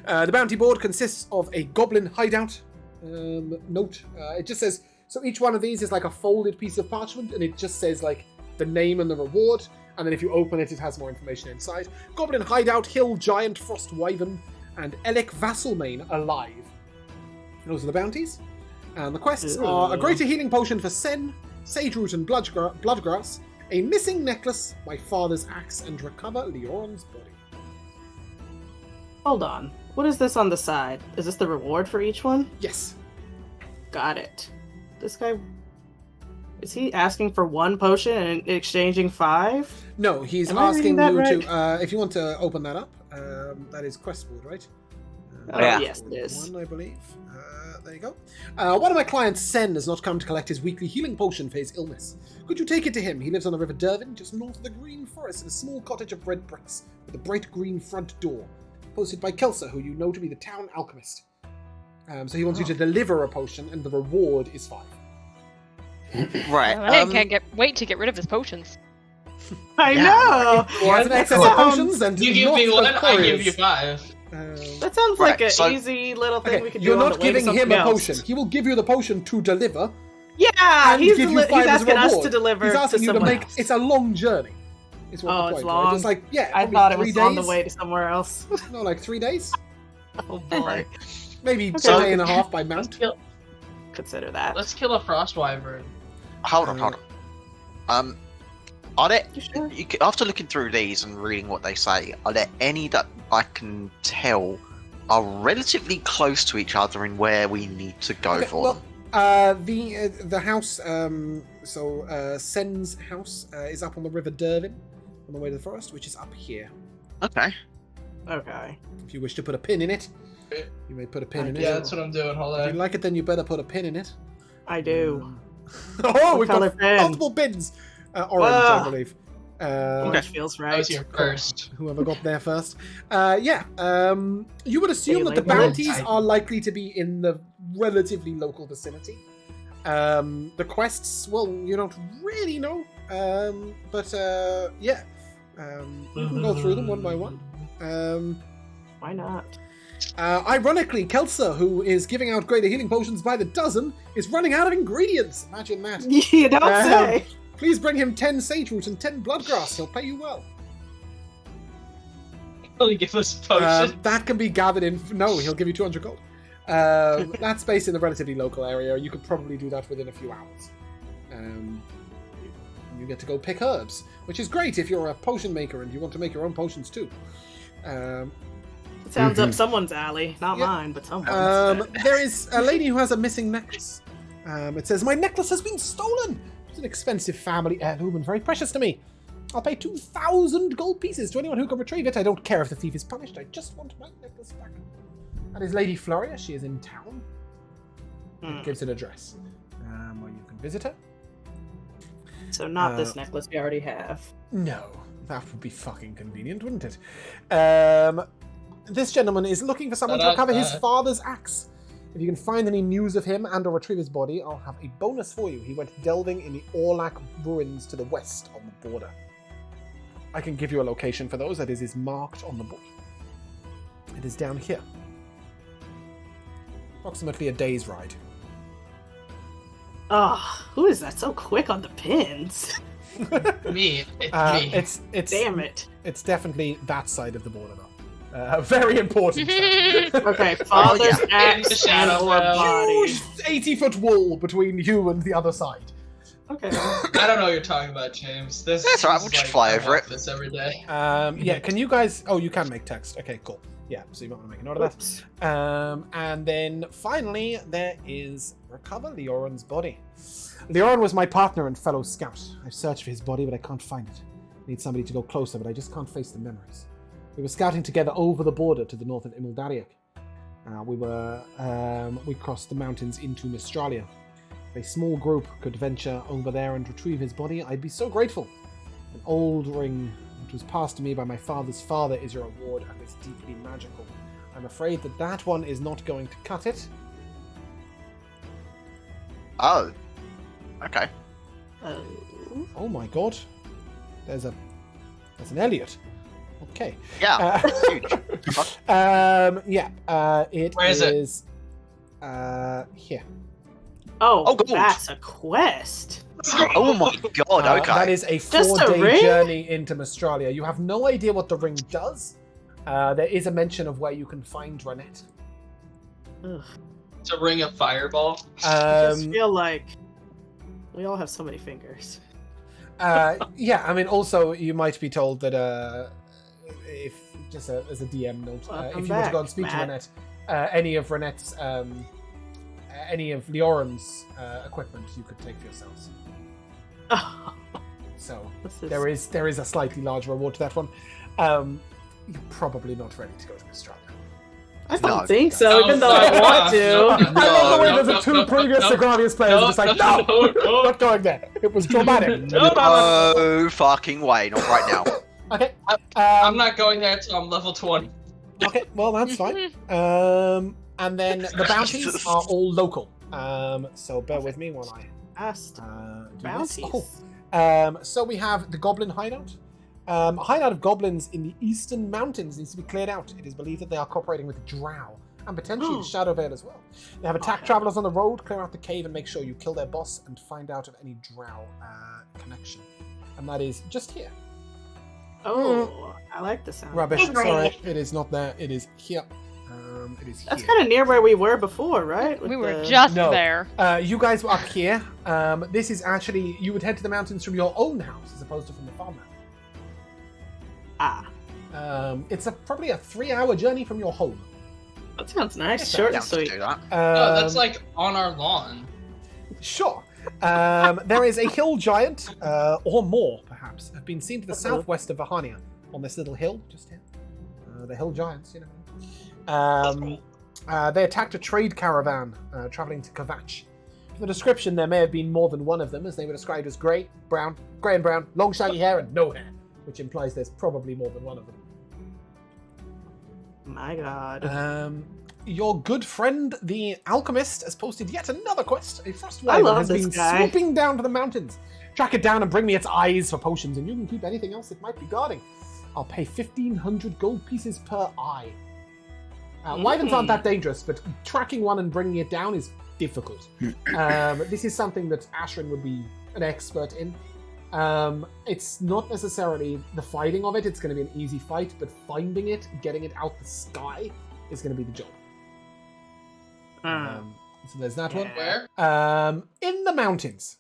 The bounty board consists of a goblin hideout note. It just says, so each one of these is like a folded piece of parchment, and it just says like the name and the reward, and then if you open it, it has more information inside. Goblin hideout, hill giant, frost wyvern, and Elec Vasselmane alive. Those are the bounties. And the quests are a greater healing potion for Sen, sage root and bloodgrass, a missing necklace, my father's axe, and recover Leoran's body. Hold on. What is this on the side? Is this the reward for each one? Yes. Got it. This guy... Is he asking for 1 potion and exchanging 5? No, he's Am I asking reading you that to... if you want to open that up, that is quest board, right? Yeah. Yes, it is. 1, I believe. There you go. One of my clients, Sen, has not come to collect his weekly healing potion for his illness. Could you take it to him? He lives on the River Dervin, just north of the Green Forest, in a small cottage of red bricks, with a bright green front door. Posted by Kelsa, who you know to be the town alchemist. So he wants you to deliver a potion, and the reward is 5. Right. I can't wait to get rid of his potions. I know! Or as an excess of potions, then You give me 1, I give you 5. That sounds like an so- easy little thing we could do. You're on not the way to giving him something a else. potion. He will give you the potion to deliver. Yeah, and he's give you 5 as a asking us reward. to deliver He's asking to you to someone make. else. It's a long journey. Is what Oh, the it's point, long. Right? It's like I probably thought it 3 was days. on the way to somewhere else. No, like 3 days. Oh boy. Maybe Okay. a day and a half by Let's mount. kill, Consider that. let's kill a frost wyvern. Hold on. Are there, You sure? after looking through these and reading what they say, are there any that I can tell are relatively close to each other in where we need to go for them? The house. Sen's house is up on the River Dervin, on the way to the forest, which is up here. Okay. Okay. If you wish to put a pin in it, you may put a pin in it. Yeah, that's what I'm doing. Hold If you on. like it, then you better put a pin in it. I do. Oh, What we've got color pin? multiple pins. Orange, I Ah. believe. Orange feels I right. was here first. Whoever got there first. You would assume that the Label. bounties are likely to be in the relatively local vicinity. The quests, well, you don't really know. Yeah. We can go through them one by one. Why not? Ironically, Kelsa, who is giving out greater healing potions by the dozen, is running out of ingredients. Imagine that. You don't say. Please bring him 10 sage root and 10 bloodgrass. He'll pay you well. Will he give us potion? That can be gathered in. No, he'll give you 200 gold. That's based in a relatively local area. You could probably do that within a few hours. You get to go pick herbs, which is great if you're a potion maker and you want to make your own potions too. It sounds up someone's alley. Not Yeah. mine, but someone's. There is a lady who has a missing necklace. It says, "My necklace has been stolen. It was an expensive family heirloom and very precious to me. I'll pay 2,000 gold pieces to anyone who can retrieve it. I don't care if the thief is punished. I just want my necklace back. That is Lady Floria. She is in town. It gives an address where you can visit her. So not this necklace we already have. No, that would be fucking convenient, wouldn't it? This gentleman is looking for someone to recover his father's axe. If you can find any news of him and or retrieve his body, I'll have a bonus for you. He went delving in the Orlak ruins to the west on the border. I can give you a location for those. That is marked on the book. It is down here. Approximately a day's ride. Oh, who is that so quick on the pins? Me. It's me. It's Damn it. It's definitely that side of the border, though. Very important. Okay, father's axe and or body. Huge 80-foot wall between you and the other side. Okay. I don't know what you're talking about, James. That's alright, we'll just fly over it. This every day. Yeah, can you guys... Oh, you can make text. Okay, cool. Yeah, so you might want to make a note of that. And then finally, there is recover Leoran's body. Leoran was my partner and fellow scout. I've searched for his body, but I can't find it. I need somebody to go closer, but I just can't face the memories. We were scouting together over the border to the north of Imildariak. We crossed the mountains into Mistralia. If a small group could venture over there and retrieve his body, I'd be so grateful. An old ring which was passed to me by my father's father is your reward and is deeply magical. I'm afraid that one is not going to cut it. Oh. Okay. Oh my god. There's an Elliot. Okay. Yeah. Huge. It Where is is here. Oh, gold. that's a quest. Oh my god, okay. That is a Just a 4-day ring? journey into Mistralia. You have no idea what the ring does. There is a mention of where you can find Renette. Ugh. It's a ring of fireball. I just feel like we all have so many fingers. Yeah, I mean, also, you might be told that if, just as a DM note, if you were to go and speak to Renette, any of Renette's, any of Leoran's equipment you could take for yourselves. So there is a slightly larger reward to that one. You're probably not ready to go to Mistralia. I don't think so, even though I want to. I love the way the two previous Sogravius players were just like, no, not going there. It was traumatic. No fucking way, not right now. Okay. I'm not going there until I'm level 20. Okay, well, that's fine. And then the bounties are all local. So bear with me while I Asked do bounties. this. Oh. So we have the Goblin Hideout. Hideout of goblins in the eastern mountains needs to be cleared out. It is believed that they are cooperating with Drow and potentially the Shadow Veil as well. They have attacked travelers on the road, clear out the cave, and make sure you kill their boss and find out of any Drow connection. And that is just here. Oh, I like the sound. Rubbish. Sorry, it is not there. It is here. It is here. That's kind of near where we were before, right? We were just there. You guys were up here. This is actually, you would head to the mountains from your own house as opposed to from the farmland. It's probably a 3-hour journey from your home. That sounds nice. Yeah, Short Down and to sweet. do that. No, that's like on our lawn. Sure. There is a hill giant, or more perhaps, have been seen to the southwest of Vahania, on this little hill just here. The hill giants, you know. They attacked a trade caravan traveling to Kavach. From the description, there may have been more than one of them, as they were described as grey and brown, long shaggy hair, and no hair, which implies there's probably more than one of them. My god. Your good friend, the alchemist, has posted yet another quest. A frost I wyvern love has this been guy. swooping down to the mountains. Track it down and bring me its eyes for potions, and you can keep anything else it might be guarding. I'll pay 1,500 gold pieces per eye. Wyverns aren't that dangerous, but tracking one and bringing it down is difficult. This is something that Ashrin would be an expert in. It's not necessarily the fighting of it, it's going to be an easy fight, but finding it, getting it out the sky is going to be the job. So there's that one. Where? In the mountains.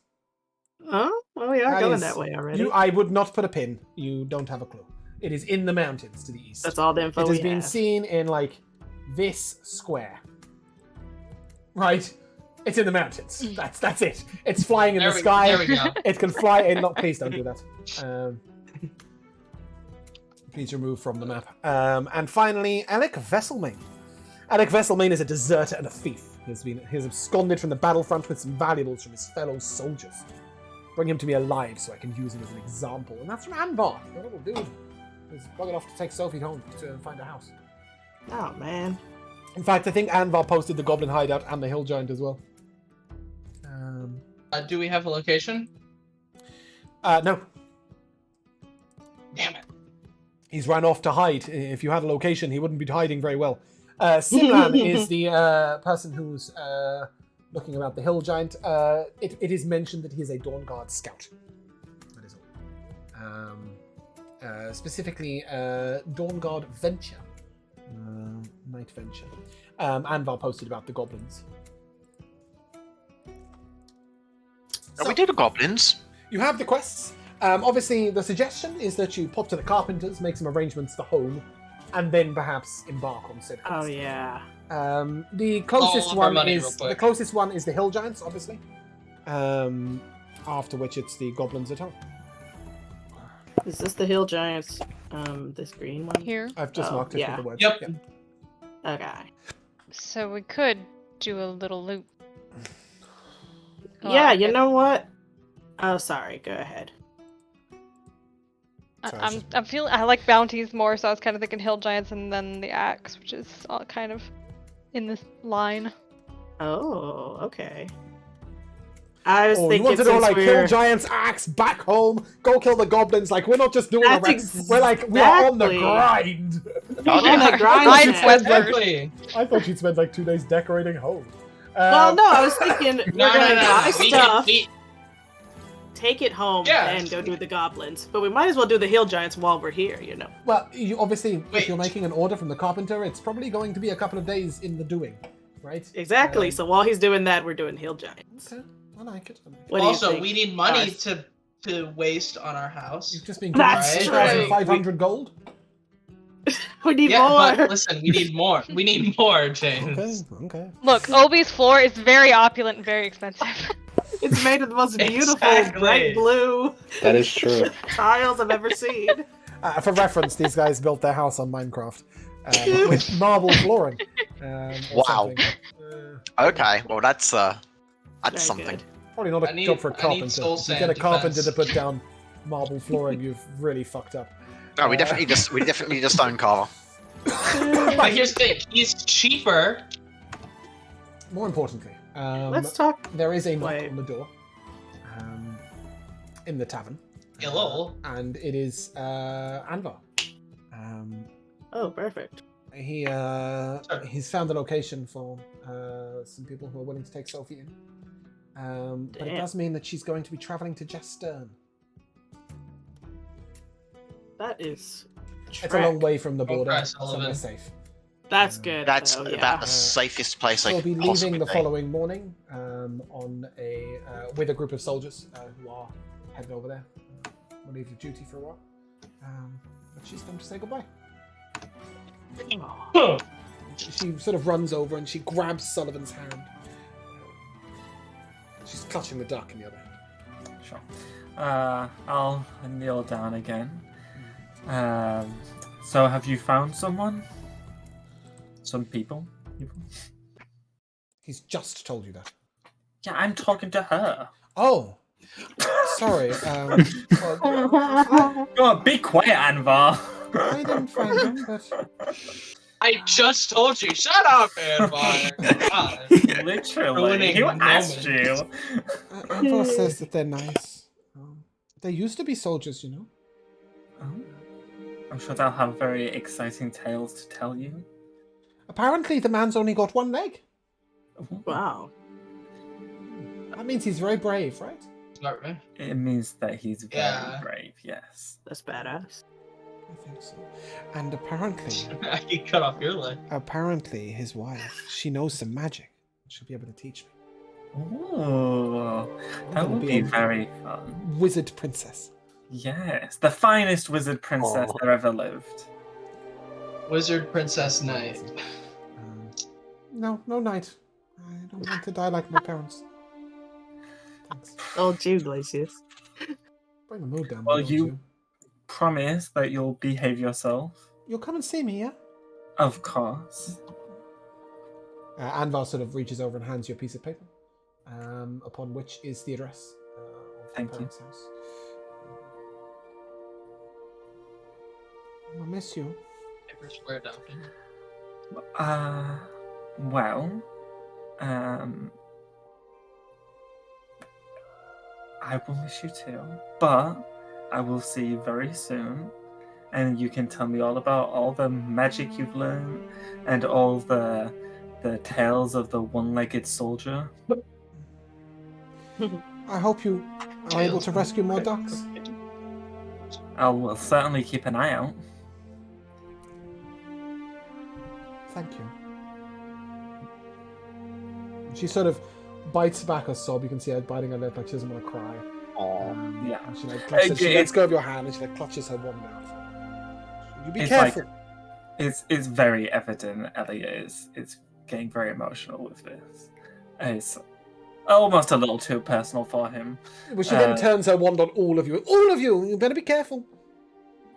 Oh, well, we are That going is- that way already. I would not put a pin. You don't have a clue. It is in the mountains to the east. That's all the info It has we been have. seen in, like, this square. Right? It's in the mountains. That's it. It's flying in the There sky. we go. It can fly in. No, please don't do that. Please remove from the map. And finally, Alec Vesselmain. Alec Vesselmain is a deserter and a thief. He has absconded from the battlefront with some valuables from his fellow soldiers. Bring him to me alive so I can use him as an example. And that's from Anvar, the little dude who's bug enough to take Sophie home to find a house. Oh man. In fact, I think Anvar posted the Goblin Hideout and the Hill Giant as well. Do we have a location? No. Damn it. He's run off to hide. If you had a location, he wouldn't be hiding very well. Simran is the person who's looking about the Hill Giant. It is mentioned that he is a Dawn Guard scout. That is all. Specifically, Dawn Guard Venture. Night Venture. Anvar posted about the goblins. We do the goblins. You have the quests. Obviously, the suggestion is that you pop to the carpenters, make some arrangements for home, and then perhaps embark on said quest. Oh yeah. The closest All of our one money is real quick. the closest one is the Hill Giants, obviously. After which it's the goblins at home. Is this the Hill Giants? This green one? Here. I've just Oh, marked it yeah. with the words. Yep. Okay. So we could do a little loop. Yeah, you know what? Oh, sorry. Go ahead. I'm feeling. I like bounties more, so I was kind of thinking Hill Giants and then the axe, which is all kind of in this line. Oh, okay. I was Oh, you thinking want to go since like we're... Hill Giants, axe, back home, go kill the goblins. Like we're not just doing That's we're like we are on the exactly- grind. on the grind. Grind set. west. Exactly. I thought she'd spend like 2 days decorating home. Well, no, I was thinking we're gonna buy We stuff, can- take it home, Yeah. and go do the goblins. But we might as well do the Hill Giants while we're here, you know. Well, you obviously, if Wait. you're making an order from the carpenter, it's probably going to be a couple of days in the doing, right? Exactly. So while he's doing that, we're doing Hill Giants. Okay, I like it. I like it. What do you Also, think? we need money Guys? to waste on our house. You've just been That's given true. 2,500 gold. We need Yeah, more. but listen, we need more. We need more, James. Okay. Look, Obi's floor is very opulent and very expensive. It's made of the most beautiful Exactly. bright blue That is true. tiles I've ever seen. For reference, these guys built their house on Minecraft with marble flooring. Or Wow. something. Okay, well that's Very something. good. Probably not a I need- job for a I need carpenter. soul If you sand get a carpenter defense. to put down marble flooring, you've really fucked up. No, we definitely need a stone carver. But here's the thing: he's cheaper. More importantly, Let's talk. there is a knock Wait. on the door in the tavern. Hello. And it is Anvar. Oh, perfect. He's found a location for some people who are willing to take Sophie in. But it Damn. does mean that she's going to be traveling to Jestern. That is. It's a long way from the Don't border. press, Sullivan. Somewhere safe. That's good. That's though, about yeah. the safest place I She'll could be possibly leaving the be. following morning on a with a group of soldiers who are heading over there. Relieved of duty for a while. But she's going to say goodbye. She sort of runs over and she grabs Sullivan's hand. She's clutching the duck in the other hand. Sure. I'll kneel down again. So have you found someone? Some people? He's just told you that. Yeah, I'm talking to her. Oh, sorry. Go on, be quiet, Anvar. I didn't find him, but I just told you. Shut up, Anvar. God. Literally, Ruining who the asked moment. you? Anvar says that they're nice. They used to be soldiers, you know. Oh. I'm sure they'll have very exciting tales to tell you. Apparently, the man's only got one leg. Wow. That means he's very brave, right? Not right. It means that he's very Yeah. brave, yes. That's badass. I think so. And apparently, I can cut off your leg. his wife, she knows some magic. She'll be able to teach me. Ooh, that gonna would be be a- very fun. Wizard princess. Yes, the finest wizard princess that ever lived. Wizard Princess Knight. No knight. I don't want to die like my parents. Thanks. Oh, Jew Glacius. Bring the mood down. Well, won't you promise that you'll behave yourself? You'll come and see me, yeah? Of course. Anvar sort of reaches over and hands you a piece of paper, upon which is the address of Thank the you. parents' house. I miss you. Papers were adopted. Well, I will miss you too, but I will see you very soon, and you can tell me all about all the magic you've learned and all the tales of the one-legged soldier. I hope you are able to rescue more ducks. I will certainly keep an eye out. Thank you. She sort of bites back a sob. You can see her biting her lip like she doesn't want to cry. Yeah. And she like clutches, she lets go of your hand and she like clutches her one mouth. You be It's careful. It's very evident Elliot is getting very emotional with this. It's almost a little too personal for him. Well, she then turns her wand on all of you. All of you! You better be careful.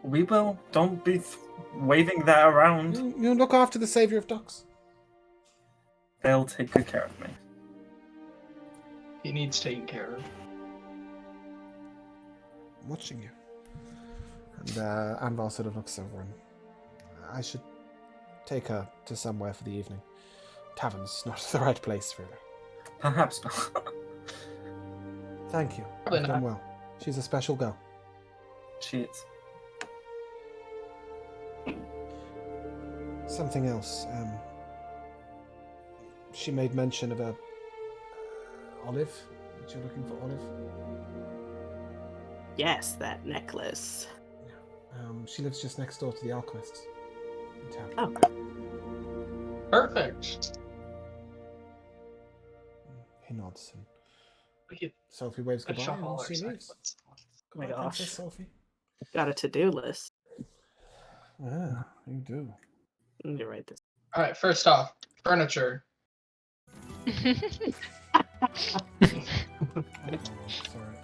We will. Don't be waving that around. You look after the saviour of ducks. They'll take good care of me. He needs taken care of. I'm watching you. And Anvar sort of looks over and I should take her to somewhere for the evening. Tavern's not the right place for her. Perhaps not. Thank you. Probably You've done not. well. She's a special girl. She is. Something else. She made mention of a Olive. That you're looking for Olive. Yes, that necklace. She lives just next door to the alchemists in town. Oh, Perfect. He nods and We could Sophie waves goodbye shop all and our she side leaves. quests. oh my Goodbye, gosh. Princess Sophie. Got a to-do list. Yeah, you do. Let me write this. All right. First off, furniture. Sorry.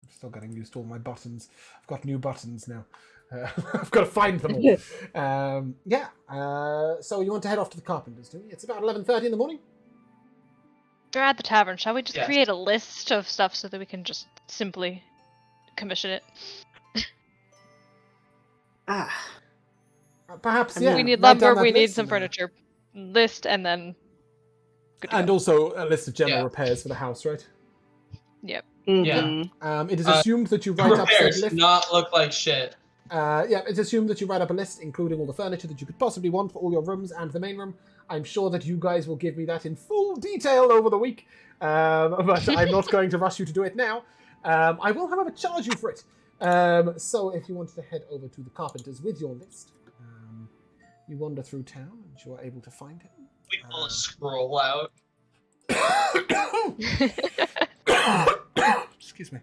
I'm still getting used to all my buttons. I've got new buttons now. I've got to find them all. So you want to head off to the carpenters, do you? It's about 11:30 in the morning. We're at the tavern. Shall we just Yes. create a list of stuff so that we can just simply commission it? Perhaps, I mean, yeah. we need write down lumber, that we need list some and, furniture. List, and then... good to And go. also a list of general Yeah. repairs for the house, right? Yep. Mhm. It is assumed that you write up said Repairs list. not look like shit. It's assumed that you write up a list including all the furniture that you could possibly want for all your rooms and the main room. I'm sure that you guys will give me that in full detail over the week, but I'm not going to rush you to do it now. I will, however, charge you for it. So if you wanted to head over to the carpenters with your list, you wander through town and you are able to find it. We pull a scroll out. Excuse me.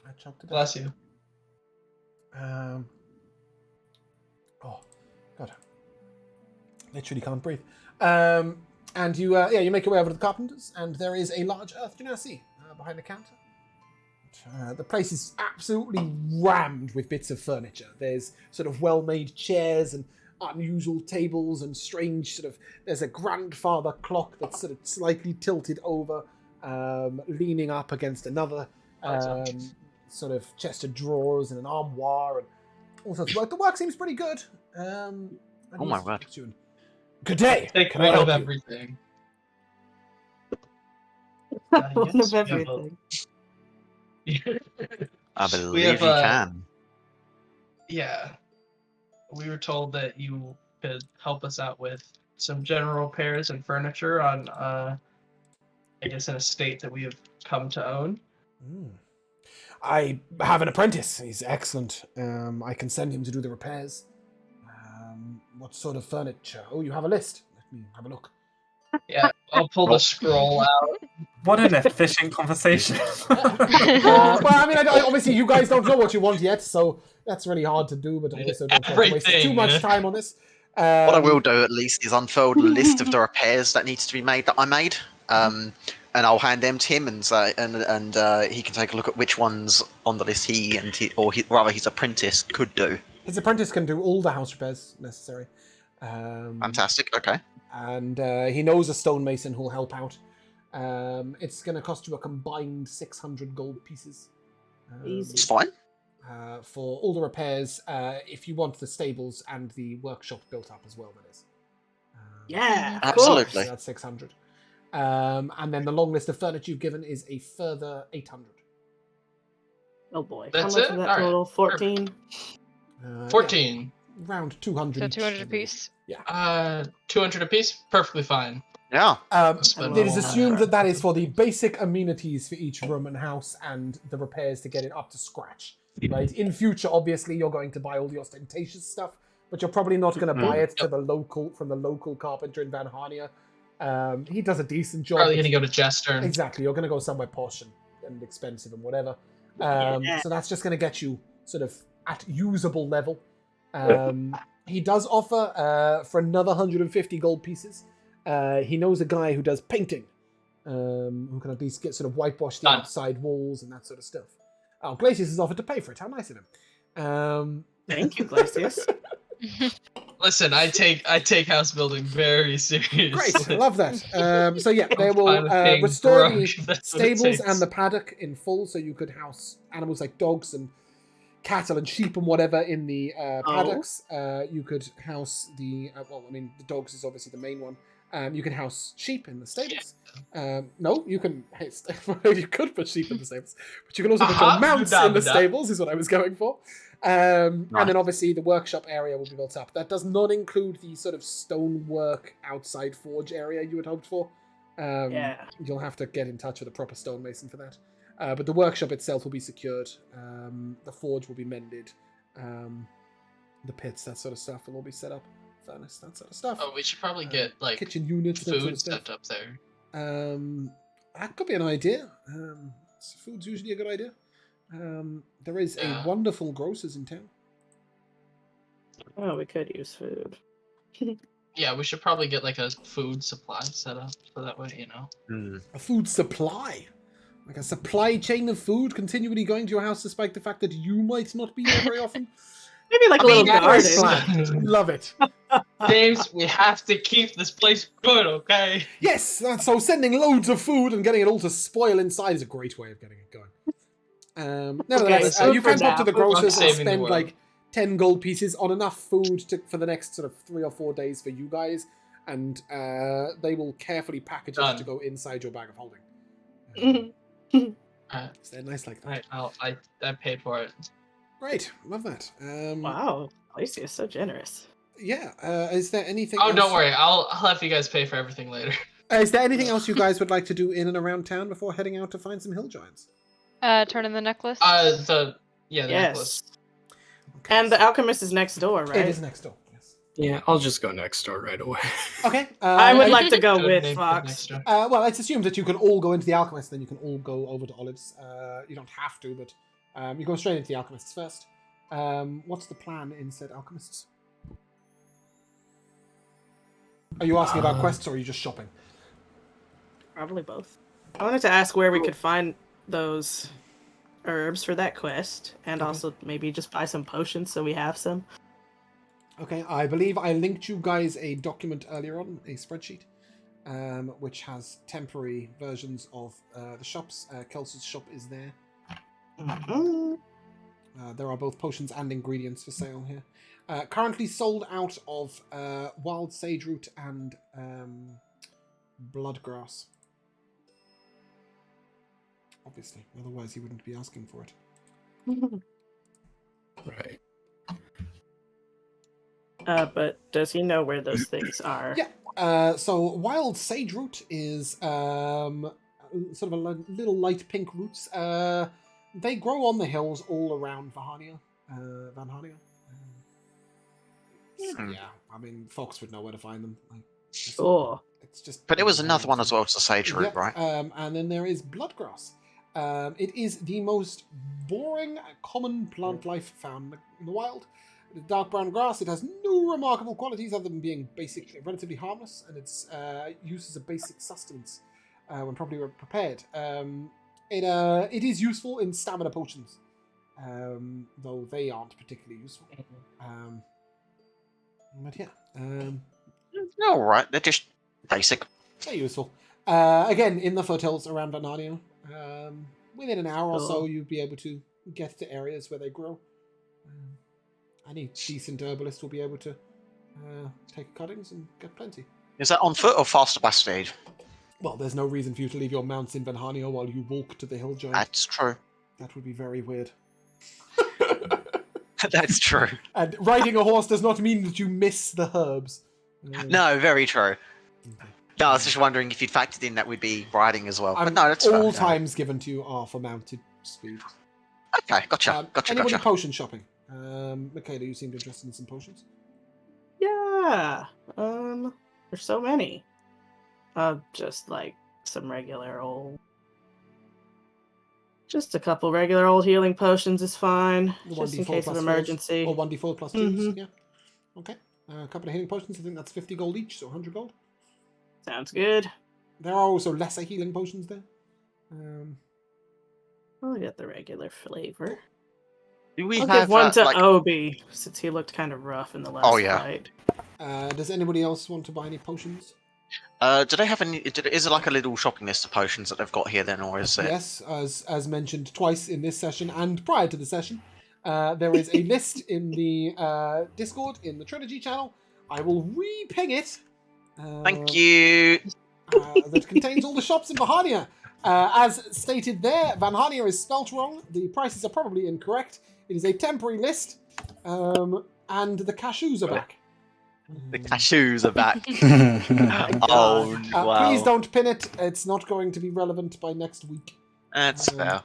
I choked it. Bless you. Oh, God. Literally can't breathe. And you make your way over to the carpenters, and there is a large earth genasi behind the counter. The place is absolutely rammed with bits of furniture. There's sort of well-made chairs and unusual tables and strange sort of... There's a grandfather clock that's sort of slightly tilted over, leaning up against another sort of chest of drawers and an armoire and all sorts of work. The work seems pretty good. Oh my word. Good day. Take Can I one help of you? everything. One Yes, of we have a- everything. I We believe have you a- can. Yeah. We were told that you could help us out with some general repairs and furniture on, I guess, an estate that we have come to own. I have an apprentice. He's excellent. I can send him to do the repairs. What sort of furniture? Oh, you have a list. Let me have a look. Yeah, I'll pull the scroll out. What an efficient conversation. Well, I mean, obviously you guys don't know what you want yet, so that's really hard to do, but also don't want to waste too Everything. much time on this. What I will do at least is unfold a list of the repairs that needs to be made that I made, and I'll hand them to him, and say, and he can take a look at which ones on the list rather his apprentice could do. His apprentice can do all the house repairs necessary. Fantastic. Okay. And he knows a stonemason who'll help out. It's going to cost you a combined 600 gold pieces. It's fine. For all the repairs, if you want the stables and the workshop built up as well, that is. Yeah, of absolutely. course. So that's 600. And then the long list of furniture you've given is a further 800. Oh boy. That's How much it? is that All right. total? 14? 14. Yeah, around 200 So each, 200 I a believe. piece. 200 apiece? Perfectly fine. Yeah. Spend It is all assumed that. that is for the basic amenities for each room and house and the repairs to get it up to scratch. Right? In future, obviously, you're going to buy all the ostentatious stuff, but you're probably not going to buy it to the local carpenter in Van Harnia. He does a decent job. Probably going to go to Jester. Exactly. You're going to go somewhere posh and expensive and whatever. So that's just going to get you sort of at usable level. He does offer for another 150 gold pieces. He knows a guy who does painting, who can at least get sort of whitewash the outside walls and that sort of stuff. Oh, Glacius has offered to pay for it. How nice of him. Thank you, Glacius. Listen, I take house building very seriously. Great, I love that. So yeah, they I'm will fine with paying restore for the it. That's what it stables takes. and the paddock in full, so you could house animals like dogs and cattle and sheep and whatever in the paddocks. You could house the the dogs is obviously the main one. You can house sheep in the stables. No, you can. You could put sheep in the stables, but you can also put your mounts in the stables. Is what I was going for. And then obviously the workshop area will be built up. That does not include the sort of stonework outside forge area you had hoped for. You'll have to get in touch with a proper stonemason for that. But the workshop itself will be secured. The forge will be mended. The pits, that sort of stuff, will all be set up. Furnace, that sort of stuff. Oh, we should probably get like kitchen units, that sort food of stuff. set up there. That could be an idea. Food's usually a good idea. There is a wonderful grocer's in town. Oh, we could use food. Yeah, we should probably get like a food supply set up so that way, A food supply? Like a supply chain of food continually going to your house despite the fact that you might not be there very often? Maybe like a little garden. Love it. James, we have to keep this place good, okay? Yes, so sending loads of food and getting it all to spoil inside is a great way of getting it going. Nevertheless, you can pop to the grocers and spend like 10 gold pieces on enough food for the next sort of 3 or 4 days for you guys, and they will carefully package it to go inside your bag of holding. They're nice like that. I paid for it. Great, love that. Wow, Lacey is so generous. Yeah, is there anything Oh, else? don't worry. I'll have you guys pay for everything later. Is there anything else you guys would like to do in and around town before heading out to find some hill giants? Turn in the necklace. The necklace. Okay, And the alchemist is next door, right? It is next door, yes. Yeah, I'll just go next door right away. Okay. I would like to go Good with name for Fox. next door. Well, it's assumed that you can all go into the alchemist, then you can all go over to Olive's. You don't have to, but you go straight into the alchemists first. What's the plan in said alchemists? Are you asking about quests or are you just shopping? Probably both. I wanted to ask where we could find those herbs for that quest, and also maybe just buy some potions so we have some. Okay, I believe I linked you guys a document earlier on, a spreadsheet, which has temporary versions of the shops. Kelsa's shop is there. There are both potions and ingredients for sale here. Currently sold out of wild sage root and bloodgrass. Obviously, otherwise he wouldn't be asking for it. Right. But does he know where those things are? Yeah. So wild sage root is sort of a little light pink roots. They grow on the hills all around Van Harnia. Yeah, I mean, Fox would know where to find them. Sure. It's just. But it was another one as well. It's a sage root, right? And then there is bloodgrass. It is the most boring, common plant life found in the wild. The dark brown grass, it has no remarkable qualities other than being relatively harmless, and its use as a basic sustenance when properly prepared. It is useful in stamina potions, though they aren't particularly useful. But yeah, All right, they're just basic. they're useful. Again, in the foothills around Vanarnia, within an hour or so, Cool. you'll be able to get to areas where they grow. Any decent herbalist will be able to take cuttings and get plenty. Is that on foot or faster by speed? Well, there's no reason for you to leave your mounts in Vanarnia while you walk to the hill giant. That's true. That would be very weird. That's true. And riding a horse does not mean that you miss the herbs. No, very true. Okay. No, I was just wondering if you'd factored in that we'd be riding as well. But no, that's all fair. times given to you are for mounted speed. Okay, gotcha. Anybody potion shopping? Michaela, you seemed interested in some potions. Yeah. There's so many. Just like some regular old. Just a couple regular old healing potions is fine. The Just 1d4 in case of plus emergency. 4s, or 1d4 plus 2s, yeah. Okay. A couple of healing potions, I think that's 50 gold each, so 100 gold. Sounds good. There are also lesser healing potions there. I'll get the regular flavor. Do we I'll have give one to like... Obi, since he looked kind of rough in the last fight. Does anybody else want to buy any potions? Do they have any? Is there like a little shopping list of potions that they've got here then, or is it? Yes, as mentioned twice in this session and prior to the session, there is a list in the Discord in the Trilogy channel. I will re-ping it. Thank you. That contains all the shops in Vanhania. As stated there, Vanhania is spelt wrong. The prices are probably incorrect. It is a temporary list, and the cashews are back. The cashews are back. Oh, wow. Please don't pin it. It's not going to be relevant by next week. That's fair.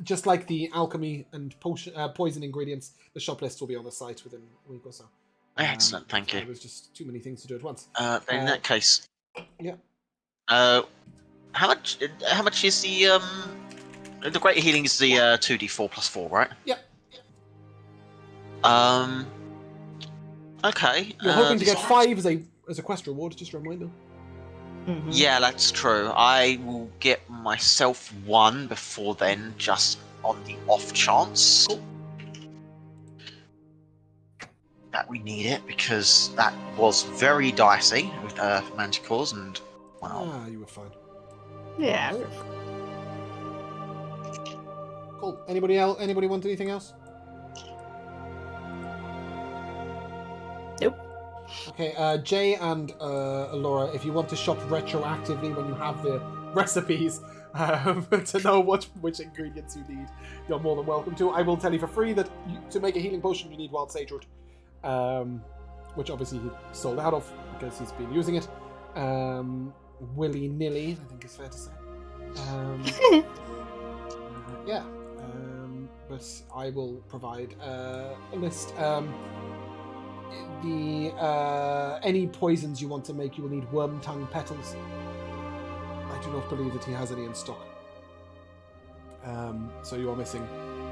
Just like the alchemy and poison ingredients, the shop list will be on the site within a week or so. Excellent, thank you. There's just too many things to do at once. In that case, yeah. How much is the greater healing is the 2d4 plus 4, right? Yep. Okay. You're hoping to get 5 as a quest reward, just a reminder. Mm-hmm. Yeah, that's true. I will get myself 1 before then, just on the off chance that we need it, because that was very dicey with Manticores, and wow. You were fine. Yeah. Cool. Anybody else? Anybody want anything else? Nope. Okay, Jay and Laura, if you want to shop retroactively when you have the recipes to know which ingredients you need, you're more than welcome to. I will tell you for free that to make a healing potion you need wild sageroot, which obviously he sold out of because he's been using it willy-nilly, I think is fair to say. Yeah, but I will provide a list. Any poisons you want to make, you will need worm tongue petals. I do not believe that he has any in stock. So you are missing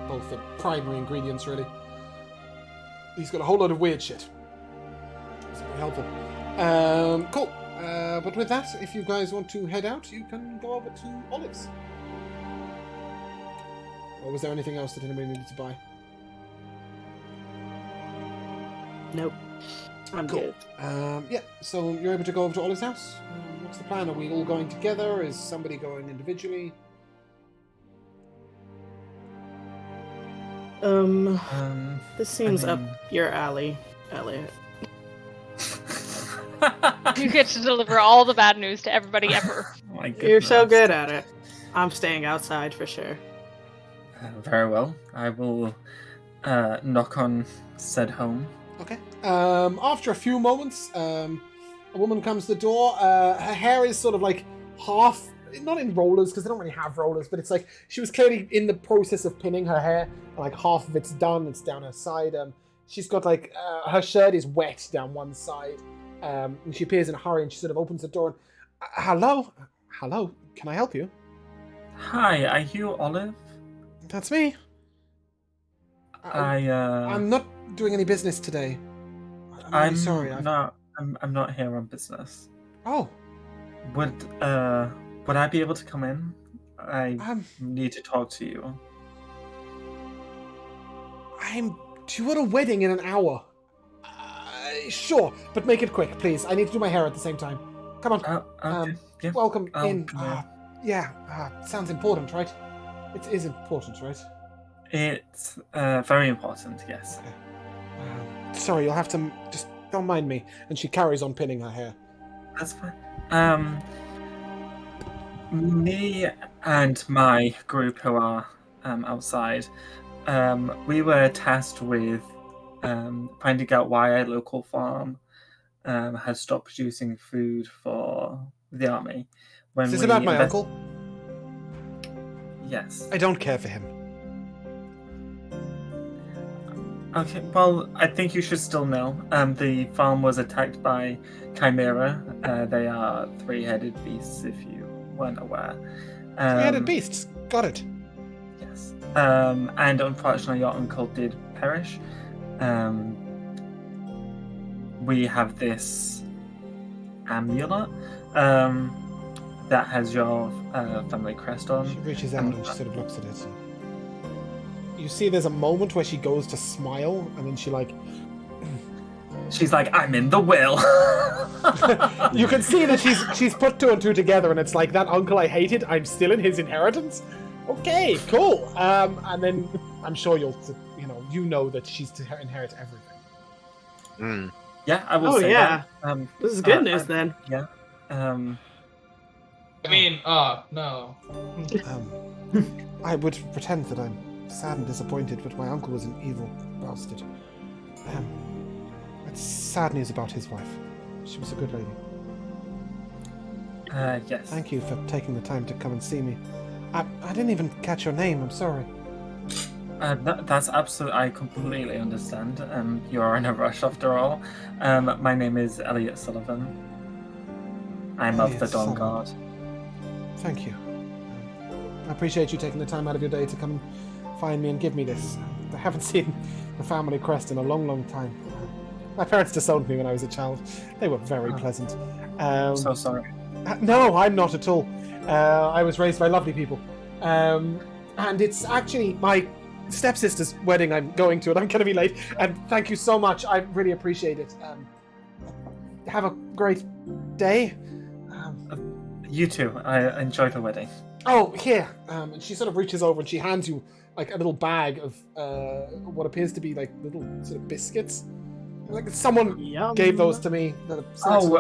both the primary ingredients, really. He's got a whole lot of weird shit. It's very helpful. Cool. But with that, if you guys want to head out, you can go over to Olives. Or was there anything else that anybody needed to buy? Nope. I'm good. Yeah, so you're able to go over to Olive's house. What's the plan? Are we all going together? Is somebody going individually? This seems up your alley, Elliot. You get to deliver all the bad news to everybody ever. Oh my You're so goodness. good at it. I'm staying outside for sure. Very well. I will knock on said home. Okay. After a few moments, a woman comes to the door. Her hair is sort of like half, not in rollers because they don't really have rollers, but it's like she was clearly in the process of pinning her hair. And like half of it's done. It's down her side. She's got like her shirt is wet down one side. And she appears in a hurry and she sort of opens the door. And, hello. Can I help you? Hi, are you Olive? That's me. I'm not doing any business today. I'm really sorry. I'm not here on business. Oh. Would I be able to come in? I need to talk to you. I'm due at a wedding in an hour. Sure, but make it quick, please. I need to do my hair at the same time. Come on. Okay. Yeah. Welcome in. come in. Sounds important, right? It is important, right? It's very important, yes. Okay. Sorry, you'll have to just don't mind me. And she carries on pinning her hair. That's fine. Me and my group who are outside, we were tasked with finding out why a local farm has stopped producing food for the army. Is this about my uncle? Yes. I don't care for him. Okay, well, I think you should still know. The farm was attacked by Chimera. They are three-headed beasts, if you weren't aware. Three-headed beasts. Got it. Yes. And unfortunately, your uncle did perish. We have this amulet that has your family crest on. She reaches out and she sort of looks at it. You see there's a moment where she goes to smile, and then she She's like, I'm in the will. You can see that she's put two and two together, and it's like, that uncle I hated, I'm still in his inheritance? Okay, cool. And then I'm sure you know that she's to inherit everything. Yeah, I will say that. This is good news then. Yeah. No. I would pretend that I'm sad and disappointed, but my uncle was an evil bastard. That's sad news about his wife. She was a good lady. Yes. Thank you for taking the time to come and see me. I didn't even catch your name, I'm sorry. That's absolutely, I completely understand. You're in a rush after all. My name is Elliot Sullivan. I'm of the Dawn Guard. Thank you. I appreciate you taking the time out of your day to come and find me and give me this. I haven't seen the family crest in a long, long time. My parents disowned me when I was a child. They were very pleasant. So sorry. No, I'm not at all. I was raised by lovely people. And it's actually my stepsister's wedding I'm going to, and I'm going to be late. And thank you so much. I really appreciate it. Have a great day. You too. I enjoy the wedding. Oh, here. And she sort of reaches over and she hands you like a little bag of what appears to be like little sort of biscuits. Like someone gave those to me. The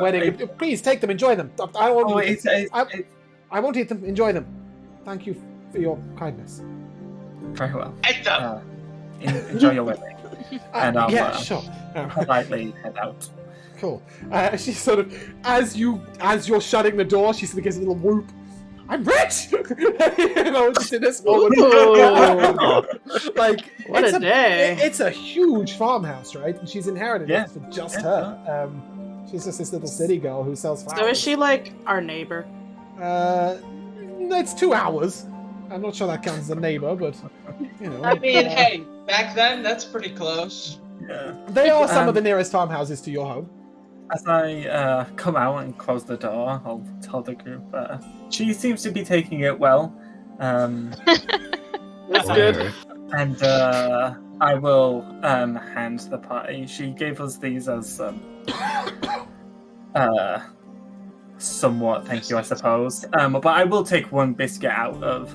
wedding. Please take them. Enjoy them. I won't eat them. I won't eat them. Enjoy them. Thank you for your kindness. Very well. Hector! Enjoy your wedding. And I'll sure. politely head out. Cool. She sort of, as you're shutting the door, she sort of gives a little whoop. I'm rich! Just in this moment. Like, what a day. It's a huge farmhouse, right? And she's inherited it for just her. She's just this little city girl who sells flowers. So is she like our neighbor? It's 2 hours. I'm not sure that counts as a neighbor, but, I mean, hey, back then, that's pretty close. Yeah. They are some of the nearest farmhouses to your home. As I come out and close the door, I'll tell the group, she seems to be taking it well. That's good. And I will hand the party. She gave us these as somewhat thank you, I suppose. But I will take one biscuit out of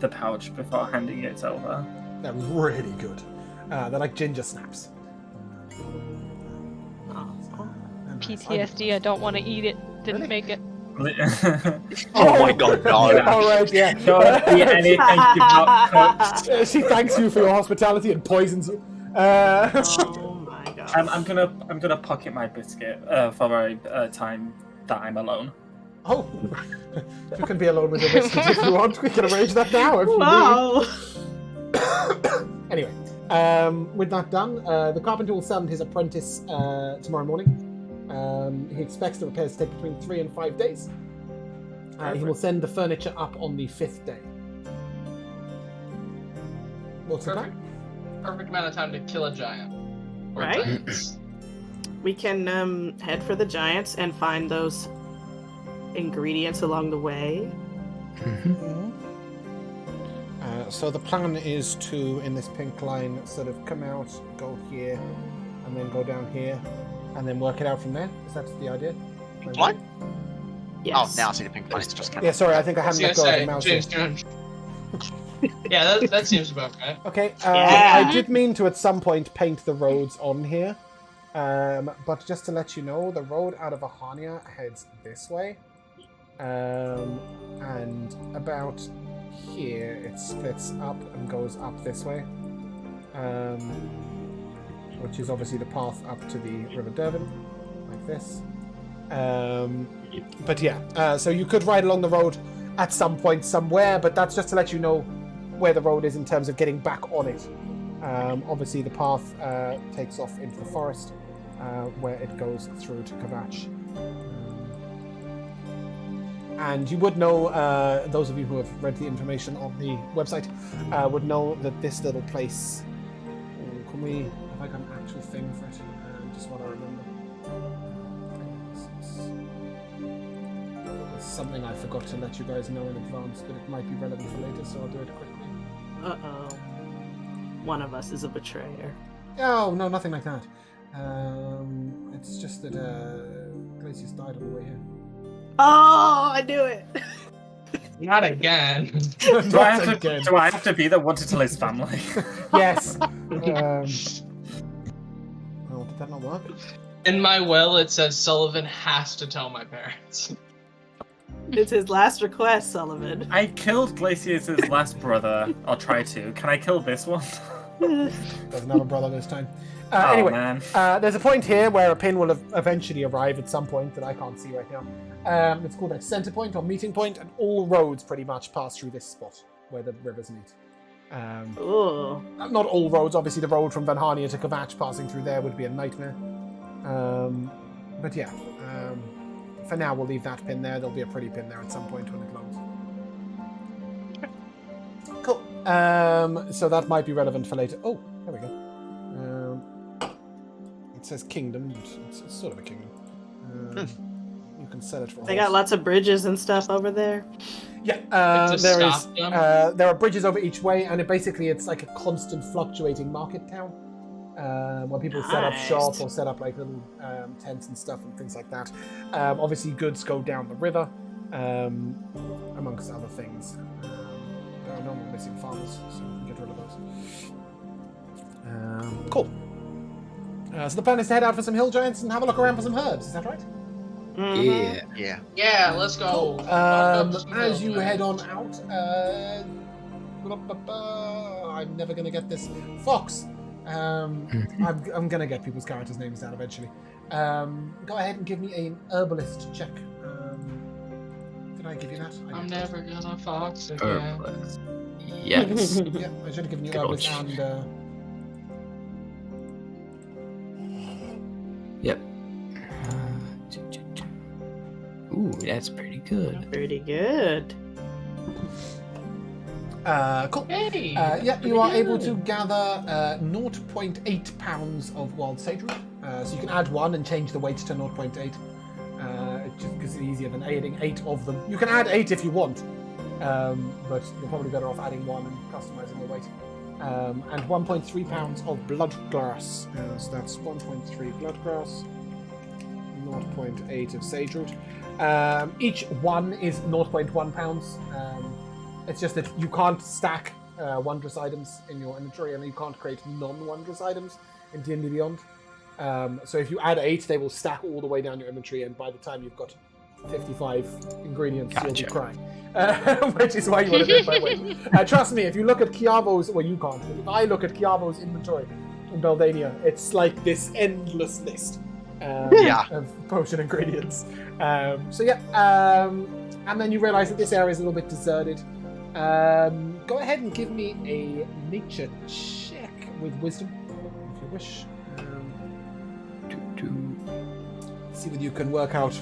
the pouch before handing it over. They're really good. They're like ginger snaps. PTSD, I don't want to eat it. Didn't make it. Oh my god, no. Alright, yeah. Don't eat anything you've not cooked. She thanks you for your hospitality and poisons you. Oh my god. I'm gonna pocket my biscuit for a time that I'm alone. Oh, you can be alone with your biscuit if you want. We can arrange that now if you need. Anyway, with that done, the carpenter will send his apprentice tomorrow morning. He expects the repairs to take between 3 and 5 days. He will send the furniture up on the 5th day. What's the plan? perfect amount of time to kill a giant. Or Right? giants. We can head for the giants and find those ingredients along the way. So the plan is to, in this pink line, sort of come out, go here, and then go down here, and then work it out from there. Is that the idea? Pink line? Yes. Oh, now I see the pink line. It's just kind Yeah, of... sorry, I think I hadn't let go of the mouse. Yeah, that seems about right. Okay, Yeah. I did mean to at some point paint the roads on here, but just to let you know, the road out of Ahania heads this way, and about here it splits up and goes up this way, which is obviously the path up to the River Derwent, like this. But yeah, so you could ride along the road at some point somewhere, but that's just to let you know where the road is in terms of getting back on it. Obviously the path takes off into the forest, where it goes through to Kavach. And you would know, those of you who have read the information on the website, would know that this little place... Can we... Have I got an actual thing for it? Just what I remember. It's something I forgot to let you guys know in advance, but it might be relevant for later, so I'll do it quickly. Uh-oh. One of us is a betrayer. Oh, no, nothing like that. It's just that Glacius died on the way here. Oh, I knew it! Not again. Do I have to be the one to tell his family? Yes. Oh, did that not work? In my will, it says Sullivan has to tell my parents. It's his last request, Sullivan. I killed Glacius' last brother. I'll try to. Can I kill this one? Doesn't have a brother this time. Oh, Anyway, man. there's a point here where a pin will eventually arrive at some point that I can't see right now. It's called a center point or meeting point, and all roads pretty much pass through this spot where the rivers meet. Ooh. Not all roads, obviously the road from Vanhania to Kavach passing through there would be a nightmare. But yeah, for now we'll leave that pin there. There'll be a pretty pin there at some point when it loads. Cool. So that might be relevant for later. Oh, there we go. It says kingdom, but it's sort of a kingdom. You can sell it for. They got lots of bridges and stuff over there. Yeah, It's a there is. stop them. There are bridges over each way, and it's like a constant fluctuating market town, where people set up Nice. shop or set up like little tents and stuff and things like that. Obviously, goods go down the river, amongst other things. There are no more missing farmers, so we can get rid of those. Cool. So the plan is to head out for some hill giants and have a look around for some herbs. Is that right? Yeah. Yeah. Yeah, let's go. As you head on out, I'm never gonna get this. Fox. I'm gonna get people's characters' names down eventually. Go ahead and give me an herbalist check. Did I give you that? I'm never gonna fox again. Herbalist. Yes. Yeah, I should have given you Good old herbalist and. Yep. Ooh, that's pretty good. Pretty good. Cool. Hey. Yeah, you are able to gather 0.8 pounds of wild sageroot. So you can add one and change the weight to 0.8. It just because it's easier than adding 8 of them. You can add 8 if you want, but you're probably better off adding 1 and customizing the weight. And 1.3 pounds of blood glass. So that's 1.3 blood glass, 0.8 of sageroot. Each one is 0.1 pounds. It's just that you can't stack wondrous items in your inventory, and you can't create non-wondrous items in D&D Beyond. So if you add 8, they will stack all the way down your inventory, and by the time you've got 55 ingredients, you'll be crying. Which is why you want to do it by weight. Trust me, if you look at Kiavo's, well, you can't, but if I look at Kiavo's inventory in Beldania, it's like this endless list of potion ingredients. So yeah, and then you realize that this area is a little bit deserted. Go ahead and give me a nature check with wisdom, if you wish. See whether you can work out.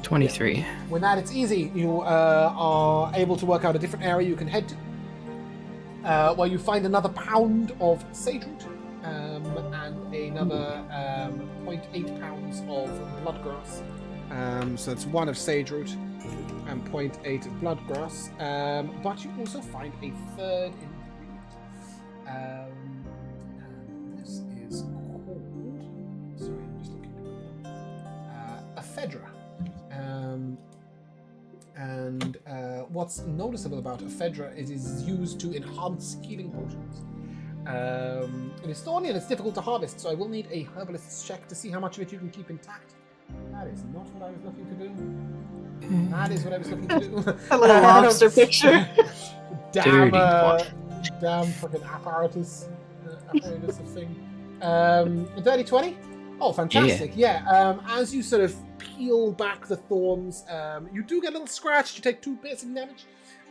23. With that, it's easy. You are able to work out a different area you can head to. where you find another pound of sage root and another 0.8 pounds of bloodgrass. So it's 1 of sage root and 0.8 of bloodgrass. But you also find a third ingredient. And this is called. Sorry, I'm just looking at it. Ephedra. And what's noticeable about ephedra is it is used to enhance healing potions. It is thorny and it's difficult to harvest, so I will need a herbalist's check to see how much of it you can keep intact. That is not what I was looking to do. That is what I was looking to do. A little lobster picture. Damn fucking apparatus of thing. A dirty 20? Oh, fantastic. Yeah. As you sort of peel back the thorns, you do get a little scratched. You take 2 piercing damage.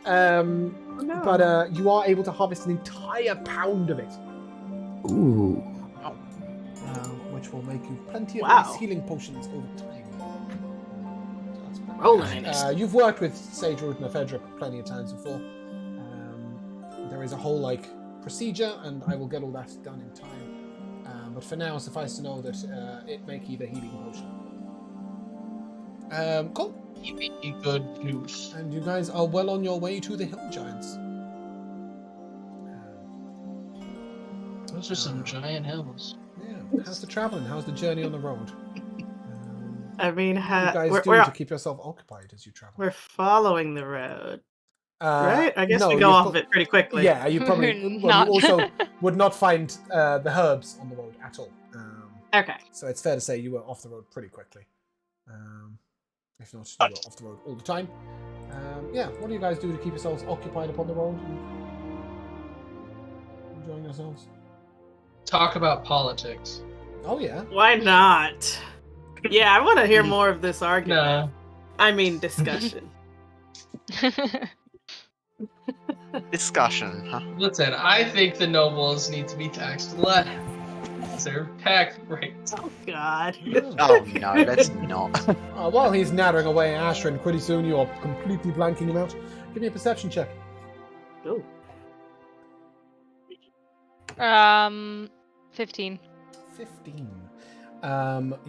But you are able to harvest an entire pound of it. Ooh. Which will make you plenty of nice healing potions over time. So that's pretty Rolling. nice. You've worked with sage root and ephedra plenty of times before. There is a whole procedure, and I will get all that done in time. But for now, suffice to know that it may keep a healing potion. Cool. Good juice. And you guys are well on your way to the hill giants. Those are some giant hills. Yeah. How's the traveling? How's the journey on the road? I mean, What do you guys do to keep yourself occupied as you travel? we're following the road, right? I guess no, we go you off it pretty quickly. Yeah, you probably Not. you also would not find the herbs on the road at all. Okay. So it's fair to say you were off the road pretty quickly. If not, you were off the road all the time. Yeah, what do you guys do to keep yourselves occupied upon the road? Enjoying yourselves? Talk about politics. Oh, yeah. Why not? Yeah, I want to hear more of this argument. No. I mean, discussion. Discussion, huh? Listen, I think the nobles need to be taxed less. Their tax rates. Oh, God. Oh no, let's not. While he's nattering away Ashrin, pretty soon you are completely blanking him out. Give me a perception check. Ooh. 15. 15.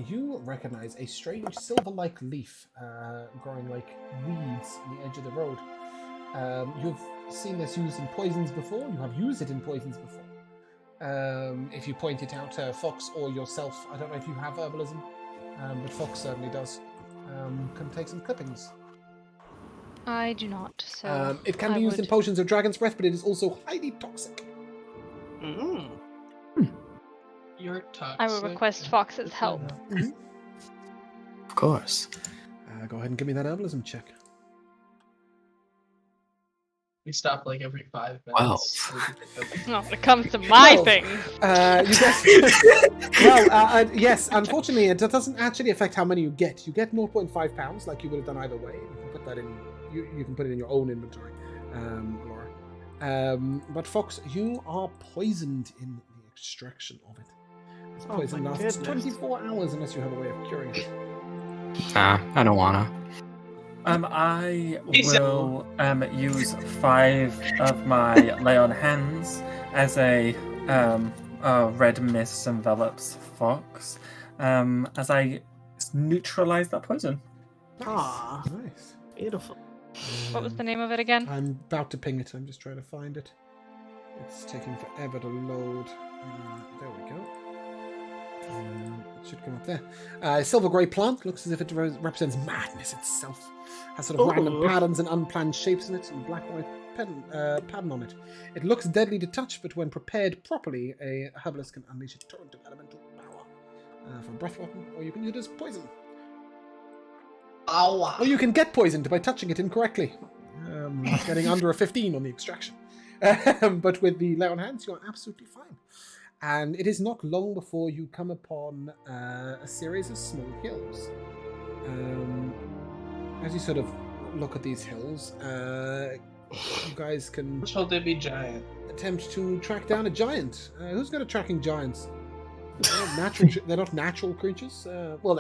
You recognize a strange silver-like leaf growing like weeds on the edge of the road. You've seen this used in poisons before. You have used it in poisons before. If you point it out to Fox or yourself, I don't know if you have herbalism, but Fox certainly does. Can take some clippings. I do not, so It can be used in potions of dragon's breath, but it is also highly toxic. Mm. You're toxic. I will request Fox's help. Of course. Go ahead and give me that herbalism check. We stop like every 5 Wow. minutes. When it comes to my 12. thing. You guess. Yes, unfortunately, it doesn't actually affect how many you get. You get 0.5 pounds, like you would have done either way. You can put that in. You can put it in your own inventory, Laura. But Fox, you are poisoned in the extraction of it. This Oh, poison my lasts goodness. 24 hours unless you have a way of curing it. Nah, I don't wanna. I will use 5 of my lay on hands as a red mist envelops Fox as I neutralize that poison. Aw, Nice. beautiful. What was the name of it again? I'm about to ping it. I'm just trying to find it. It's taking forever to load. There we go. It should come up there. Silver grey plant looks as if it represents madness itself. Has sort of random patterns and unplanned shapes in it, and black and white pattern on it. It looks deadly to touch, but when prepared properly, a herbalist can unleash a torrent of elemental power from breath weapon, or you can use it as poison. Or you can get poisoned by touching it incorrectly, getting under a 15 on the extraction. But with the lay on hands, you are absolutely fine. And it is not long before you come upon a series of small hills. As you sort of look at these hills, you guys can Which will they be giant? attempt to track down a giant. Who's good at tracking giants? They're not natural creatures. Well,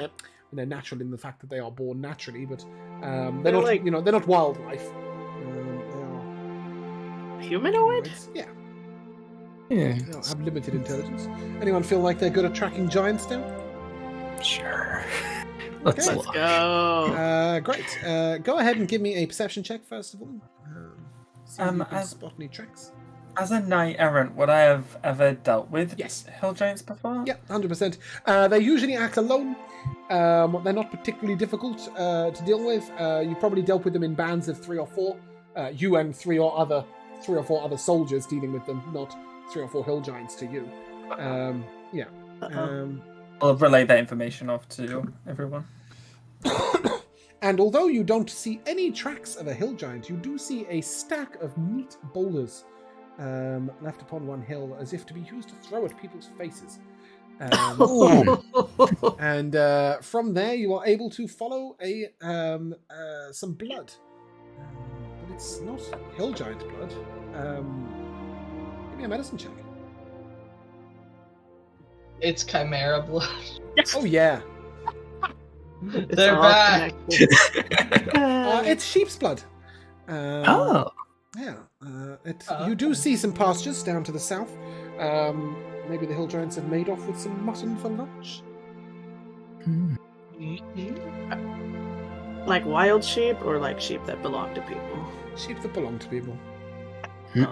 they're natural in the fact that they are born naturally, but they're not. like- They're not wildlife. They are Humanoid? Yeah, Yeah, they don't have limited intelligence. Anyone feel like they're good at tracking giants now? sure. Let's Okay. Let's look. go. Great. Go ahead and give me a perception check first of all. See if you can spot any tracks. As a knight errant, would I have ever dealt with Yes. hill giants before? Yeah, 100%. They usually act alone. They're not particularly difficult to deal with. You probably dealt with them in bands of 3 or 4. You and 3 or 4 other soldiers dealing with them, not 3 or 4 hill giants to you. Yeah. I'll relay that information off to everyone. And although you don't see any tracks of a hill giant, you do see a stack of neat boulders left upon one hill, as if to be used to throw at people's faces. And from there, you are able to follow some blood, but it's not hill giant blood. Give me a medicine check. It's chimera blood. Oh yeah, It's They're all back. connected. it's sheep's blood. Oh. Yeah, you do see some pastures down to the south. Maybe the hill giants have made off with some mutton for lunch. Hmm. Like wild sheep or like sheep that belong to people? Sheep that belong to people. Oh.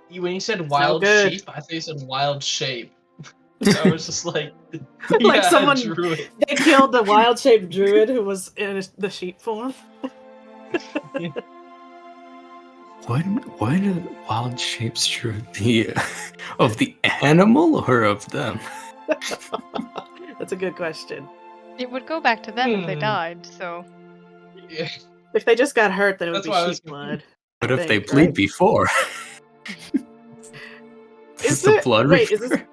When you said wild good. sheep, I thought you said wild shape. I was just like, Like yeah, someone- druid. They killed the wild shaped druid who was in the sheep form. What do wild shapes true of the animal or of them? That's a good question. It would go back to them if they Hmm. died, so. Yeah. If they just got hurt, then it would That's why I be was sheep blood. What if they Think, bleed right? before? Is the it? blood Wait, return?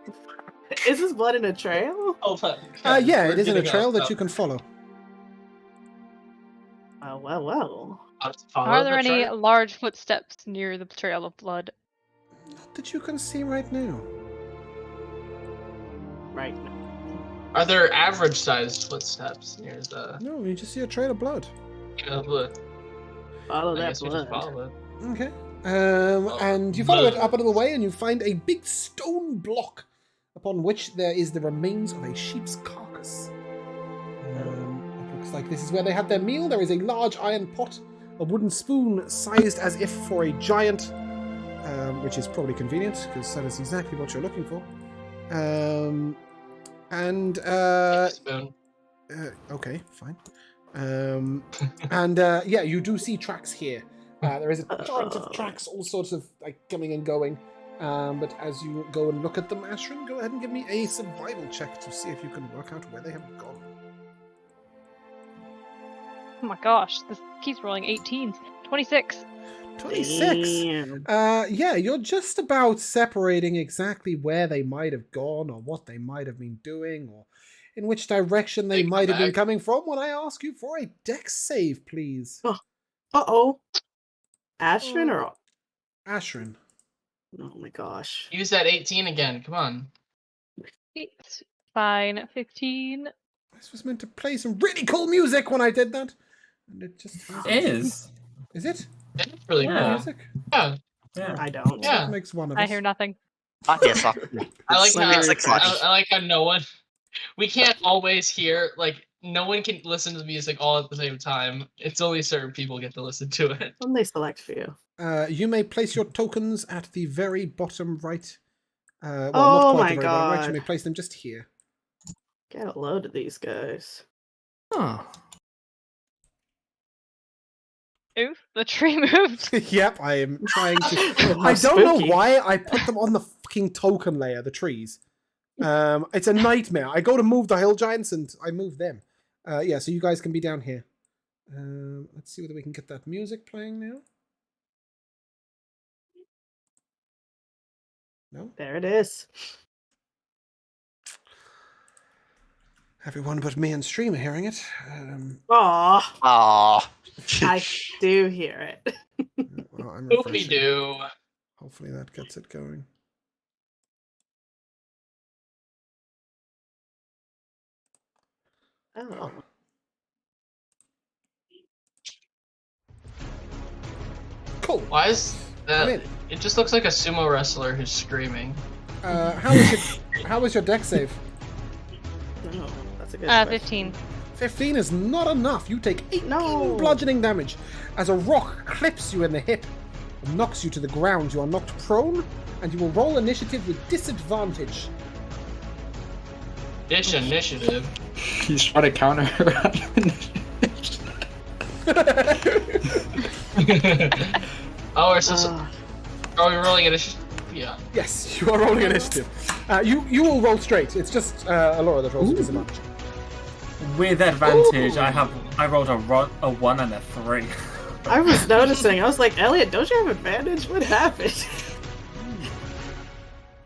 is this blood in a trail? Hold on. Yeah, We're it is in a getting trail off that topic. you can follow. Oh, well. Follow Are there the any trail. large footsteps near the trail of blood? Not that you can see right now. Right. Are there average sized footsteps near the? No, you just see a trail of blood. Follow I that guess we just blood. follow it. Okay. And you follow it up a little way, and you find a big stone block upon which there is the remains of a sheep's carcass. It looks like this is where they had their meal. There is a large iron pot, a wooden spoon sized as if for a giant, which is probably convenient because that is exactly what you're looking for. Spoon. Okay, fine. Yeah, you do see tracks here. There is a torrent of tracks, all sorts of like coming and going. But as you go and look at them, Ashrin, go ahead and give me a survival check to see if you can work out where they have gone. Oh my gosh, this keeps rolling 18s. 26. 26. Damn. Yeah, you're just about separating exactly where they might have gone, or what they might have been doing, or in which direction they They might come have been back. coming from. When I ask you for a dex save, please, Uh-oh. Ashrin or... Ashrin. Oh my gosh. Use that 18 again. Come on. It's fine. 15. This was meant to play some really cool music when I did that, and it just hasn't. It is. Is it? It's really Yeah. cool. Music? Yeah. Yeah. I don't. Yeah. That makes one of I us. hear nothing. Yes, I like how It's exciting. I like how no one. We can't always hear like no one can listen to music all at the same time. It's only certain people get to listen to it. When they select for you. You may place your tokens at the very bottom right. Well, Oh not quite my the very bottom right. You God. may place them just here. Get a load of these guys. Oh. Oof, the tree moved. Yep, I am trying to. How I don't know spooky. why I put them on the fucking token layer, the trees. It's a nightmare. I go to move the hill giants and I move them. Yeah, so you guys can be down here. Let's see whether we can get that music playing now. No? There it is. Everyone but me and Stream are hearing it. Aw, Ah. I do hear it. Well, I'm Hoopy refreshing. doo. Hopefully that gets it going. Oh. Cool. Why is I'm in. It just looks like a sumo wrestler who's screaming. How was your deck save? No, that's a good question. 15. 15 is not enough. You take 18 No. bludgeoning damage as a rock clips you in the hip and knocks you to the ground. You are knocked prone, and you will roll initiative with disadvantage. Initiative. He's trying to counter her. Oh, we're supposed to... Are we rolling initiative? Yeah. Yes, you are rolling initiative. You will roll straight. It's just Alora that rolls with disadvantage. With advantage, I rolled a 1 and a 3. I was noticing. I was like, Elliot, don't you have advantage? What happened?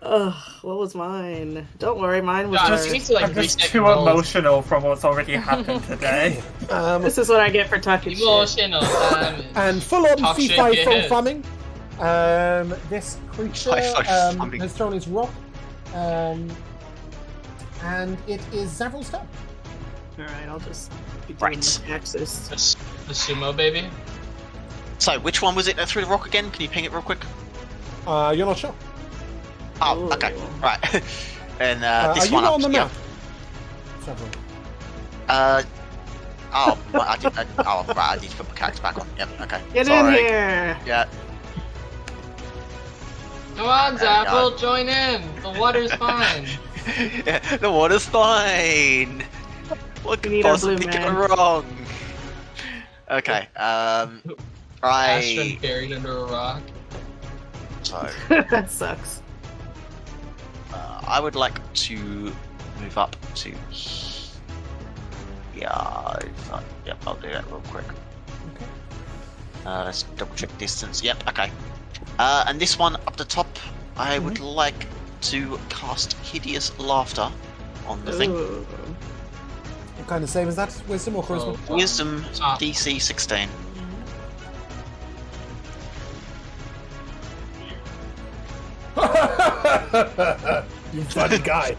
Ugh, what was mine? Don't worry, mine was. God, you need to, like, I'm just reset too rolls. emotional from what's already happened today. This is what I get for talking shit. Emotional damage. And full on Talk shit, C5 get full hit. farming. This creature High-five farming. has thrown his rock. And it is Zavral's turn. Alright, I'll just be doing Right. my axis. The sumo baby. So, which one was it that threw the rock again? Can you ping it real quick? You're not sure. Oh, Ooh. okay. Right. And Are this you one not up on the here. map? Zavral. Oh, well, I did. Oh, right. I need to put my character back on. Yep. Okay. Get Sorry. in here! Yeah. Come on, There we go. Zappel, join in. The water's fine. Yeah, the water's fine. What We could need our possibly blue go man. wrong? Okay. Ashton I. buried under a rock. So, That sucks. I would like to move up to. Yeah. Yep. I'll do that real quick. Okay. Let's double check distance. Yep. Okay. And this one up the top, I would like to cast Hideous Laughter on the thing. Ooh. What kind of save is that? Wisdom or charisma? Oh. Wisdom Ah. DC 16. You funny guy.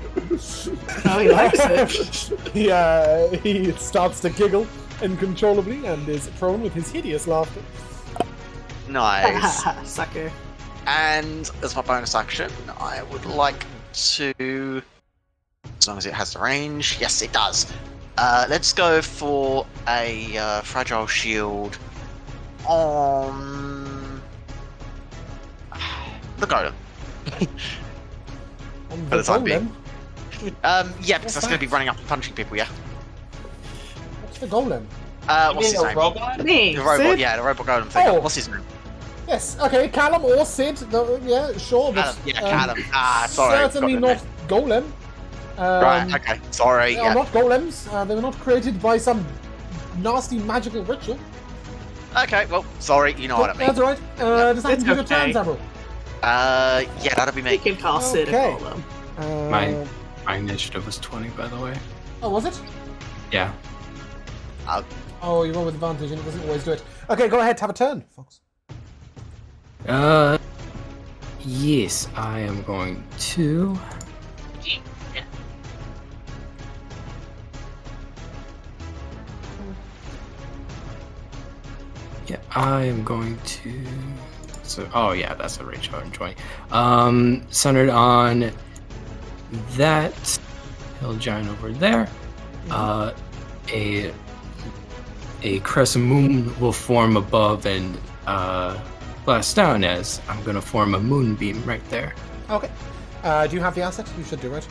Oh, he likes it. He starts to giggle uncontrollably and is prone with his hideous laughter. Nice. Sucker. And as my bonus action, I would like to, as long as it has the range, yes it does. Let's go for a fragile shield on the golem. On For the time being. golem? Yeah, because that's going to be that? running up and punching people. Yeah. What's the golem? What's his name? robot? Me, The robot. Sid? Yeah, the robot golem thing. Oh. What's his name? Yes, okay, Callum or Sid. Yeah, sure. But, Callum. Yeah, Callum. Sorry. Certainly forgot not the golem. name. Right. Okay. Sorry. They are Yeah. not golems. They were not created by some nasty magical ritual. Okay. Well, sorry. You know what I mean. That's all right. Does that It's conclude your turn, okay. Zavral? Yeah, that'll be We me. can call Sid Okay. and call them. My initiative was 20, by the way. Oh, was it? Yeah. Oh, you roll with advantage and it doesn't always do it. Okay, go ahead, have a turn, Fox. Yes, I am going to. Yeah, I am going to. So, oh yeah, that's a range of 120. Centered on that hill giant over there. A crescent moon will form above and blast down as I'm gonna form a moonbeam right there. Okay. Do you have the asset? You should do it.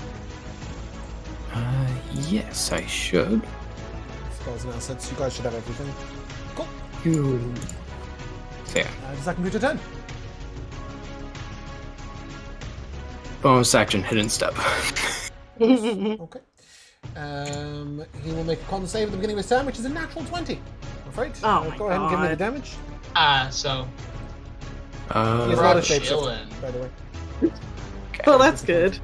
Yes, I should. Spells and assets. You guys should have everything. Cool. You. There. Does that conclude your turn? Bonus action, hidden step. Okay. He will make a con save at the beginning of his turn, which is a natural 20. I'm afraid. Oh my Go ahead and give me the God. damage. So He is We're not a chilling. shapeshifter, by the way. Well, that's good.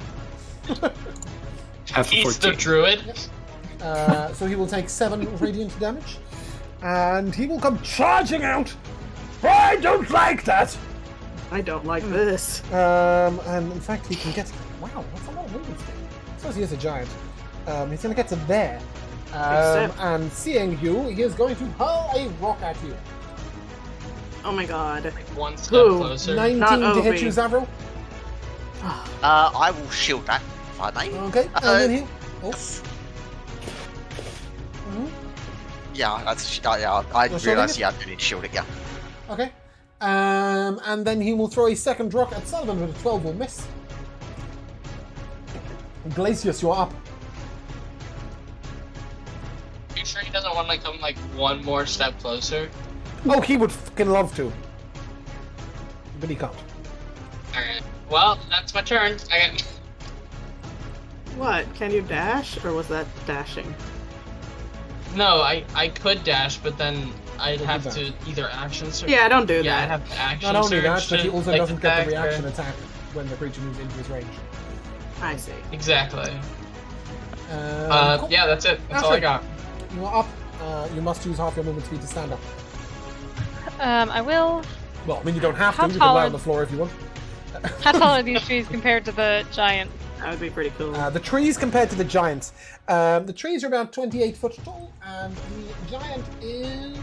Half a he's the 14. druid. So he will take 7 radiant damage. And he will come charging out. I don't like that! I don't like this. And in fact, he can get. Wow, that's a lot of movement speed. I suppose he is a giant. He's going to get to there. Except- And seeing you, he is going to hurl a rock at you. Oh my god. Like one step Who? closer. 19 Not to hit Obi. you, Zavril. I will shield that if I may. Okay, and then he. Oh. Mhm. Yeah, that's yeah. I You're shielding realise. it? Yeah, I do need to shield it. Yeah. Okay. And then he will throw a second rock at Sullivan, but a 12 will miss. Glacius, you're up. You sure he doesn't want to come like one more step closer? Oh, he would fucking love to. But he can't. Alright. Well, that's my turn. I got... What? Can you dash, or was that dashing? No, I could dash, but then I'd Don't have do to either action search. Yeah, don't do Yeah, I'd that. have to action Not only that, search but he to, also like, doesn't get the attack reaction or- attack when the creature moves into his range. I see. Exactly. Yeah, that's it. That's all I Ashley. got. You are up. You must use half your movement speed to stand up. I will. Well, I mean, you don't have to. How You can tall lie are- on the floor if you want. How tall are these trees compared to the giant? That would be pretty cool. The trees compared to the giants. The trees are about 28 foot tall, and the giant is...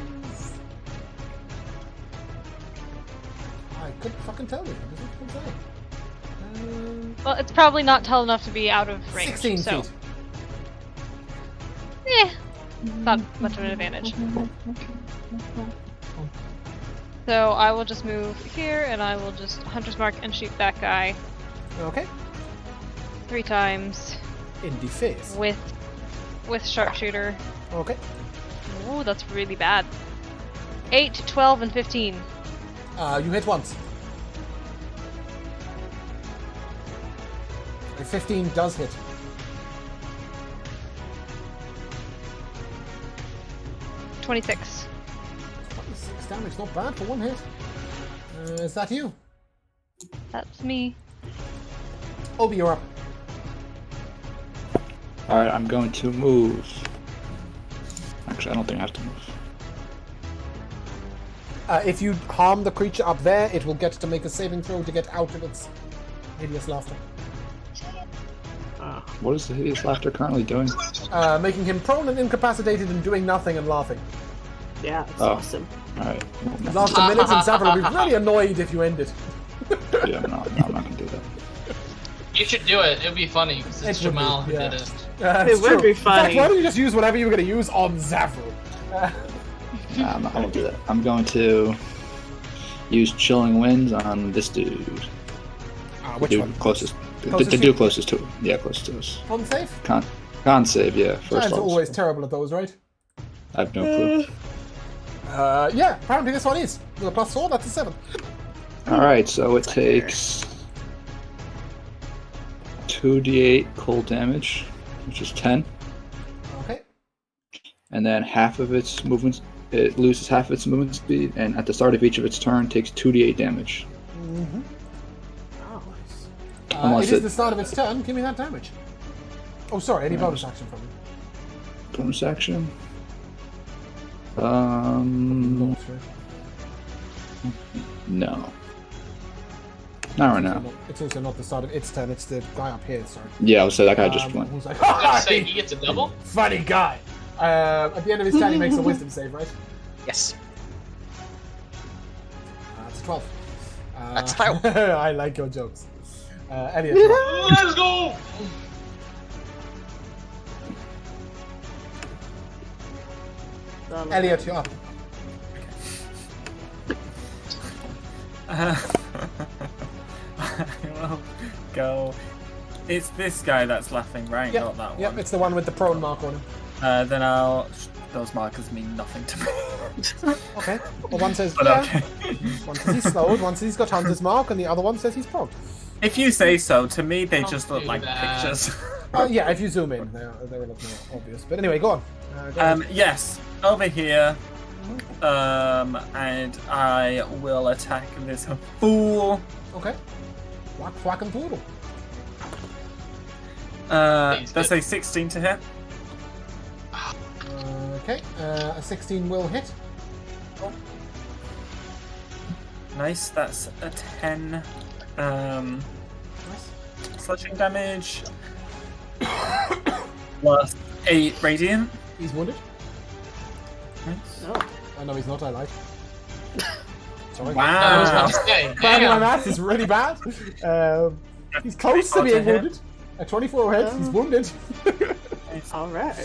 I couldn't fucking tell you. I couldn't say. Well, it's probably not tall enough to be out of range. 16 so. feet. Not much of an advantage. So I will just move here, and I will just Hunter's Mark and shoot that guy Okay. 3 times In the face. with sharpshooter. Okay. Ooh, that's really bad. 8, 12, and 15. You hit once. A 15 does hit. 26. 26 damage, not bad for one hit. Is that you? That's me. Obi, you're up. Alright, I'm going to move. Actually, I don't think I have to move. If you harm the creature up there, it will get to make a saving throw to get out of its hideous laughter. What is the hideous laughter currently doing? Making him prone and incapacitated and doing nothing and laughing. Yeah, it's Oh. awesome. Alright. Last a minute and Savile will be really annoyed if you end it. Yeah, no, I'm not gonna do that. You should do it. It'd be funny because it's It would be, Jamal who yeah. did it. It's would true. be In fact, funny. why don't you just use whatever you were going to use on Zavril? Nah, I won't do that. I'm going to use Chilling Winds on this dude. Which dude one? Closest. Closest the to- dude closest to him. Yeah, closest to us. Con save? Con save, yeah. First Giants are level. always terrible at those, right? I have no clue. Yeah, apparently this one is. With a +4, that's a 7. Alright, so it takes 2d8 cold damage, which is 10. Okay. And then half of its movement, it loses half of its movement speed, and at the start of each of its turn, takes 2d8 damage. Mm-hmm. Oh, nice. Unless It is it- the start of its turn. Give me that damage. Oh, sorry. Any bonus action from you? Bonus action? Bonus, right? No. Not right now. It's also not the start of its turn. It's the guy up here. Sorry. Yeah, so that guy just went. Who's like, I was gonna say he gets a double. funny guy. At the end of his turn, he makes a wisdom save, right? Yes. It's a 12. That's a fail. I like your jokes. Elliot, you're up. Let's go. Elliot, you're up. I will go. It's this guy that's laughing, right? Yep, Not that yep, one. it's the one with the prone mark on him. Then I'll. Those markers mean nothing to me. Okay. Well, one says, But yeah. okay. One says he's slowed, one says he's got Hunter's mark, and the other one says he's prone. If you say so, to me they Don't just look do like that. pictures. Yeah, if you zoom in, they're a lot more obvious. But anyway, go on. Go ahead. Yes, over here. And I will attack this fool. Okay. Whack, whack, and poodle. That's a 16 to hit. Okay. A 16 will hit. Nice, that's a 10. Nice. Slashing damage. Plus 8 radiant. He's wounded. Nice. Oh, Oh, no, he's not, I lied. Sorry. I was about Wow. to say, Apparently my damn. math is really bad. He's close to Oh, being to hit. wounded. At 24 hits, he's Oh. wounded. All right.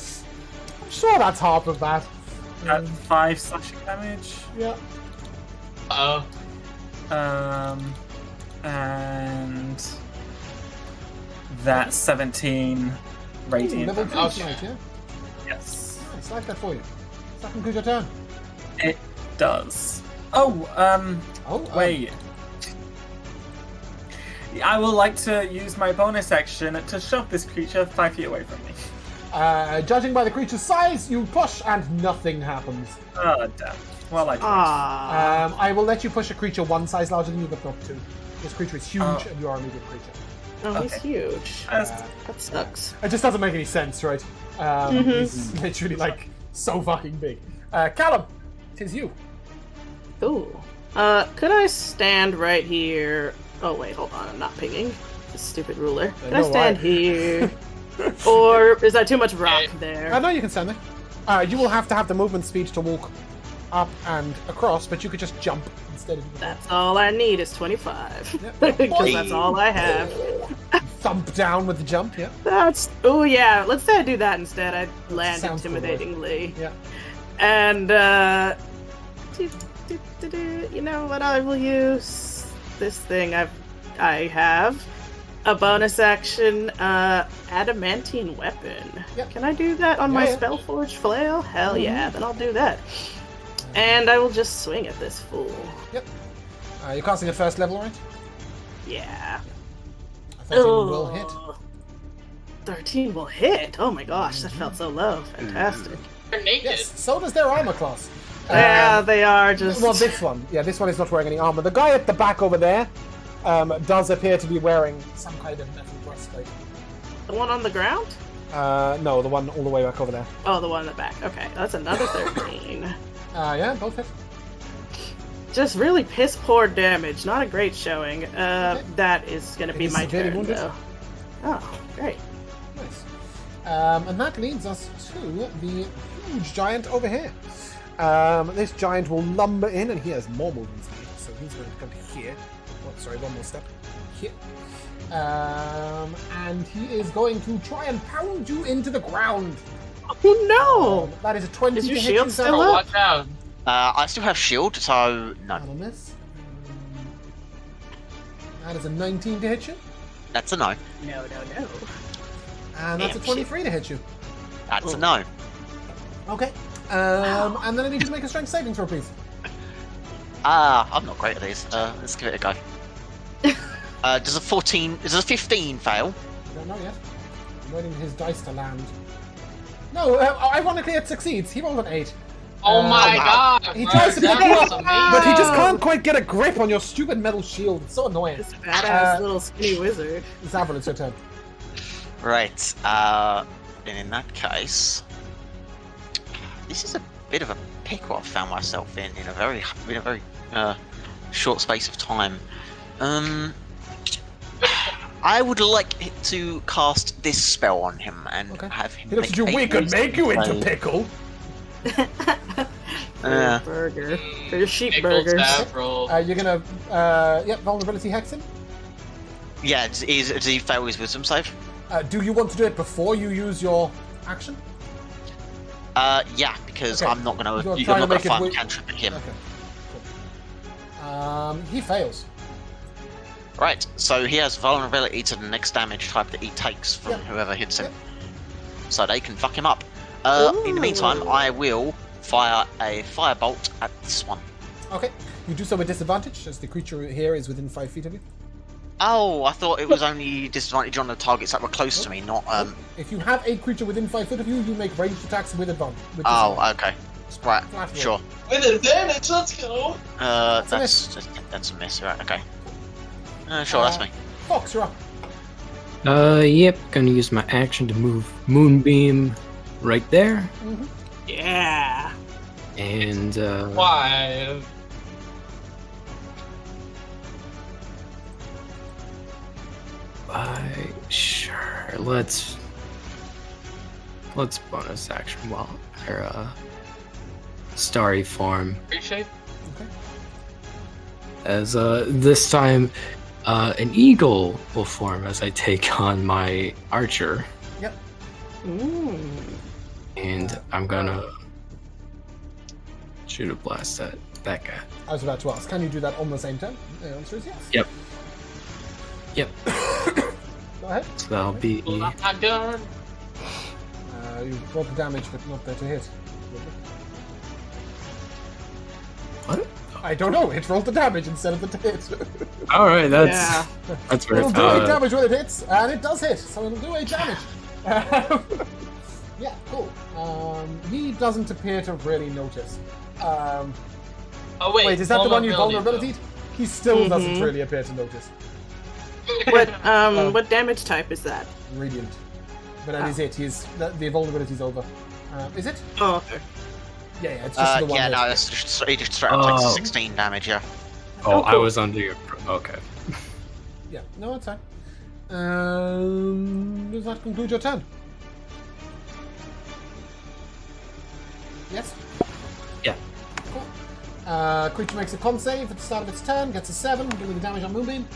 I'm sure that's half of that. That's 5 slashing damage. Yeah. And that's 17 radiant Level damage. 2 tonight, yeah? Yes, Nice, like that for you. That concludes your turn. it does. Oh, wait. I will like to use my bonus action to shove this creature 5 feet away from me. Judging by the creature's size, you push and nothing happens. Oh, damn. Well, I tried. Ah. I will let you push a creature one size larger than you, but not 2. This creature is huge, Oh. and you are a medium creature. Oh, he's okay. huge. As- That sucks. It just doesn't make any sense, right? He's literally like so fucking big. Callum, 'tis you. Ooh. Could I stand right here? Oh wait, hold on. I'm not pinging. This stupid ruler. Could I no, stand why? here? Or is that too much rock there? I know you can stand there. You will have to have the movement speed to walk up and across, but you could just jump instead of That's all I need is 25. Yep. Because that's all I have. thump down with the jump. Yeah. That's. Oh yeah. Let's say I do that instead. I land sounds cool, right? intimidatingly. Yeah. And you know what? I will use this thing. I have a bonus action adamantine weapon. Yep. Can I do that on my Yeah. Spellforge flail? Hell yeah! Then I'll do that. And I will just swing at this fool. You're casting at first level, right? Yeah. I thought you will hit. 13 will hit. Oh my gosh, that felt so low. Fantastic. You're naked. Yes. So does their armor class. Yeah, they are just. Well, this one. Yeah, this one is not wearing any armor. The guy at the back over there does appear to be wearing some kind of metal breastplate. The one on the ground? No, the one all the way back over there. Oh, the one in the back. Okay, that's another 13. Yeah, both hit. Just really piss poor damage. Not a great showing. That is going to It be is my severely turn, wounded. though. Oh, great. Nice. And that leads us to the huge giant over here. This giant will lumber in, and he has more movement speed, so he's going to come to here. Oh, sorry, one more step. Here. And he is going to try and pound you into the ground. Oh, no! That is a 20 Is your to hit shield you, still Sam. up? Watch out. I still have shield, so no. That'll miss. That is a 19 to hit you. That's a no. No. And that's a Damn 23 to hit you. That's a no. Okay. And then I need you to make a strength saving throw, please. I'm not great at these. Let's give it a go. Does a 15 fail? I don't know yet. I'm waiting for his dice to land. No, ironically it succeeds. He rolled an 8. Oh my god. He bro, tries to pick that you was up, amazing. but he just can't quite get a grip on your stupid metal shield. It's so annoying. This badass little skinny wizard. Zabel, it's your turn. Right. And in that case, this is a bit of a pickle I've found myself in a very short space of time. I would like to cast this spell on him and Okay. have him. He looks at make you. a We could make you into save. pickle. For your burger. For your sheep Pickle burgers. tab roll. You're gonna, vulnerability hex him. Yeah. Does he fail his wisdom save? Do you want to do it before you use your action? Yeah, because Okay. I'm not gonna. You're You're trying not to gonna make it find wi- cantrip at him. Okay. Cool. He fails. Right, so he has vulnerability to the next damage type that he takes from Yep. whoever hits him. Yep. So they can fuck him up. In the meantime, Ooh. I will fire a firebolt at this one. Okay. You do so with disadvantage, as the creature here is within 5 feet of you. Oh, I thought it was only disadvantage on the targets that were close to me, not If you have a creature within 5 foot of you, you make ranged attacks with advantage. With Oh, disadvantage. okay. Right, Flat roll. sure. With advantage, let's go. That's a miss. Right, okay. Sure, that's me. Fox, you're up. Yep, gonna use my action to move Moonbeam right there. Yeah. And, Why? sure, let's bonus action while they're, starry form. Appreciate. Okay. as this time an eagle will form as I take on my archer. Yep. And I'm gonna shoot a blast at that guy. I was about to ask, can you do that on the same turn? The answer is yes. Yep. Yep. Go ahead. So that'll be. I'm done. You rolled the damage, but not there to hit. What? I don't know. It rolled the damage instead of the hit. All right, that's very. It'll do 8 damage when it hits, and it does hit, so it'll do 8 damage. Yeah, cool. He doesn't appear to really notice. Oh wait, Is that the one you vulnerability, vulnerability? He still doesn't really appear to notice. What damage type is that? Radiant. But that is it. The vulnerability's over. Is it? Oh, okay. Yeah, it's just the one. Yeah, hit. no, it's just, he just straight up takes 16 damage, yeah. Oh, I cool. was under your. Okay. Yeah, no, it's fine. Does that conclude your turn? Yes? Yeah. Cool. Creature makes a con save at the start of its turn, gets a 7. Give me the damage on Moonbeam.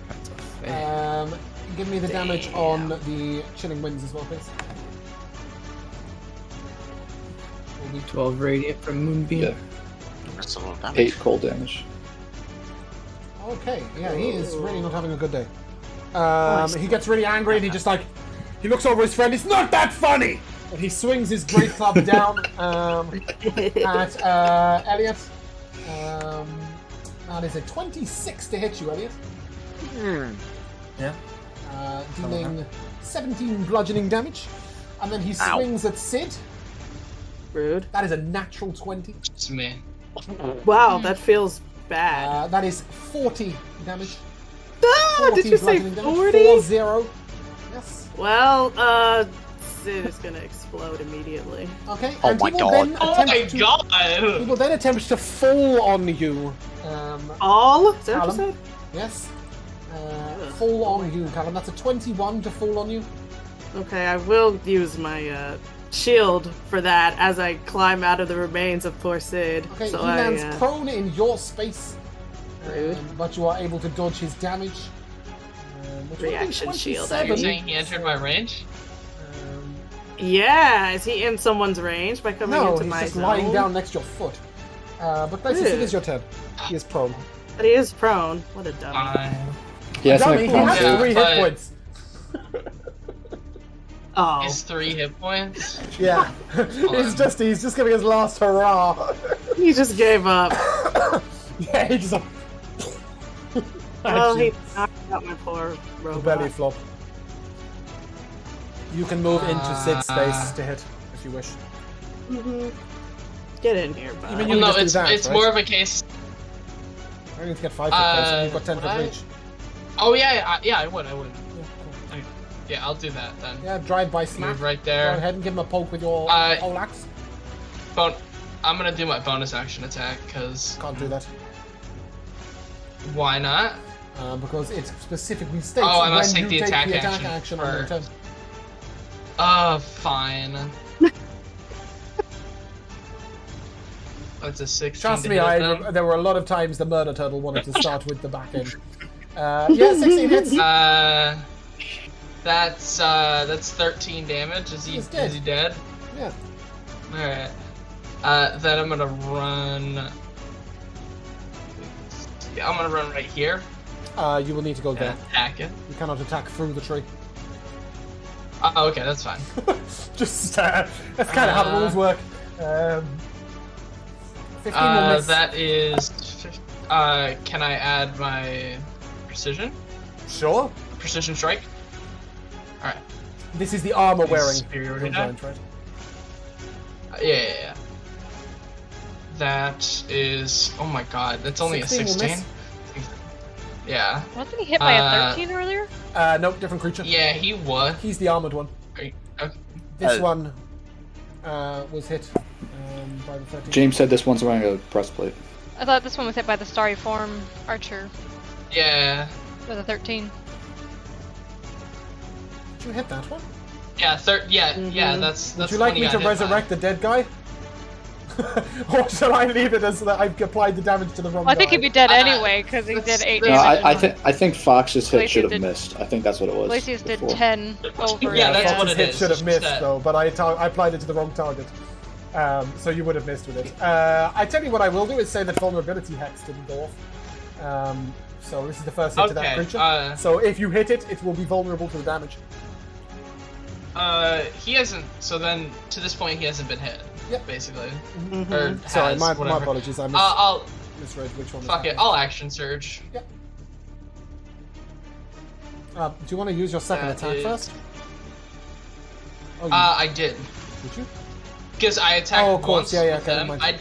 That's a fail. Give me the damage on the Chilling Winds as well, please. 12 radiant from Moonbeam. Yeah. That's a lot of damage. 8 cold damage. Okay, yeah, he is really not having a good day. He gets really angry and he looks over his friend. It's not that funny! And he swings his great club down at Elliot. That is a 26 to hit you, Elliot. Yeah. Dealing 17 bludgeoning damage. And then he swings at Sid. Rude. That is a natural 20. It's me. Wow, that feels bad. That is 40 damage. Ah, did you say bludgeoning damage. 40? 40. Yes. Well, Sid is gonna explode immediately. Okay. Oh and my he will god. then Oh my attempt to- god! He will then attempt to fall on you. All? Is that what you Callum? said? Yes. Fall on you, Callum. That's a 21 to fall on you. Okay, I will use my shield for that as I climb out of the remains of poor Sid. Okay, so he lands prone in your space. Rude. But you are able to dodge his damage. Which would be Reaction shield, 27. You're saying he entered my range? Yeah, is he in someone's range by coming No, into he's my just zone? lying down next to your foot. But Gracie, it is your turn. He is prone. But he is prone. What a dummy. Yeah, it's Dummy, he my has Yeah, 3 hit but- points. Oh. His 3 hit points? Yeah. he's just giving his last hurrah. He just gave up. Yeah, he just Well, he Actually, knocked out my poor the robot. belly flop. You can move into Sid's space to hit if you wish. Get in here, bud. You mean Well, you no, just do it's that, it's right? more of a case. I need to get 5 hit points, and you've got 10 would foot I? reach. Oh yeah, I would. Yeah, cool. Yeah, I'll do that then. Yeah, drive-by smack. Move right Go there. ahead and give him a poke with your pole axe. I'm gonna do my bonus action attack because Can't do that. why not? Because it specifically states Oh, I when must you take the attack action action on your turn. Fine. That's a 16. Trust to me, hit them. there were a lot of times the murder turtle wanted to start with the back end. Yeah, 16 hits. That's 13 damage. Is he He's dead. Is he dead? Yeah. All right. Then I'm gonna run. Yeah, I'm gonna run right here You will need to go there. and attack it. You cannot attack through the tree. Oh, okay, that's fine. Just that's kind of how the rules work. 15 will miss. That is. Can I add my precision? Sure. Precision strike. All right. This is the armor wearing Superiority giant, right? Yeah. That is. Oh my god, that's only a 16 will 16. Yeah. Wasn't he hit by a 13 earlier? Nope, different creature. Yeah, he was. He's the armored one. Okay. This one was hit by the 13. James said this one's wearing a breastplate. I thought this one was hit by the starry form archer Yeah. with a 13. Did you hit that one? Yeah. Yeah. That's. Would That's you like when me he to got hit by. resurrect the dead guy? Or shall I leave it as that I've applied the damage to the wrong I think guy? he'd be dead anyway because he did 8 No, damage. I think Fox's hit should have did- missed. I think that's what it was. Glacius did before. 10 over. Yeah, that's Fox's what it hit is, should have just missed that. though, but I applied it to the wrong target. So you would have missed with it. I tell you what I will do is say that vulnerability hex didn't go off. So this is the first hit to that Okay, creature. So if you hit it, it will be vulnerable to the damage. He hasn't. So then, to this point, he hasn't been hit. Yep. Basically. Mhm. Or Sorry, has, my whatever. apologies. I I'll misread which one. was fuck it. happening. I'll action surge. Do you want to use your second That attack is- first? Oh, you, I did did you? because I attacked Oh, of course. once Yeah, yeah, with okay, them. never mind.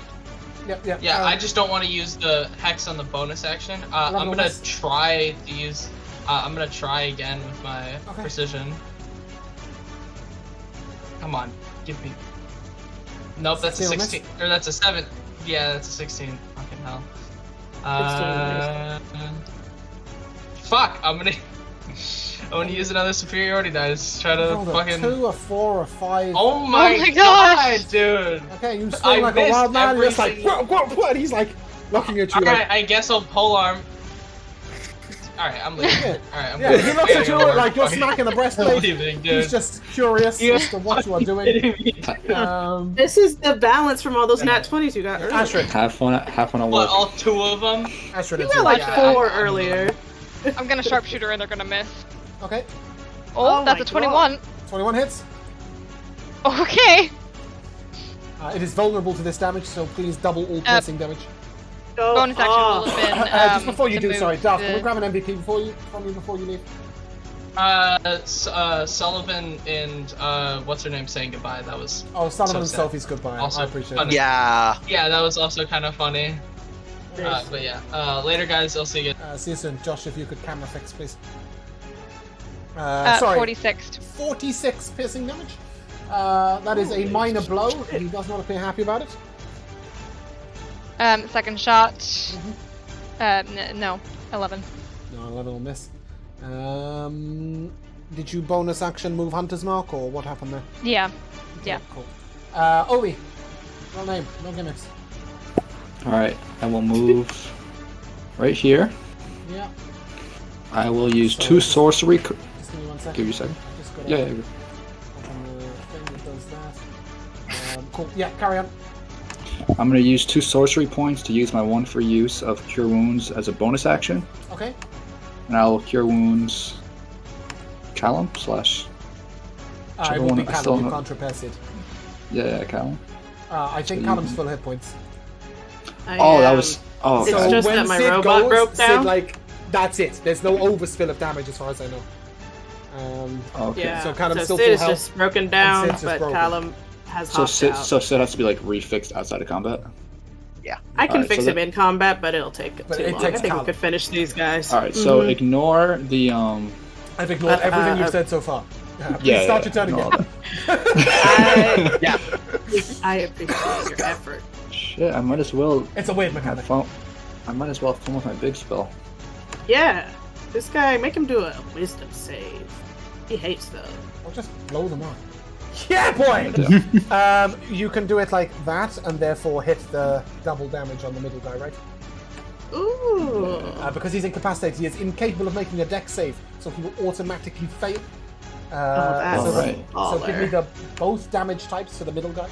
Yep. Yeah, I just don't want to use the hex on the bonus action. I'm Level gonna miss. try to use. I'm gonna try again with my Okay. precision. Come on, give me. Nope, that's a Still miss? 16. Or that's a 7. Yeah, that's a 16. Fucking hell. Fuck! I'm gonna use another superiority dice. Try to Rolled a fucking. 2, a 4, a 5. Oh my, my god, gosh! dude! Okay, you I swing like a missed wild man. You're just like, everything. what? He's like looking at you like. Alright, I guess I'll polearm. Alright, I'm leaving. Yeah. Alright, I'm Yeah, leaving. he looks at you like you're smacking the I'm breastplate. leaving, dude. He's just curious as to what you are doing. This is the balance from all those nat 20s you got earlier. Ashrid, Half one on What, work. all 2 of them? Ashrid, You it's got like yours. 4 earlier. I'm gonna sharpshooter and they're gonna miss. Okay, Oh, Oh that's my a 21. 21 hits. Okay. It is vulnerable to this damage, so please double all piercing damage. Go Bonus action will off. have been. Just before you to do, move sorry, Darth, can the- we grab an MVP from you before you leave? Sullivan and, what's her name saying goodbye. That was. Oh, Sullivan So and sad. Sophie's goodbye. Also I appreciate funny. it. Yeah. Yeah, that was also kind of funny. Nice. But yeah, later, guys. I'll see you. See you soon. Josh, if you could camera fix, please. Sorry. 46. 46 piercing damage. That is a minor blow. He does not appear happy about it. Second shot. No. 11. No, 11 will miss. Did you bonus action move Hunter's Mark, or what happened there? Yeah. Yeah. Cool. Owie. No name, no gimmicks. Alright, I will move right here. Yeah. I will use So- 2 sorcery. Just give me 1 second. Give you a second. I just got Yeah, a- yeah. open the thing that does that. Cool. Yeah, carry on. I'm going to use 2 sorcery points to use my 1 free use of Cure Wounds as a bonus action. Okay. And I'll Cure Wounds Callum slash. It Whichever will one be I still Callum, you have. can't repair Sid. Yeah, Callum. I think So Callum's you- full hit points. Oh, that was. Oh, It's okay. just when that my Sid robot goes, broke Sid, down? like, that's it. There's no overspill of damage as far as I know. Okay. Yeah. So Callum's still Sid full is health, just broken down, Sid's just but broken. Callum has So hopped Sid, out. so Sid has to be like refixed outside of combat. I can Alright, fix so him in combat, but it'll take But too it long. I takes think Callum. we could finish these guys. All right, so Mhm. ignore the I've ignored everything you've uh, said so far. Please Yeah, start yeah, your turn ignore again. Yeah. I appreciate your effort. Shit. I might as well It's a weird have mechanic. fun. I might as well fun with my big spell. Yeah, this guy, make him do a wisdom save. He hates those. I'll just blow them up. Yeah, boy! You can do it like that, and therefore hit the double damage on the middle guy, right? Ooh. Because he's incapacitated, he is incapable of making a dex save, so he will automatically fail. that's so, Alright. so give me baller. both damage types for the middle guy.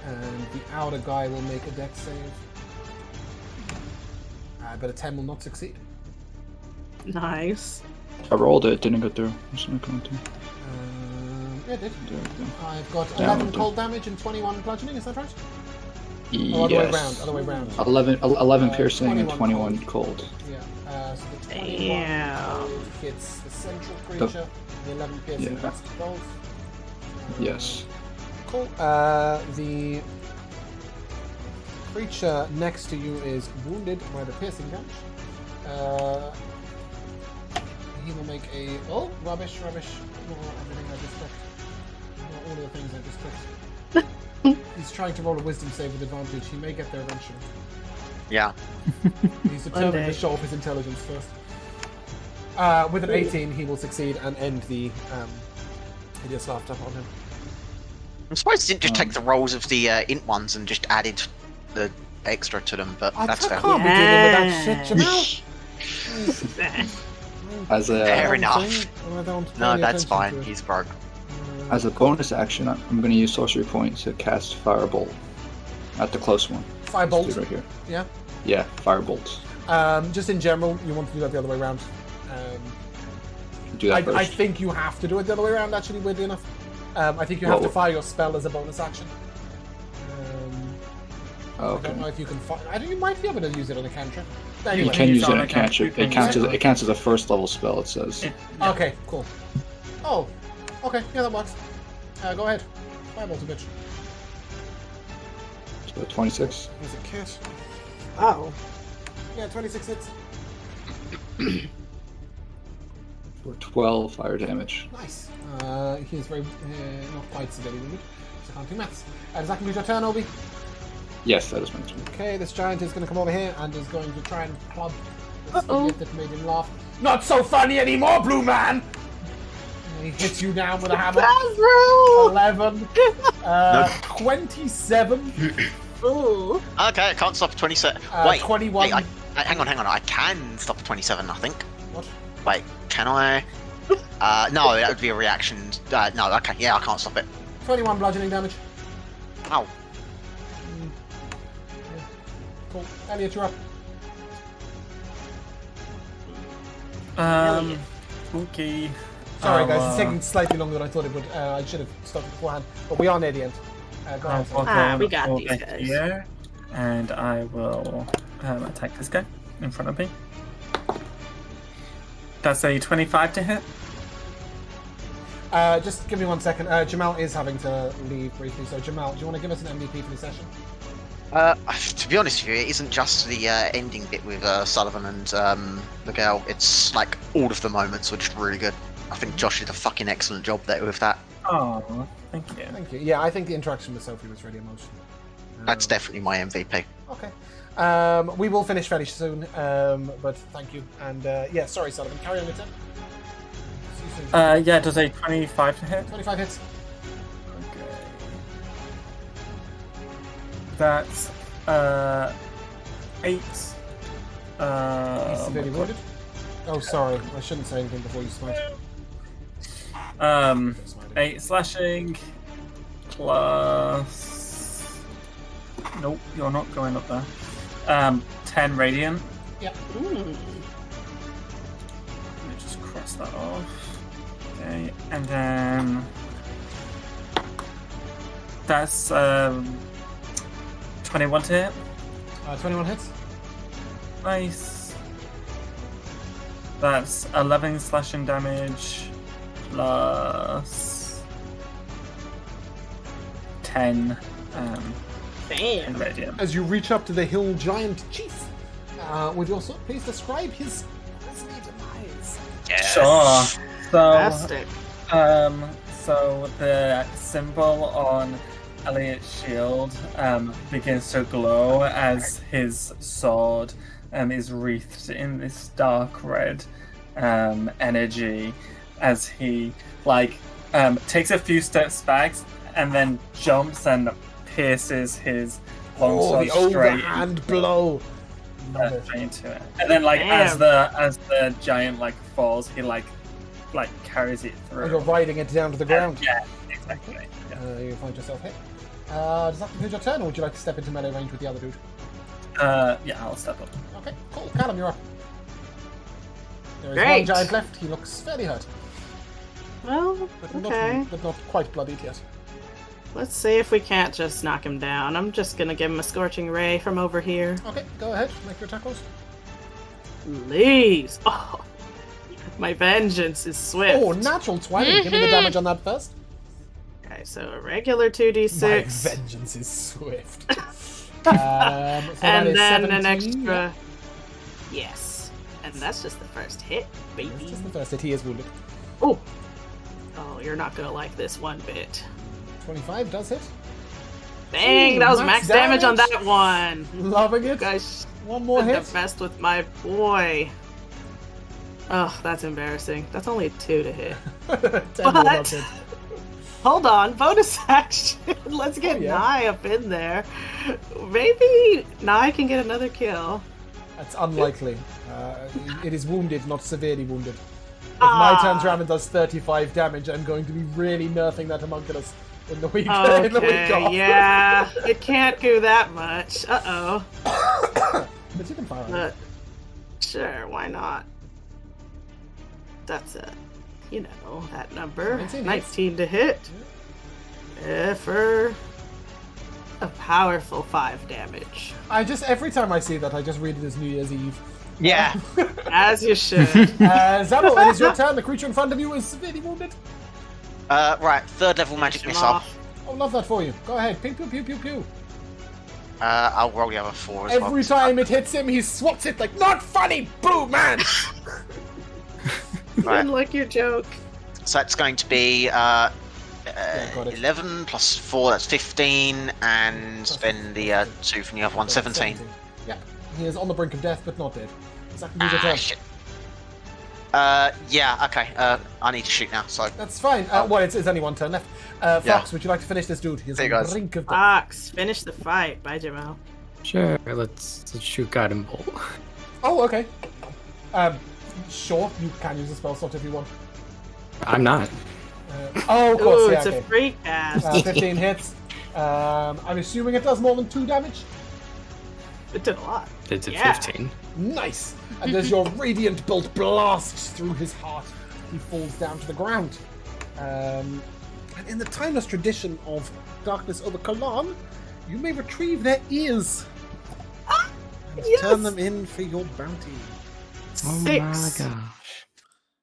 And the outer guy will make a dex save. But a 10 will not succeed. Nice. I rolled it. Didn't go through. What's it going to? Yeah, it did. There we go. I've got Yeah, 11 okay. cold damage and 21 bludgeoning, is that right? Or other way round, Yes. other way round. 11 piercing 21 and 21 cold. Yeah, so the 21 Damn. cold hits the central creature, the 11 piercing Yeah. hits both. Yes. Cool. The creature next to you is wounded by the piercing damage. He will make a... Oh, rubbish. Ignore everything I just clicked. Ignore all of the things I just clicked. He's trying to roll a wisdom save with advantage. He may get there eventually. Yeah. He's determined day. to show off his intelligence first. With an 18, he will succeed and end the He just laughed up on him. I'm surprised he didn't just take the rolls of the int ones and just added the extra to them, but I that's fair. can't be dealing with that shit, Jamal. As a Fair enough. I don't pay No, any that's attention fine. to it. He's broke. as a bonus action, I'm going to use sorcery point to cast firebolt at the close one. Firebolt. Let's do it right here. Yeah. Yeah, firebolt. Just in general, you want to do that the other way around. Do that first. I think you have to do it the other way around, actually, weirdly enough. I think you have to Well- fire your spell as a bonus action. I Okay. don't know if you can fire... I think you might be able to use it on a cantrip. You Anyway. can use it on on a a cantrip. cantrip. It counts as a first level spell, it says. Okay, cool. Oh, okay, yeah, that works. Go ahead. Firebolt a bitch. So 26. There's a cat. Oh. Yeah, 26 hits. For 12 fire damage. Nice. He is very... not quite severely wounded. So I can't do maths. Does that complete your turn, Obi? Yes, that is my turn. Okay, this giant is going to come over here and is going to try and club this Uh-oh. idiot that made him laugh. Not so funny anymore, Blue Man! And he hits you down with a hammer. Bathroom! 11. 27. Ooh. Okay, I can't stop at 27. Wait, 21. wait, hang on. I can stop at 27, I think. What? Wait, can I? No, that would be a reaction. No, okay, yeah, I can't stop it. 21 bludgeoning damage. Ow. Yeah. Cool. Elliot, you're up. Okay. Sorry, guys, it's taking slightly longer than I thought it would. I should have stopped it beforehand, but we are near the end. Go ahead. I'll Sam. go we got over these guys. here, and I will attack this guy in front of me. That's a 25 to hit. Just give me 1 second. Jamal is having to leave briefly, so Jamal, do you want to give us an MVP for the session? To be honest with you, it isn't just the ending bit with Sullivan and the girl. It's like all of the moments were just really good. I think Josh did a fucking excellent job there with that. Oh, thank you. Thank you. Yeah, I think the interaction with Sophie was really emotional. That's definitely my MVP. Okay. We will finish fairly soon, but thank you. And yeah, sorry, Sullivan. Carry on with it. See you soon. Yeah, does a 25 to hit? 25 hits. Okay. That's 8. He's Oh severely wounded. Oh, sorry. I shouldn't say anything before you smite. 8 slashing plus. Nope, you're not going up there. 10 radiant. Yep. Ooh. Let me just cross that off. Okay, and then that's 21 to hit. 21 hits. Nice. That's 11 slashing damage plus 10 Damn. radiant. As you reach up to the hill giant chief, would you also please describe his grisly demise? Sure. So, Fantastic. so the symbol on Elliot's shield begins to glow as his sword is wreathed in this dark red energy as he takes a few steps back and then jumps and pierces his longsword the straight overhand blow. Love it. straight into it. And then as the giant falls, he carries it Oh, through. you're riding it down to the ground. Yeah, exactly. Yeah. You find yourself hit. Does that conclude your turn, or would you like to step into melee range with the other dude? Yeah, I'll step up. Okay, cool. Callum, you're up. There is one Great. giant left. He looks fairly hurt, Well, but, okay. but not quite bloodied yet. Let's see if we can't just knock him down. I'm just gonna give him a scorching ray from over here. Okay, go ahead. Make your attack rolls. Please. Oh, my vengeance is swift. Oh, natural 20. Give me the damage on that first. Okay, so a regular My 2d6. vengeance is swift. So that And is then 17. an extra. Yes. And that's just the first hit, That's baby. just the first hit. He is wounded. Oh. Oh, you're not gonna like this one bit. 25 does hit. Dang, Ooh, that was max max damage on damage. that one. Loving You it. guys One more shouldn't hit. have messed with my boy. Oh, that's embarrassing. That's only a 2 to hit. 10 will not hit. Hold on, bonus action. Let's get Nye up in there. Maybe Nye can get another kill. That's unlikely. It is wounded, not severely wounded. If Nye turns around and does 35 damage, I'm going to be really nerfing that homunculus in the week, in the week off. Yeah, it can't do that much. Uh-oh. But you can fire on it. Sure, why not? That's that number. 19 to hit. For a powerful 5 damage. Every time I see that, I just read it as New Year's Eve. Yeah. As you should. Zabel, it is your turn. The creature in front of you is severely wounded. Right, 3rd level magic missile. Oh, love that for you. Go ahead. Pew, pew, pew, pew, pew. I'll roll the other 4 as well. Every time it hits him, he swats it like, not funny, boo, man! I didn't like your joke. So that's going to be 11 plus 4, that's 15, and then the 2 from the other one, 17. Yeah, he is on the brink of death, but not dead. Is that going to be your turn? Shit. Yeah, okay. I need to shoot now, so... That's fine. Well, it's only one turn left. Fox, would you like to finish this dude? He's on the brink of death. Fox, finish the fight. Bye, Jamal. Sure, let's shoot Guiding Bolt. Oh, okay. Sure, you can use a spell slot if you want. I'm not. Of course, Ooh, it's a free cast. 15 hits. I'm assuming it does more than 2 damage? It did a lot. It did 15. Nice! And as your radiant bolt blasts through his heart, he falls down to the ground. And in the timeless tradition of Darkness over Kalan, you may retrieve their ears and turn them in for your bounty. 6 Oh my gosh.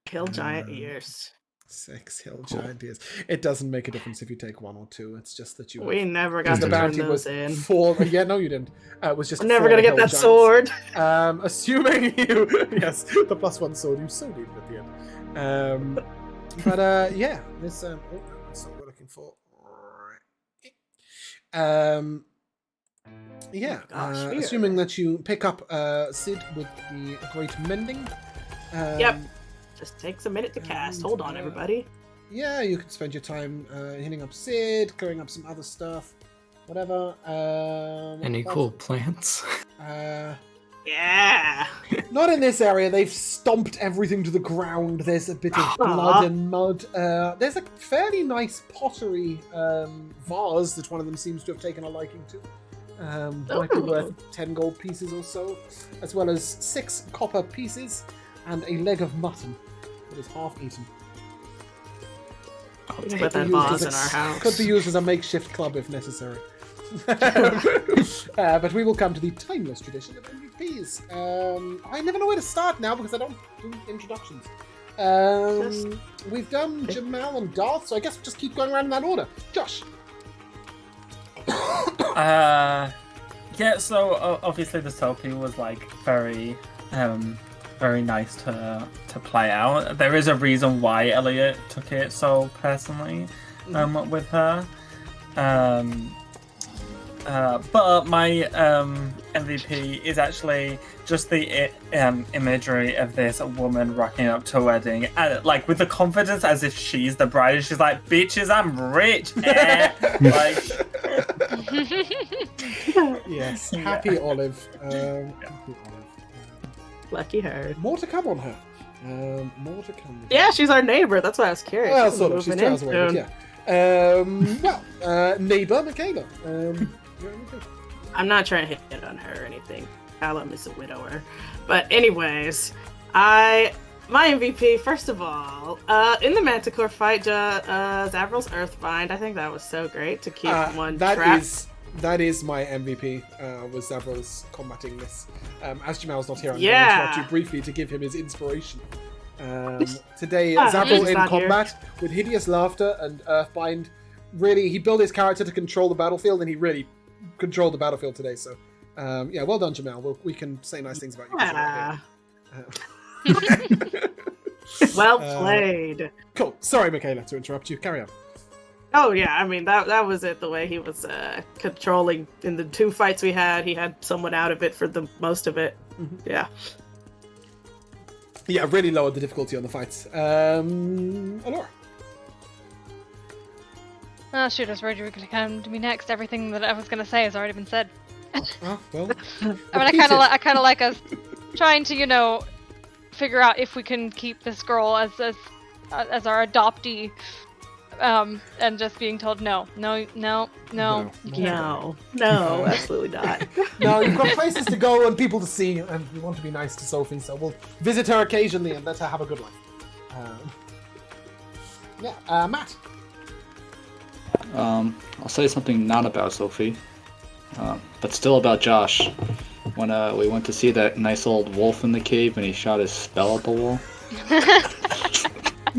Kill giant ears. 6 hill giant ears. It doesn't make a difference if you take 1 or 2. It's just that you. We never got to turn those in. 4. Yeah, no, you didn't. It was just. We're never gonna get that sword. Assuming you, yes, the +1 sword you so needed at the end. But yeah, this. Oh, that's not what we're looking for. Yeah. Assuming that you pick up Sid with the Great Mending. Yep. Just takes a minute to cast. Hold on, everybody. Yeah, you can spend your time hitting up Sid, clearing up some other stuff, whatever. Any cool plants? Yeah. Not in this area. They've stomped everything to the ground. There's a bit of blood and mud. There's a fairly nice pottery vase that one of them seems to have taken a liking to. Might be worth 10 gold pieces or so, as well as 6 copper pieces and a leg of mutton that is half eaten. We can put that vase in our house. Could be used as a makeshift club if necessary. But we will come to the timeless tradition of MVPs. I never know where to start now because I don't do introductions. We've done Jamal and Darth, so I guess we'll just keep going around in that order. Josh. Yeah, so obviously the Sophie was like very nice to play out. There is a reason why Elliot took it so personally with her. But my MVP is actually just the imagery of this woman rocking up to a wedding, and like with the confidence as if she's the bride, and she's like, "Bitches, I'm rich." Like, yes, happy Olive. Happy Olive. Lucky her. More to come on her. More to come. Yeah, she's our neighbor. That's why I was curious. Well, sort of. She's 2 hours away, but yeah. Neighbor Michaela. I'm not trying to hit on her or anything. Callum is a widower. But anyways, my MVP, first of all, in the Manticore fight, Zavrel's Earthbind, I think that was so great to keep one trapped. That is my MVP, was Zavrel's combating this. As Jamal's not here, I'm going to interrupt you briefly to give him his inspiration. Today, Zavrel in combat with hideous laughter and Earthbind. Really, he built his character to control the battlefield, and he really controlled the battlefield today. So, yeah, well done, Jamal. We can say nice things about you. Well played. Cool. Sorry, Michaela, to interrupt you. Carry on. Oh yeah, I mean that was it. The way he was controlling in the 2 fights we had, he had someone out of it for the most of it. Mm-hmm. Yeah. Yeah, really lowered the difficulty on the fights. Alora. Oh, shoot, I was worried you were going to come to me next. Everything that I was going to say has already been said. Oh, well. I mean, I kind of like us trying to, figure out if we can keep this girl as our adoptee, and just being told no, you can't. No, absolutely not. No, you've got places to go and people to see, and we want to be nice to Sophie, so we'll visit her occasionally and let her have a good life. Matt. I'll say something not about Sophie, but still about Josh. When we went to see that nice old wolf in the cave and he shot his spell at the wall.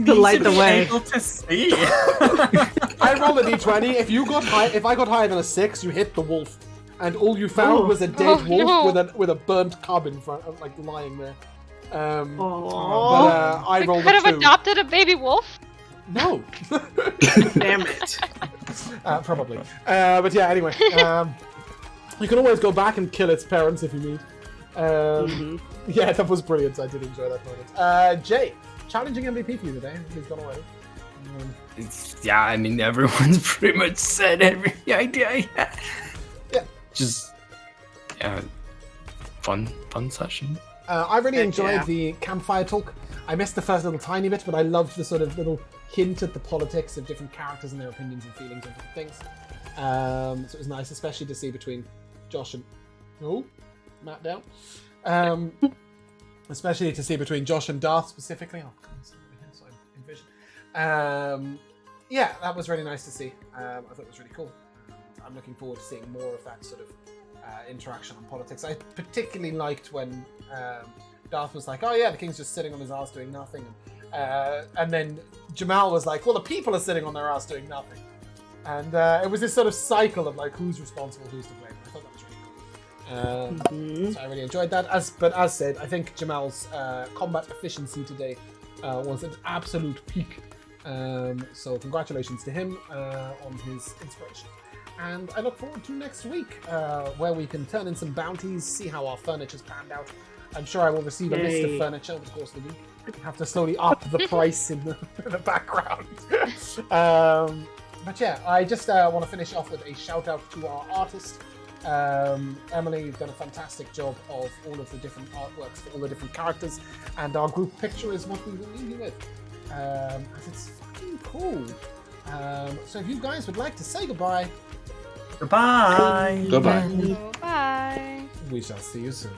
To light the way. Able to see. I rolled a d20. If I got higher than a 6, you hit the wolf, and all you found was a dead wolf with a burnt cub in front, like lying there. But I rolled a 2. Could have adopted a baby wolf. No. Damn it. Probably. But yeah, anyway. You can always go back and kill its parents if you need. Yeah, that was brilliant. I did enjoy that moment. Jay, challenging MVP for you today. He's gone already. Yeah, I mean, everyone's pretty much said every idea I had. Yeah. Just, yeah, fun session. I really enjoyed the campfire talk. I missed the first little tiny bit, but I loved the sort of little hint at the politics of different characters and their opinions and feelings on different things. So it was nice, especially to see between Josh and... Oh, Matt down. Especially to see between Josh and Darth specifically. Oh, so I envision. Yeah, that was really nice to see. I thought it was really cool. I'm looking forward to seeing more of that sort of interaction on politics. I particularly liked when Darth was like, oh yeah, the king's just sitting on his ass doing nothing. And then Jamal was like, well, the people are sitting on their ass doing nothing. And it was this sort of cycle of like, who's responsible, who's to blame. I thought that was really cool. So I really enjoyed that. But as said, I think Jamal's combat efficiency today was an absolute peak. So congratulations to him on his inspiration. And I look forward to next week, where we can turn in some bounties, see how our furniture's panned out. I'm sure I will receive a list of furniture over the course of the week. I have to slowly up the price in the background. But yeah, I just want to finish off with a shout out to our artist. Emily, you've done a fantastic job of all of the different artworks for all the different characters. And our group picture is what we will leave you with. As it's fucking cool. So if you guys would like to say goodbye. Goodbye. Goodbye. Bye. We shall see you soon.